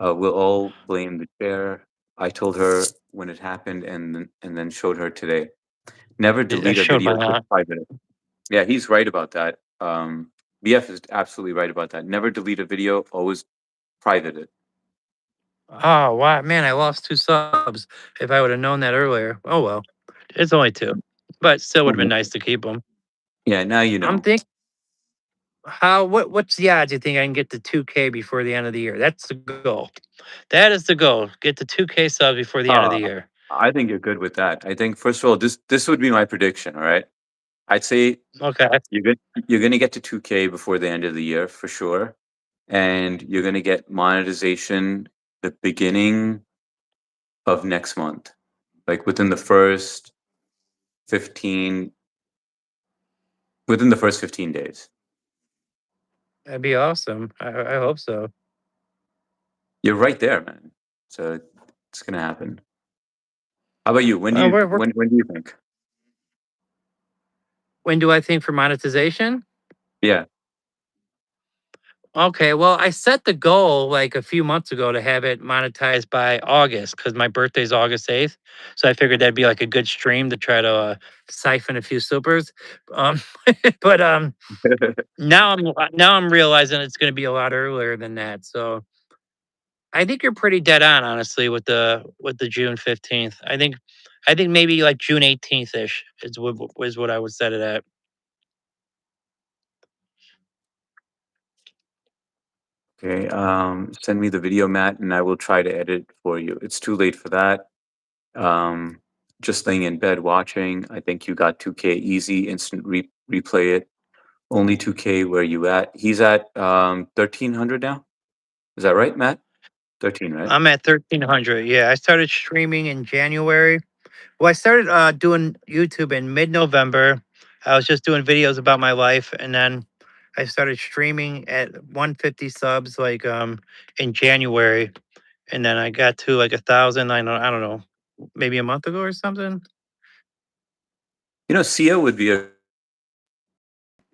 We'll all blame the chair. I told her when it happened, and then showed her today. Never I delete a showed my video, just aunt. private it. Yeah, he's right about that. BF is absolutely right about that. Never delete a video, always private it. Oh wow, man! I lost 2 subs. If I would have known that earlier, oh well. It's only 2, but still would have been Mhm. nice to keep them. Yeah, now you I'm know. thinking, what's the odds you think I can get to 2K before the end of the year? That's the goal. That is the goal. Get to 2K subs before the end of Uh, the year. I think you're good with that. I think first of all, this would be my prediction. All right, I'd say Okay. you're gonna get to 2K before the end of the year for sure, and you're gonna get monetization the beginning of next month, like 15 within the first 15 days. That'd be awesome. I hope so. You're right there, man. So it's gonna happen. How about you? We're When do you think? when do I think for monetization? Yeah. Okay, well, I set the goal like a few months ago to have it monetized by August because my birthday's August 8th. So I figured that'd be like a good stream to try to siphon a few supers. Um, but now I'm realizing it's going to be a lot earlier than that. So I think you're pretty dead on, honestly, with the June 15th. I think maybe like June 18th ish is what I would set it at. Okay. Send me the video, Matt, and I will try to edit for you. It's too late for that. Um, just laying in bed watching. I think you got 2K easy. Instant replay it. Only 2K. Where you at? He's at 1300 now. Is that right, Matt? 13, right? I'm at 1300. Yeah, I started streaming in January. Well, I started doing YouTube in mid-November. I was just doing videos about my life, and then I started streaming at 150 subs like in January, and then I got to like 1,000. I don't know, maybe a month ago or something. You know, Sia would be a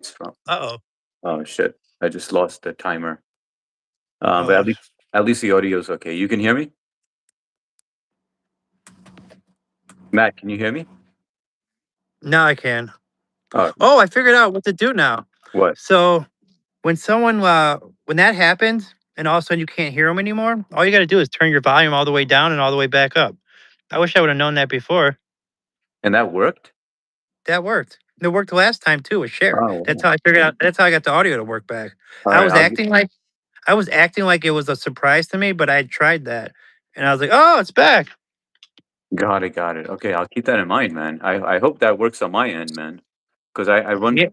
from. Uh Oh shit! I just lost the timer. But oh. at least the audio is okay. You can hear me, Matt. Can you hear me? Now I can. Oh, Oh, I figured out what to do now. What? So when someone when that happens and all of a sudden you can't hear them anymore, all you got to do is turn your volume all the way down and all the way back up. I wish I would have known that before. And that worked? That worked. It worked last time too with share. Oh, That's wow. how I figured out. That's how I got the audio to work back. All I right. was acting like it was a surprise to me, but I tried that, and I was like, "Oh, it's back." Got it. Got it. Okay. I'll keep that in mind, man. I hope that works on my end, man. Because I run, Yeah,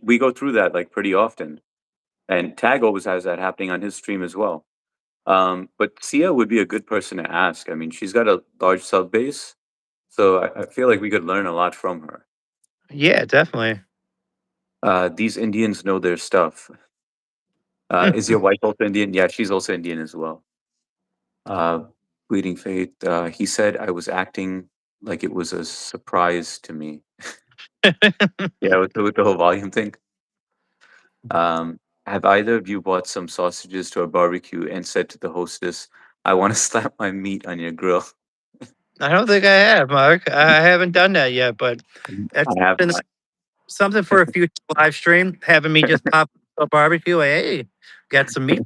we go through that like pretty often. And Tag always has that happening on his stream as well. But Sia would be a good person to ask. I mean, she's got a large sub base, so I feel like we could learn a lot from her. yeah, definitely. These Indians know their stuff. Is your wife also Indian? Yeah, she's also Indian as well. Uh, Bleeding Faith. He said I was acting like it was a surprise to me. Yeah, with the whole volume thing. Have either of you bought some sausages to a barbecue and said to the hostess, "I want to slap my meat on your grill"? I don't think I have, Mark. I haven't done that yet, but that's I have something not. something for a future live stream. Having me just pop a barbecue. Like, hey, got some meat.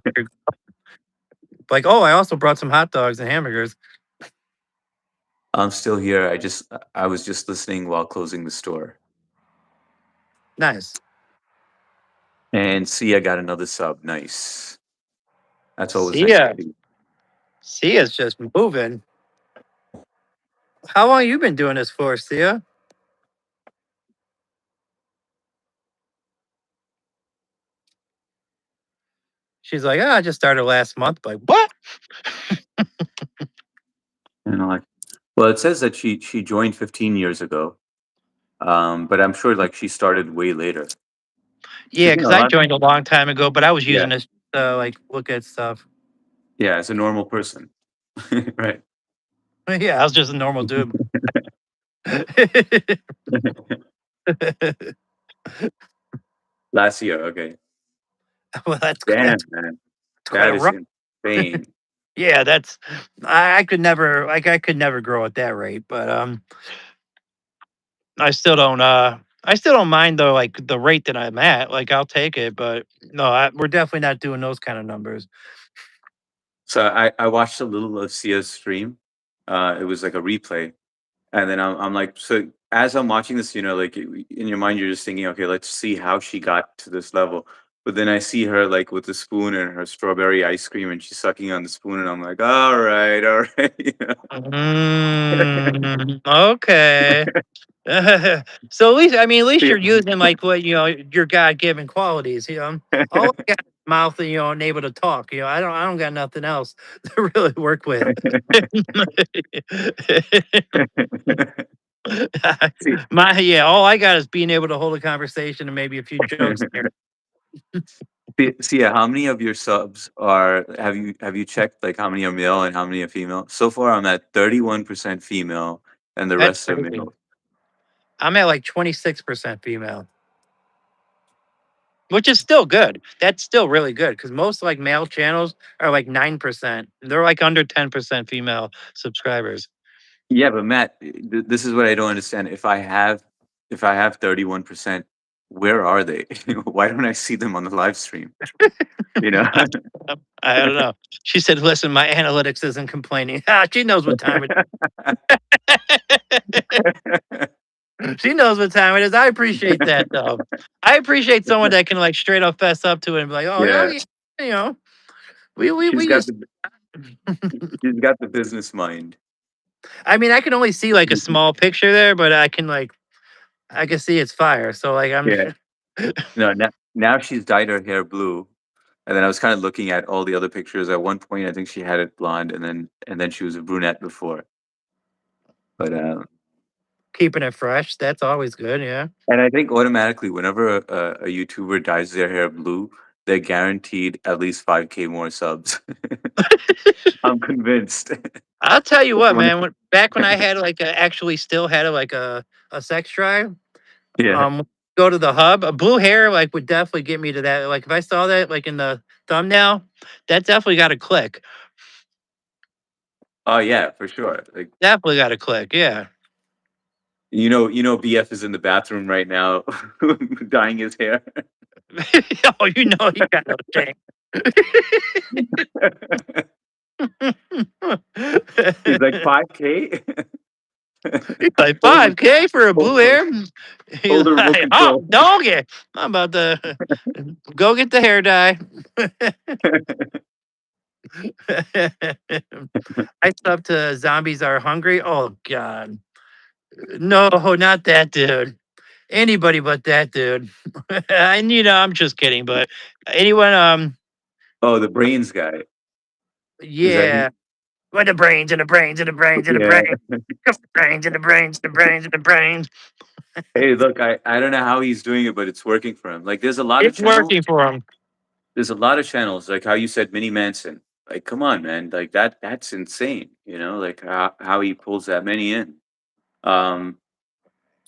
Like, oh, I also brought some hot dogs and hamburgers. I'm still here. I was just listening while closing the store. Nice. And see, I got another sub. Nice. That's always See nice to ya. see. Sia's just moving. How long you been doing this for, Sia? She's like, oh, I just started last month. Like, what? You know, like, well, it says that she joined 15 years ago. But I'm sure like she started way later. Yeah, Because you because know, a I lot. joined a long time ago, but I was Yeah, using this like look at stuff. yeah, as a normal person, right? Yeah, I was just a normal dude. Last year, okay. Well, that's Damn, man, quite a that is run. insane. Yeah, that's I could never I could never grow at that rate, but I still don't mind though like the rate that I'm at. Like I'll take it, but no, we're definitely not doing those kind of numbers. So I watched a little of Sia's stream. It was like a replay, and then I'm like, so as I'm watching this, you know, like in your mind, you're just thinking, okay, let's see how she got to this level. But then I see her like with the spoon and her strawberry ice cream, and she's sucking on the spoon, and I'm like, all right, you know? Okay. So at least Yeah. you're using like what your God given qualities. All I got is mouth and and able to talk. I don't got nothing else to really work with. See, All I got is being able to hold a conversation and maybe a few jokes here. see, yeah, how many of your subs are have you checked like how many are male and how many are female? So far, I'm at 31% female, and the That's rest are crazy. male. I'm at like 26% female, which is still good. That's still really good because most like male channels are like 9%. They're like under 10% female subscribers. Yeah, but Matt, this is what I don't understand. If I have 31%, where are they? Why don't I see them on the live stream? You know? I don't know. She said, "Listen, my analytics isn't complaining." She knows what time it is. She knows what time it is. I appreciate that, though. I appreciate someone that can like straight up fess up to it and be like, "Oh, yeah, Yeah, yeah, you know, we she's got used." the she's got the business mind. I mean, I can only see like a small picture there, but I can see it's fire. So like I'm. Yeah. No, now she's dyed her hair blue, and then I was kind of looking at all the other pictures. At one point, I think she had it blonde, and then she was a brunette before. But Keeping it fresh. That's always good. Yeah. and I think automatically, whenever a YouTuber dyes their hair blue, they're guaranteed at least 5K more subs. I'm convinced. I'll tell you what, Someone- man. Back when I had like actually still had a sex drive, yeah. go to the hub, a blue hair like would definitely get me to that. Like if I saw that like in the thumbnail, that definitely got a click. Oh yeah, for sure. Like Definitely got a click. Yeah. BF is in the bathroom right now, dyeing his hair. Oh, you know you got no shame. He's like 5K. He's like, Hold the 5K for a blue hold the hair? He's hold the remote like, "Oh, control. doggy, I'm about to go get the hair dye." I slept to "Zombies Are Hungry." Oh god. No, not that dude. Anybody but that dude. And, I'm just kidding, but anyone, Oh, the brains guy. Is that him? yeah. With the brains and the brains and the brains and the Yeah. brains. The brains and the brains and the brains and the brains. Hey, look, I don't know how he's doing it, but it's working for him. Like, It's working for him. there's a lot of channels, like how you said, Mini Manson. Like, come on, man, like that's insane. Like how he pulls that many in. Um,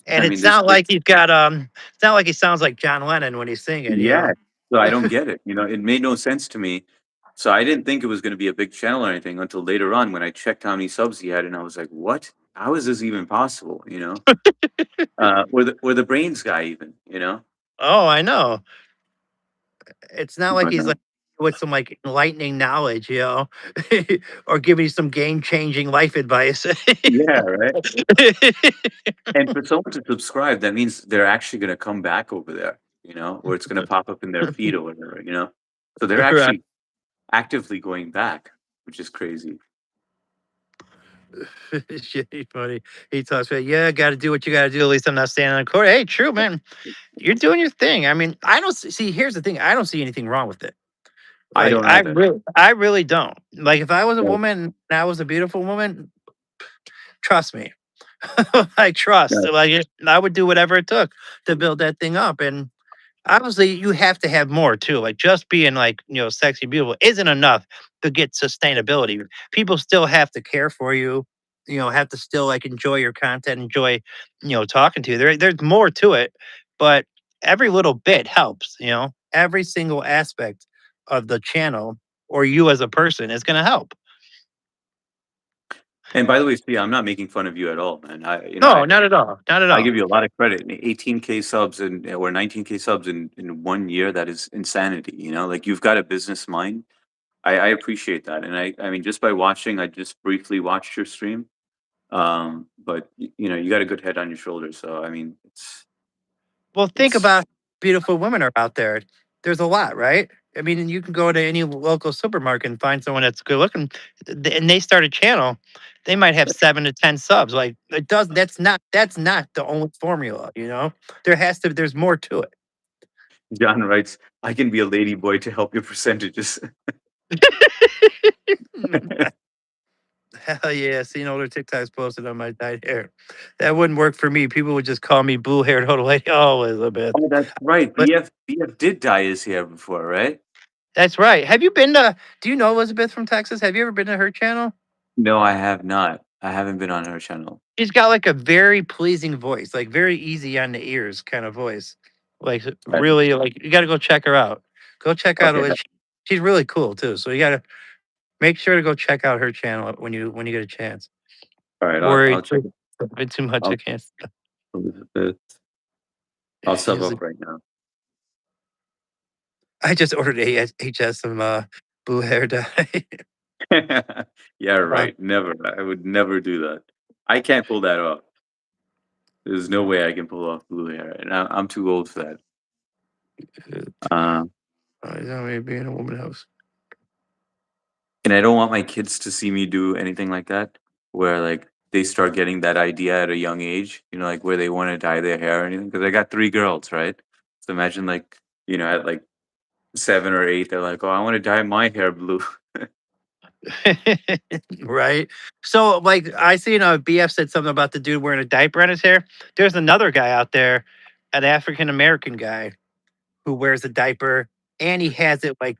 And I mean, this it's not like he sounds like John Lennon when he's singing. yeah. So I don't get it. It made no sense to me. So I didn't think it was going to be a big channel or anything until later on when I checked how many subs he had, and I was like, what? How is this even possible? Or the brains guy even. Oh, I know. It's not like But he's like with some like enlightening knowledge, or giving you some game-changing life advice. yeah, right. And for someone to subscribe, that means they're actually gonna come back over there, or it's gonna pop up in their feed or whatever. So they're Right. actually actively going back, which is crazy. Shit, he's funny. He talks about, yeah, got to do what you got to do. At least I'm not standing on the court. Hey, true, man. You're doing your thing. I mean, I don't see. Here's the thing. I don't see anything wrong with it. I Like, don't either. I really don't. Like, if I was a Right, woman and I was a beautiful woman, trust me, I trust. right. Like, I would do whatever it took to build that thing up. And obviously, you have to have more too. Like, just being like, sexy, beautiful isn't enough to get sustainability. People still have to care for you. Have to still like enjoy your content, enjoy, talking to you. There's more to it, but every little bit helps. Every single aspect of the channel or you as a person is going to help. And by the way, see, I'm not making fun of you at all, man. I you know, No, I not at all. Not at I all. give you a lot of credit. 18K subs and or 19K subs in 1 year, that is insanity. Like you've got a business mind. I appreciate that. And I mean, just by watching, I just briefly watched your stream. But you got a good head on your shoulders. So I mean, Well, think it's about beautiful women are out there. There's a lot, right? I mean, and you can go to any local supermarket and find someone that's good looking, and they start a channel. They might have 7 to 10 subs. Like it does. That's not the only formula. There's more to it. John writes, I can be a lady boy to help your percentages. Hell yeah! Seeing older TikToks posted on my dyed hair, that wouldn't work for me. People would just call me blue haired old lady. Oh, Elizabeth. Oh, that's right. But BF did dye his hair before, right? that's right. Have you been to? Do you know Elizabeth from Texas? Have you ever been to her channel? No, I have not. I haven't been on her channel. She's got, like, a very pleasing voice, like, very easy on the ears kinda voice. Like, Right. really, like, you gotta go check her out. Go check out Okay. Eliz she's really cool too, so you gotta make sure to go check out her channel when you get a chance. All right. I'll Worried check it. a bit too much, I I'll can't Elizabeth. I'll sub usually up right now. I just ordered HS some, blue hair dye. Yeah, Uh, right. Never. I would never do that. I can't pull that off. There's no way I can pull off blue hair, and I'm too old for that. Um, is that me being a woman house? and I don't want my kids to see me do anything like that, where like they start getting that idea at a young age. Like where they want to dye their hair or anything. Because I got 3 girls, right? So imagine like at like 7 or 8, they're like, "Oh, I want to dye my hair blue." Right? So, like, I seen a BF said something about the dude wearing a diaper on his hair. There's another guy out there, an African American guy who wears a diaper and he has it like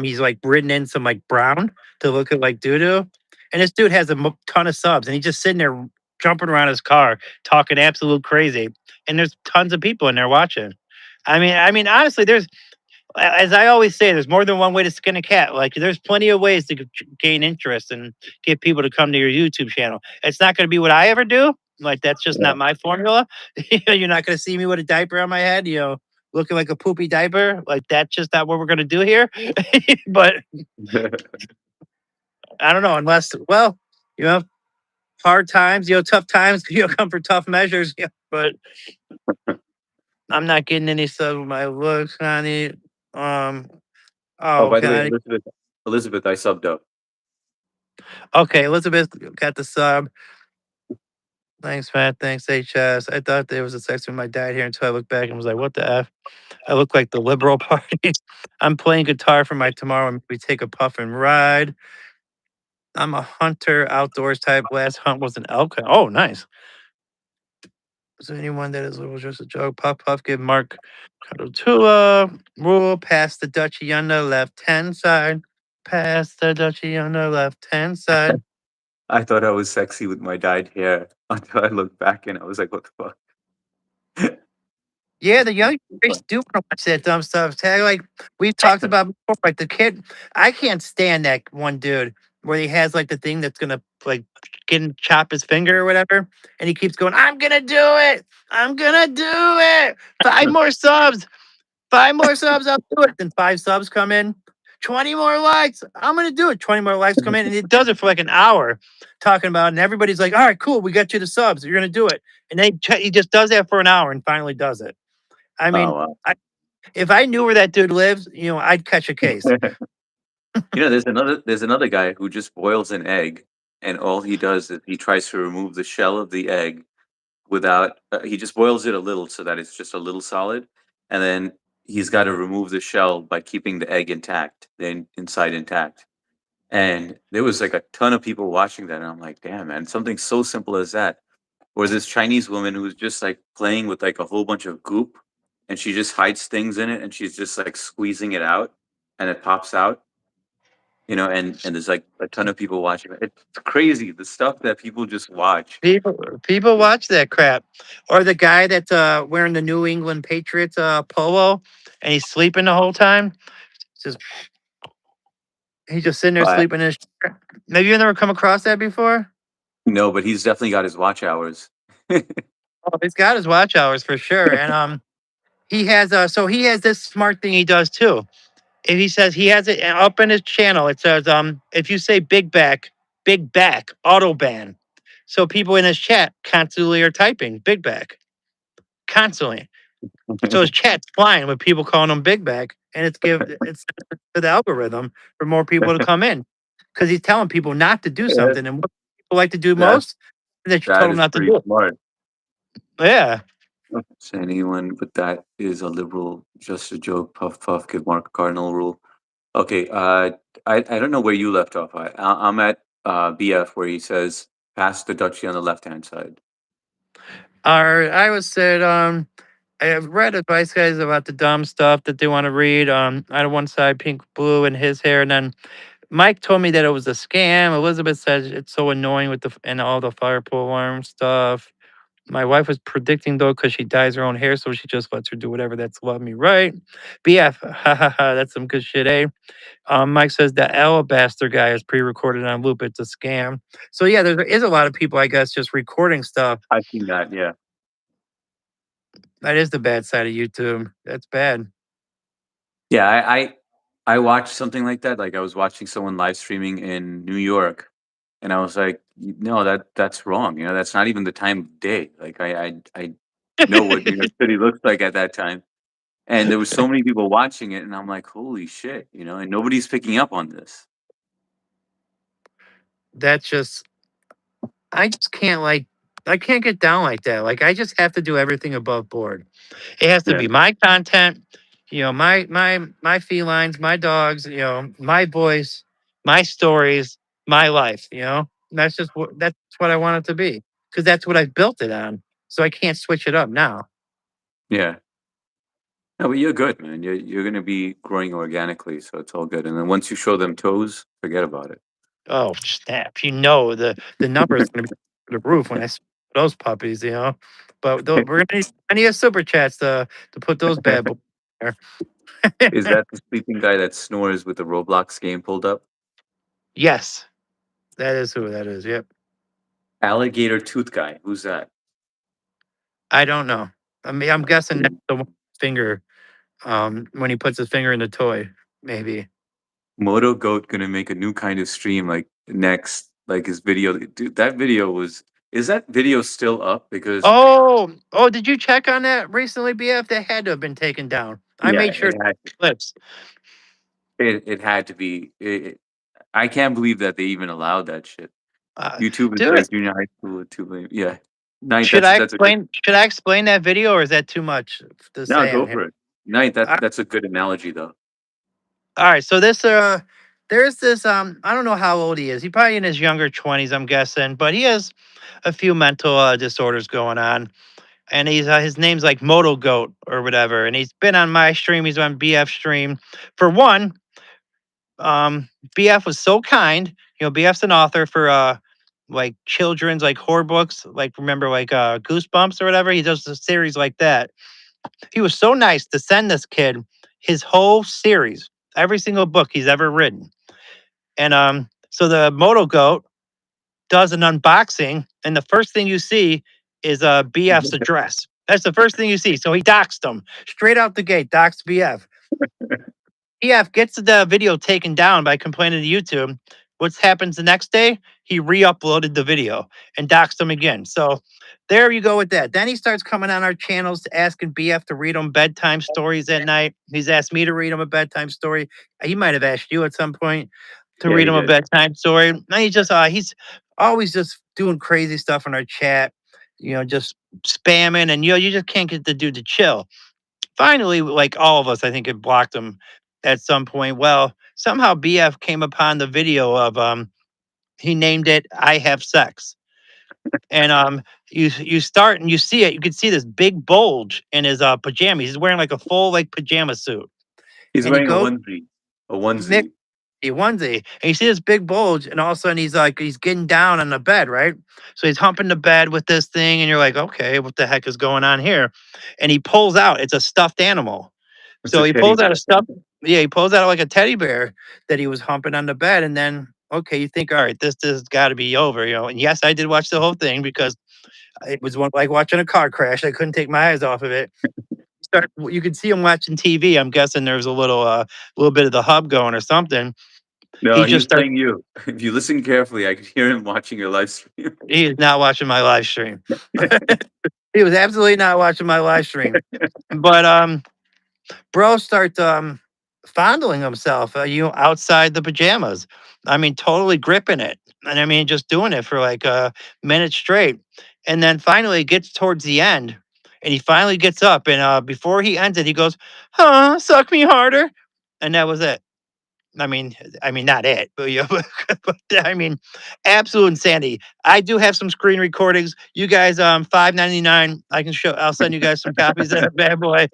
he's like written in some like brown to look at like doo doo. And this dude has a ton of subs and he's just sitting there jumping around his car talking absolute crazy. And there's tons of people in there watching. I mean, honestly, as I always say, there's more than one way to skin a cat. Like, there's plenty of ways to gain interest and get people to come to your YouTube channel. It's not going to be what I ever do. Like, that's just Yeah. not my formula. You're not going to see me with a diaper on my head, looking like a poopy diaper. Like that's just not what we're gonna do here. But I don't know, unless well, you know, hard times, tough times, come for tough measures. Yeah, but I'm not getting any stuff with my looks, honey. Um, Oh, oh, by the way, honey. Elizabeth, I subbed up. Okay, Elizabeth got the sub. Thanks, Matt. Thanks, HS. I thought there was a sex with my dad here until I looked back and was like, what the F? I look like the liberal party. I'm playing guitar for my tomorrow and we take a puff and ride. I'm a hunter, outdoors type. Last hunt was an elk. Oh, nice. Is there anyone that is little just a joke? Puff puff, give Mark Tula rule past the Dutchie on the left hand side. Past the Dutchie on the left hand side. I thought I was sexy with my dyed hair until I looked back and I was like, what the fuck? Yeah, the young generation do wanna watch that dumb stuff. Tag like we've talked about before, like the kid I can't stand that one dude where he has like the thing that's gonna like get him chop his finger or whatever, and he keeps going, I'm gonna do it. I'm gonna do it. 5 more subs. 5 more subs, I'll do it. Then 5 subs come in. 20 more likes. I'm gonna do it. 20 more likes come in, and it does it for like an hour, talking about, it, and everybody's like, "All right, cool, we got you the subs. You're gonna do it." And he just does that for an hour and finally does it. I Oh mean, wow. I, if I knew where that dude lives, I'd catch a case. There's another guy who just boils an egg, and all he does is he tries to remove the shell of the egg without. He just boils it a little so that it's just a little solid, and then he's got to remove the shell by keeping the egg intact, the inside intact. And there was like a ton of people watching that, and I'm like, damn, man, something so simple as that. Or this Chinese woman who's just like playing with like a whole bunch of goop, and she just hides things in it, and she's just like squeezing it out, and it pops out. And there's like a ton of people watching it. It's crazy the stuff that people just watch. People watch that crap. Or the guy that's wearing the New England Patriots polo and he's sleeping the whole time. Just he's just sitting there But sleeping in his chair. Have you never come across that before? no, but he's definitely got his watch hours. Oh, he's got his watch hours for sure. And he has he has this smart thing he does too. If he says he has it up in his channel, it says if you say big back, auto ban. So people in his chat constantly are typing big back constantly. So his chat's flying with people calling him big back, and it's to the algorithm for more people to come in because he's telling people not to do Yeah, something. And what people like to do that most is that you that told them is not to pretty do it. smart. Yeah. So anyone but that is a liberal, just a joke, puff puff, give Mark a cardinal rule. Okay, I don't know where you left off. I'm at BF where he says pass the Dutchie on the left hand side. Or I was said, I have read advice guys about the dumb stuff that they want to read. I had one side pink, blue, and his hair, and then Mike told me that it was a scam. Elizabeth says it's so annoying with and all the fire pole alarm stuff. My wife was predicting though, because she dyes her own hair, so she just lets her do whatever. That's love me, right? BF, ha ha ha. That's some good shit, eh? Mike says the Alabaster guy is pre-recorded on loop. It's a scam. So yeah, there is a lot of people, I guess, just recording stuff. I've seen that. Yeah, That is the bad side of YouTube. That's bad. yeah. I watched something like that. Like I was watching someone live streaming in New York, and I was like, no, that's wrong. That's not even the time of day. Like I know what New York City looks like at that time. And there was so many people watching it, and I'm like, holy shit, and nobody's picking up on this. That's just I just can't I can't get down like that. Like I just have to do everything above board. It has to Yeah, be my content, my felines, my dogs, my voice, my stories, my life. That's what I want it to be because that's what I've built it on. So I can't switch it up now. yeah. No, but you're good, man. You're gonna be growing organically, so it's all good. And then once you show them toes, forget about it. Oh snap! The number is going to be through the roof when those puppies. But we're going to need plenty of super chats to put those bad boys there. Is that the sleeping guy that snores with the Roblox game pulled up? Yes, that is who that is. Yep. Alligator tooth guy. Who's that? I don't know. I mean, I'm guessing that's the one finger. when he puts his finger in the toy, maybe. Moto Goat gonna make a new kind of stream like next, like his video. Dude, that video was. Is that video still up? Because Oh, did you check on that recently, BF? That had to have been taken down. I yeah, made sure clips. it had to be. I can't believe that they even allowed that shit. Uh, YouTube is Dude, like junior high school too late. Yeah, Night. should That's a good. I explain that video, or is that too much to No, say on go here? for it. Night. Uh, That's a good analogy though. all right, so there's this I don't know how old he is. He probably in his younger 20s, I'm guessing, but he has a few mental disorders going on, and his name's like Moto Goat or whatever, and he's been on my stream, he's on BF stream. For one, BF was so kind. BF's an author for like children's like horror books, like remember like Goosebumps or whatever. He does a series like that. He was so nice to send this kid his whole series, every single book he's ever written. And so the Moto Goat does an unboxing, and the first thing you see is BF's address. That's the first thing you see. So he doxed him straight out the gate, doxed BF. EF gets the video taken down by complaining to YouTube. What happens the next day? He re-uploaded the video and doxed him again. So there you go with that. Then he starts coming on our channels asking BF to read him bedtime stories at night. He's asked me to read him a bedtime story. He might have asked you at some point to Yeah, read he him a did. bedtime story. And he's always just doing crazy stuff in our chat, just spamming, and you just can't get the dude to chill. Finally, like all of us, I think it blocked him at some point. Well, somehow BF came upon the video of he named it "I Have Sex," and you start and you see it. You can see this big bulge in his pajamas. He's wearing like a full like pajama suit, He's and he wearing a goes onesie. A Nick onesie. a onesie, and you see this big bulge, and all of a sudden he's getting down on the bed, right? So he's humping the bed with this thing, and you're like, okay, what the heck is going on here? And he pulls out. It's a stuffed animal. It's So a he teddy pulls out bear. a stuff. Yeah, he pulls out like a teddy bear that he was humping on the bed, and then okay, you think, all right, this has got to be over. And yes, I did watch the whole thing because it was like watching a car crash. I couldn't take my eyes off of it. You could see him watching TV. I'm guessing there was a little bit of the hub going or something. No, He he just was starts. playing you. If you listen carefully, I could hear him watching your live stream. He is not watching my live stream. He was absolutely not watching my live stream. But bro starts fondling himself, outside the pajamas. I mean, totally gripping it, and I mean, just doing it for like a minute straight, and then finally it gets towards the end, and he finally gets up, and before he ends it, he goes, "Huh, suck me harder," and that was it. I mean, not it, but yeah, but I mean, absolute insanity. I do have some screen recordings. You guys, $5.99. I can show. I'll send you guys some copies of that bad boy.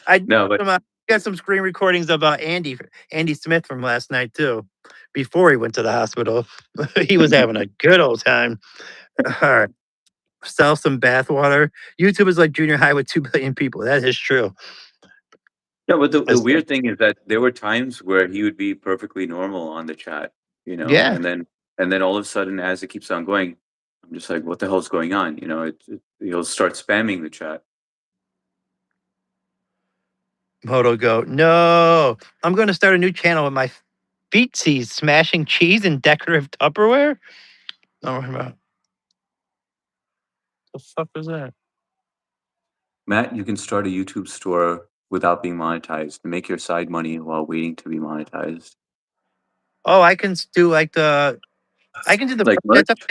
I No, but got some screen recordings of Andy Smith from last night too. Before he went to the hospital, he was having a good old time. All right, sell some bathwater. YouTube is like junior high with 2 billion people. That is true. no, but the That's- weird thing is that there were times where he would be perfectly normal on the chat, Yeah, and then all of a sudden, as it keeps on going, I'm just like, what the hell's going on? He'll start spamming the chat. Moto Goat. No, I'm going to start a new channel with my feetsies smashing cheese in decorative Tupperware. Don't worry about. The fuck was that? Matt, you can start a YouTube store without being monetized to make your side money while waiting to be monetized. Oh, I can do like I can do the. Like That's merch?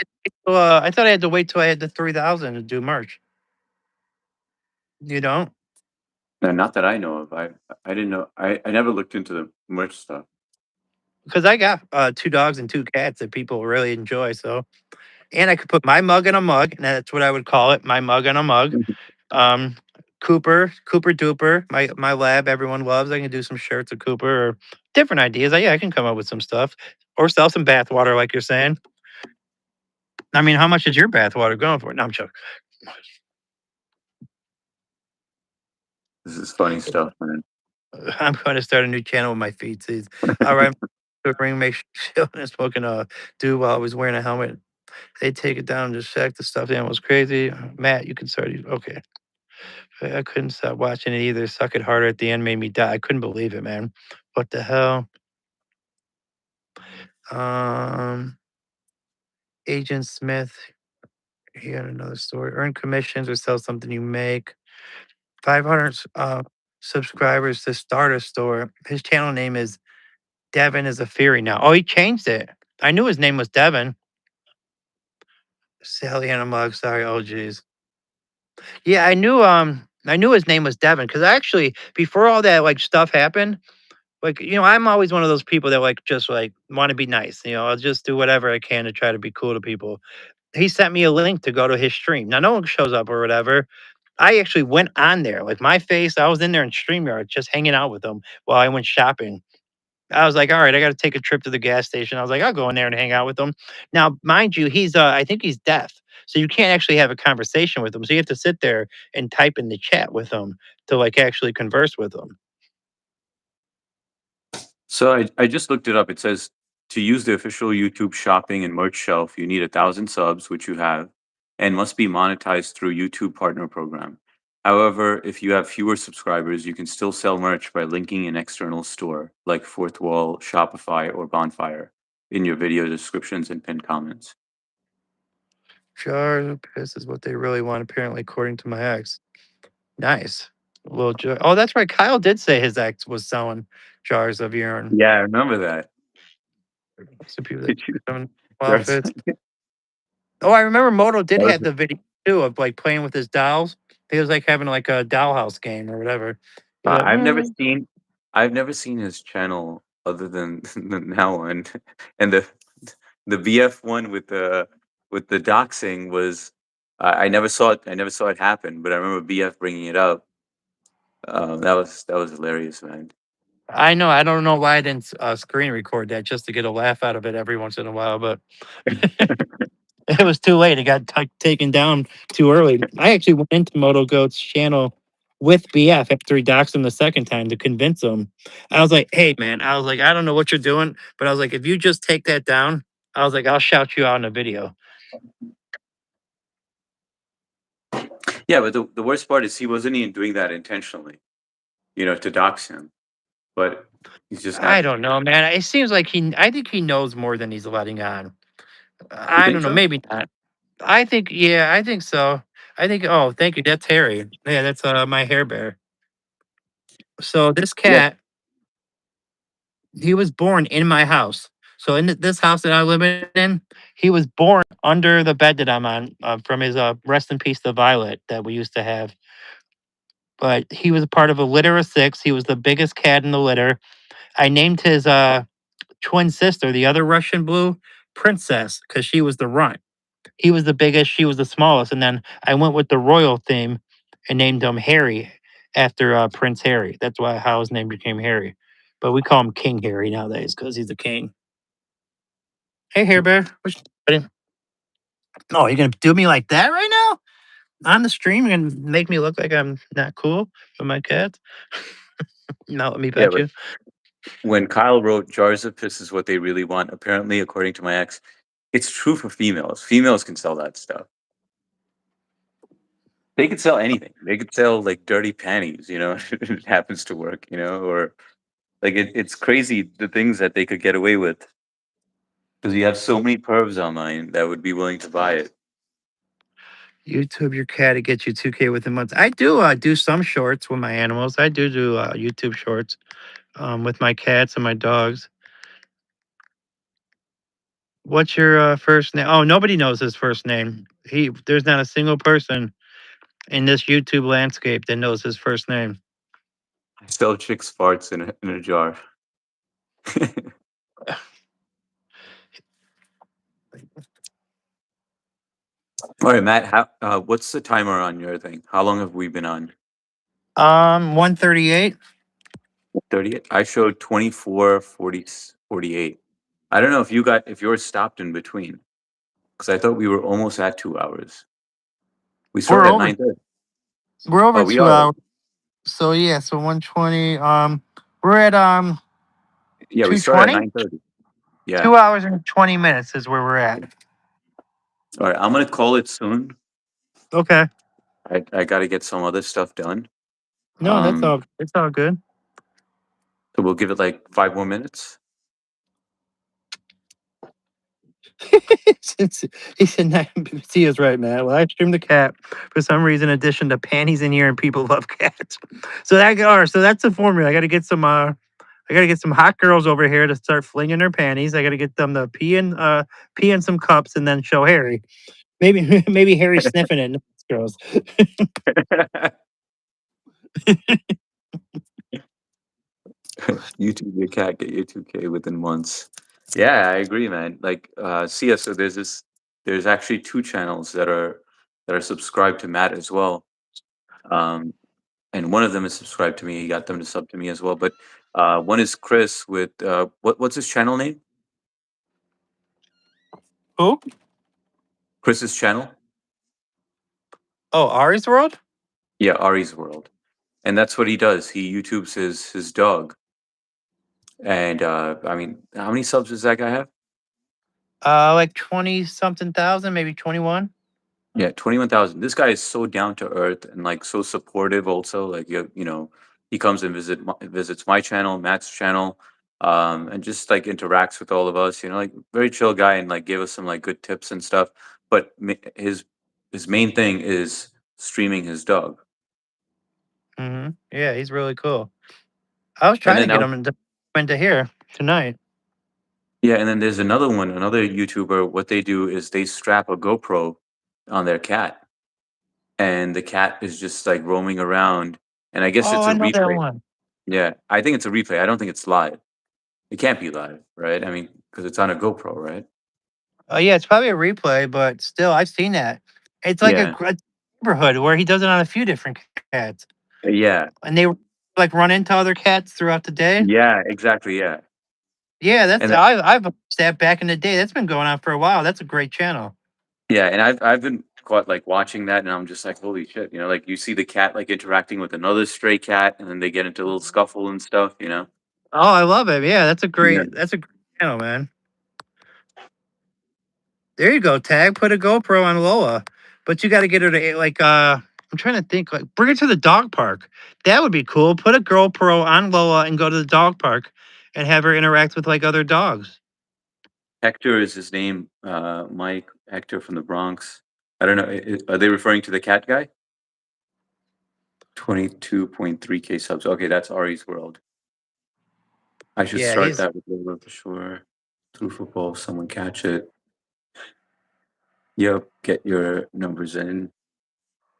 up. I thought I had to wait till I had the 3,000 to do merch. You don't? No, not that I know of. I didn't know. I never looked into the merch stuff. Because I got 2 dogs and 2 cats that people really enjoy. So, and I could put my mug in a mug, and that's what I would call it, my mug in a mug. Um, Cooper Duper, my lab, everyone loves. I can do some shirts of Cooper or different ideas. I can come up with some stuff or sell some bathwater, like you're saying. I mean, how much is your bathwater going for? No, I'm joking. This is funny stuff, man. I'm going to start a new channel with my feetsies. All right, ring make sure and smoking dude while I was wearing a helmet. They take it down, just check the stuffed animal's crazy. Matt, you can start. Okay. I couldn't stop watching it either. Suck It Harder at the end made me die. I couldn't believe it, man. What the hell? Um, Agent Smith. He had another story. Earn commissions or sell something you make. 500 subscribers to start a store. His channel name is Devin is a Fury now. Oh, he changed it. I knew his name was Devin. Sally Anna Mug. Sorry. Oh, geez. Yeah, I knew his name was Devin because actually before all that like stuff happened, like I'm always one of those people that like just like want to be nice. I'll just do whatever I can to try to be cool to people. He sent me a link to go to his stream. Now no one shows up or whatever. I actually went on there, like my face. I was in there in StreamYard just hanging out with him while I went shopping. I was like, all right, I got to take a trip to the gas station. I was like, I'll go in there and hang out with him. Now, mind you, I think he's deaf. So you can't actually have a conversation with him. So you have to sit there and type in the chat with him to like actually converse with him. So I just looked it up. It says to use the official YouTube shopping and merch shelf, you need 1,000 subs, which you have, and must be monetized through YouTube Partner Program. However, if you have fewer subscribers, you can still sell merch by linking an external store like Fourth Wall, Shopify, or Bonfire in your video descriptions and pinned comments. Jars of piss is what they really want, apparently, according to my ex. Nice. Well, oh, that's right. Kyle did say his ex was selling jars of urine. Yeah, I remember that. So people Did you- that Jars- outfits. Oh, I remember Moto did That was- have the video too of like playing with his dolls. He was like having like a dollhouse game or whatever. He's like, I've never seen his channel other than the now one, and the BF one with the doxing was I never saw it. I never saw it happen, but I remember BF bringing it up. That was hilarious, man. I know. I don't know why I didn't screen record that just to get a laugh out of it every once in a while, but it was too late. It got taken down too early. I actually went into Moto Goat's channel with BF after he doxed him the second time to convince him. I was like, hey, man, I was like, I don't know what you're doing, but I was like, if you just take that down, I was like, I'll shout you out in a video. Yeah, but the worst part is he wasn't even doing that intentionally, to dox him, but he's just not. I don't know, man. It seems like I think he knows more than he's letting on. I think don't know. so? Maybe not. Yeah, I think so. Oh, thank you. That's Harry. Yeah, that's my hair bear. So this Yeah. cat, he was born in my house. So in this house that I live in, he was born under the bed that I'm on from his rest in peace, the Violet that we used to have. But he was a part of a litter of 6. He was the biggest cat in the litter. I named his twin sister, the other Russian blue, Princess, because she was the runt. He was the biggest, she was the smallest. And then I went with the royal theme and named him Harry after Prince Harry. That's how his name became Harry. But we call him King Harry nowadays because he's a king. Hey, Hair Bear. Oh, you're going to do me like that right now? On the stream? You're going to make me look like I'm not cool with my cats? Not let me pet but you. when Kyle wrote jars of piss is what they really want, apparently, according to my ex, it's true for females. Females can sell that stuff. They could sell anything. They could sell like dirty panties, it happens to work, or like it's crazy the things that they could get away with. Because you have so many pervs online that would be willing to buy it. YouTube your cat to get you 2K within months. I do some shorts with my animals. I do YouTube shorts with my cats and my dogs. What's your first name? Oh, nobody knows his first name. There's not a single person in this YouTube landscape that knows his first name. I sell chicks' farts in a jar. All right, Matt. What's the timer on your thing? How long have we been on? 138. 38. I showed 24, 40, 48. I don't know if yours stopped in between, because I thought we were almost at 2 hours. We started at over. 9:30. We're over Oh, we 2 are. hours. So yeah, so 120. We're at Yeah, we started at 220. 9:30. Yeah. 2 hours and 20 minutes is where we're at. All right, I'm gonna call it soon. Okay. I got to get some other stuff done. No, that's Um, all. It's all good. so we'll give it like 5 more minutes. Since he said, "Nah, "He is right, man." Well, I streamed the cat for some reason. In addition to panties in here, and people love cats. So that's the formula. I got to get some. I got to get some hot girls over here to start flinging their panties. I got to get them to pee in some cups, and then show Harry. Maybe maybe Harry sniffing it. And girls. YouTube your cat, get your 2K within months. Yeah, I agree, man. Like, see, so there's actually two channels that are subscribed to Matt as well. Um, and one of them is subscribed to me. He got them to sub to me as well. But one is Chris with what's his channel name? Who? Chris's channel? Oh, Ari's World. Yeah, Ari's World. And that's what he does. He YouTubes his dog. And I mean, how many subs does that guy have? Like 20 something thousand, maybe 21. Yeah, 21,000. This guy is so down to earth and like so supportive also. Like he comes and visits my channel, Matt's channel, and just like interacts with all of us, like very chill guy and like gave us some like good tips and stuff. But his main thing is streaming his dog. Yeah, he's really cool. I was And trying to then get now him into here tonight. Yeah, and then there's another one, another YouTuber. What they do is they strap a GoPro on their cat, and the cat is just like roaming around. And I guess Oh, it's a I know that replay. one. Yeah, I think it's a replay. I don't think it's live. It can't be live, right? I mean, because it's on a GoPro, right? Oh, yeah, it's probably a replay, but still, I've seen that. It's like a Yeah, neighborhood where he does it on a few different cats, yeah, and they like run into other cats throughout the day. yeah, exactly, yeah. Yeah, that's And that, I've watched that back in the day. That's been going on for a while. That's a great channel. yeah, and I've been caught like watching that, and I'm just like, holy shit, like you see the cat like interacting with another stray cat, and then they get into a little scuffle and stuff. Oh, I love it. Yeah, Yeah. that's a great channel, man. There you go, Tag. Put a GoPro on Lola, but you got to get her to like. I'm trying to think. Like, bring her to the dog park. That would be cool. Put a GoPro on Lola and go to the dog park, and have her interact with like other dogs. Hector is his name. Mike Hector from the Bronx. I don't know. Are they referring to the cat guy? 22.3K subs. Okay, that's Ari's World. I should Yeah, start he's. that with Lola for sure. Through football, someone catch it. Yep, get your numbers in.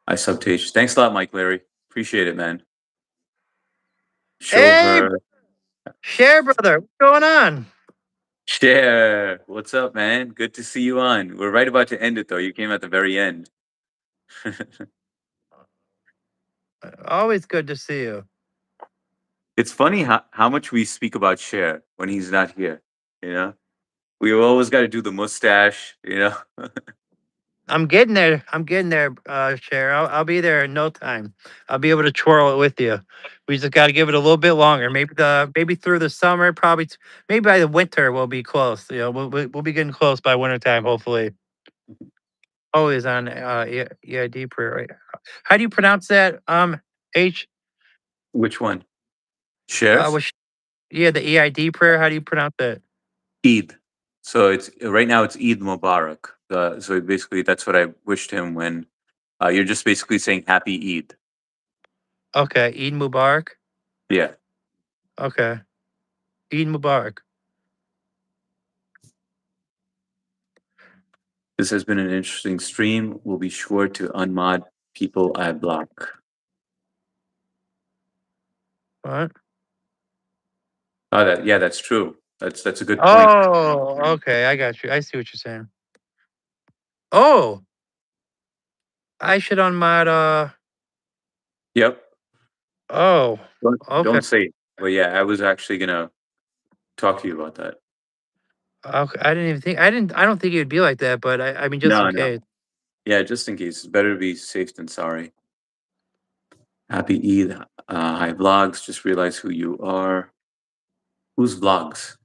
I subtage. Thanks a lot, Mike Larry. Appreciate it, man. Show Hey, her. Share brother, what's going on? Share. What's up, man? Good to see you on. We're right about to end it though. You came at the very end. Always good to see you. It's funny how much we speak about Cher when he's not here. You know, we always got to do the mustache. I'm getting there. I'm getting there, Cher. I'll be there in no time. I'll be able to twirl it with you. We just got to give it a little bit longer. Maybe through the summer. Probably maybe by the winter we'll be close. We'll be getting close by winter time. Hopefully. Always on EID prayer. Right? How do you pronounce that? H. Which one? Cher's Was yeah the EID prayer. How do you pronounce that? Eid. So it's right now it's Eid Mubarak. So basically, that's what I wished him when you're just basically saying Happy Eid. Okay, Eid Mubarak. Yeah. Okay, Eid Mubarak. This has been an interesting stream. We'll be sure to unmod people I block. What? Yeah, that's true. That's a good point. Oh, okay. I got you. I see what you're saying. Oh, I should unmod. Yep. Oh, Don't okay. don't say it. But yeah, I was actually gonna talk to you about that. Okay. I didn't even think. I didn't. I don't think it would be like that. But I mean, just in No, no. case. Yeah, just in case. It's better to be safe than sorry. Happy Eid. Hi vlogs. Just realize who you are. Who's vlogs?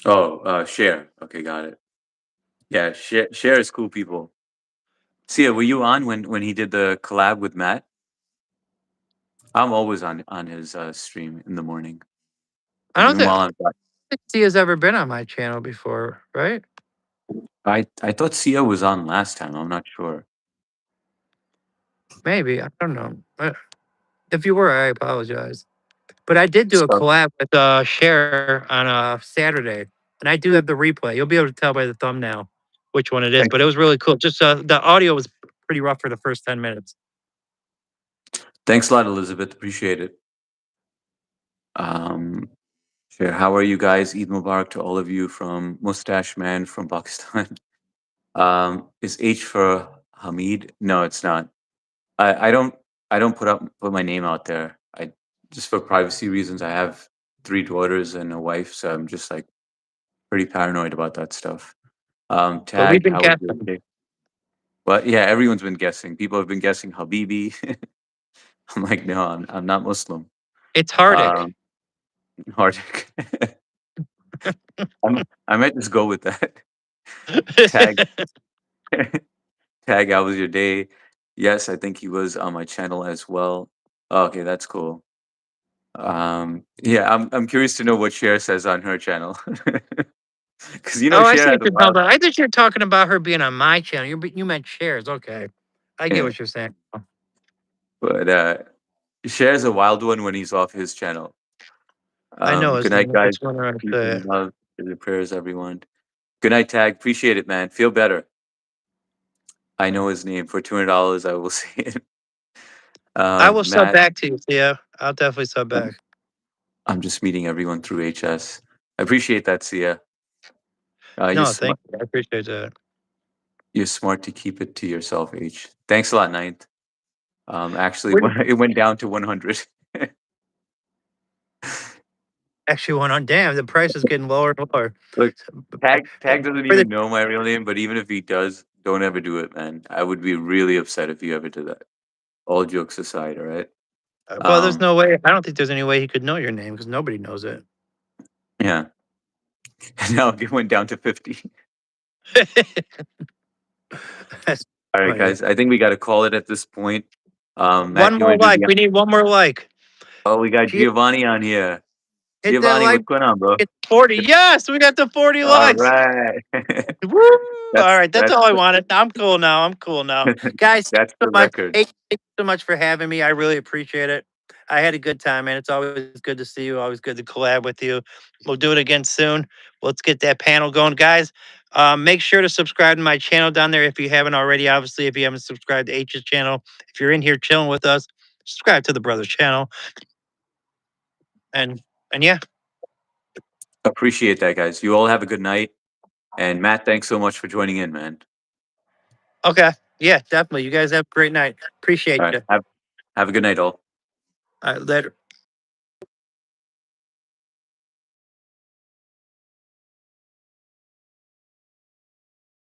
Oh, share. Okay, got it. Yeah, share is cool people. Sia, were you on when he did the collab with Matt? I'm always on his stream in the morning, I don't even think while I'm. Sia's ever been on my channel before, right? I thought Sia was on last time. I'm not sure. Maybe, I don't know. If you were, I apologize. But I did do a So collab with Cher on a Saturday, and I do have the replay. You'll be able to tell by the thumbnail which one it is. thank- But it was really cool. Just the audio was pretty rough for the first 10 minutes. thanks a lot, Elizabeth. Appreciate it. Sure. How are you guys? Eid Mubarak to all of you from Mustache Man from Pakistan. Is H for Hamid? No, it's not. I don't put my name out there. I just for privacy reasons. I have 3 daughters and a wife, so I'm just like pretty paranoid about that stuff. But we've Tag, been how was your guessing. day? But yeah, everyone's been guessing. People have been guessing Habibi. I'm like, no, I'm not Muslim. It's Hardik. Hardik. I might just go with that. Tag, tag. How was your day? Yes, I think he was on my channel as well. Okay, that's cool. Yeah, I'm curious to know what Cher says on her channel, because Oh, I Cher see had what a you're talking wild. about. I thought you were talking about her being on my channel. You meant shares. Okay. I get Yeah, what you're saying. but Cher's a wild one when he's off his channel. I know his Good night, name. I guys. just wondering if Peace and love. Your prayers, everyone. Good night, Tag. Appreciate it, man. Feel better. I know his name. For $200, I will say it. I will sub Matt, back to you. Yeah, I'll definitely sub back. I'm just meeting everyone through HS. I appreciate that, Sia. No, thank you. I appreciate that. You're smart to keep it to yourself, H. Thanks a lot, Ninth. Actually, Where- it went down to 100. Actually, went on. Damn, the price is getting lower and lower. Look, Tag doesn't For the- even know my real name, but even if he does, don't ever do it, man. I would be really upset if you ever did that. All jokes aside, all right? Well, there's no way. I don't think there's any way he could know your name because nobody knows it. Yeah. Now it went down to 50. That's All right, funny. guys. I think we got to call it at this point. Matt, One you more wanna do like. the- We need one more like. Oh, we got Gio- Giovanni on here. Hit that Giovanni, like. what's going on, bro? It's 40. Yes, we got the 40 All likes. right. Woo! All right, that's all I wanted. I'm cool now. Guys, That's so the much. record. Hey, thank you so much for having me. I really appreciate it. I had a good time, man. It's always good to see you. Always good to collab with you. We'll do it again soon. Let's get that panel going, guys. Make sure to subscribe to my channel down there if you haven't already. Obviously, if you haven't subscribed to H's channel, if you're in here chilling with us, subscribe to the brother's channel. And yeah, Appreciate that, guys. You all have a good night. And Matt, thanks so much for joining in, man. okay, yeah, definitely. You guys have a great night. Appreciate All right. you. Have a good night, all. All right, later.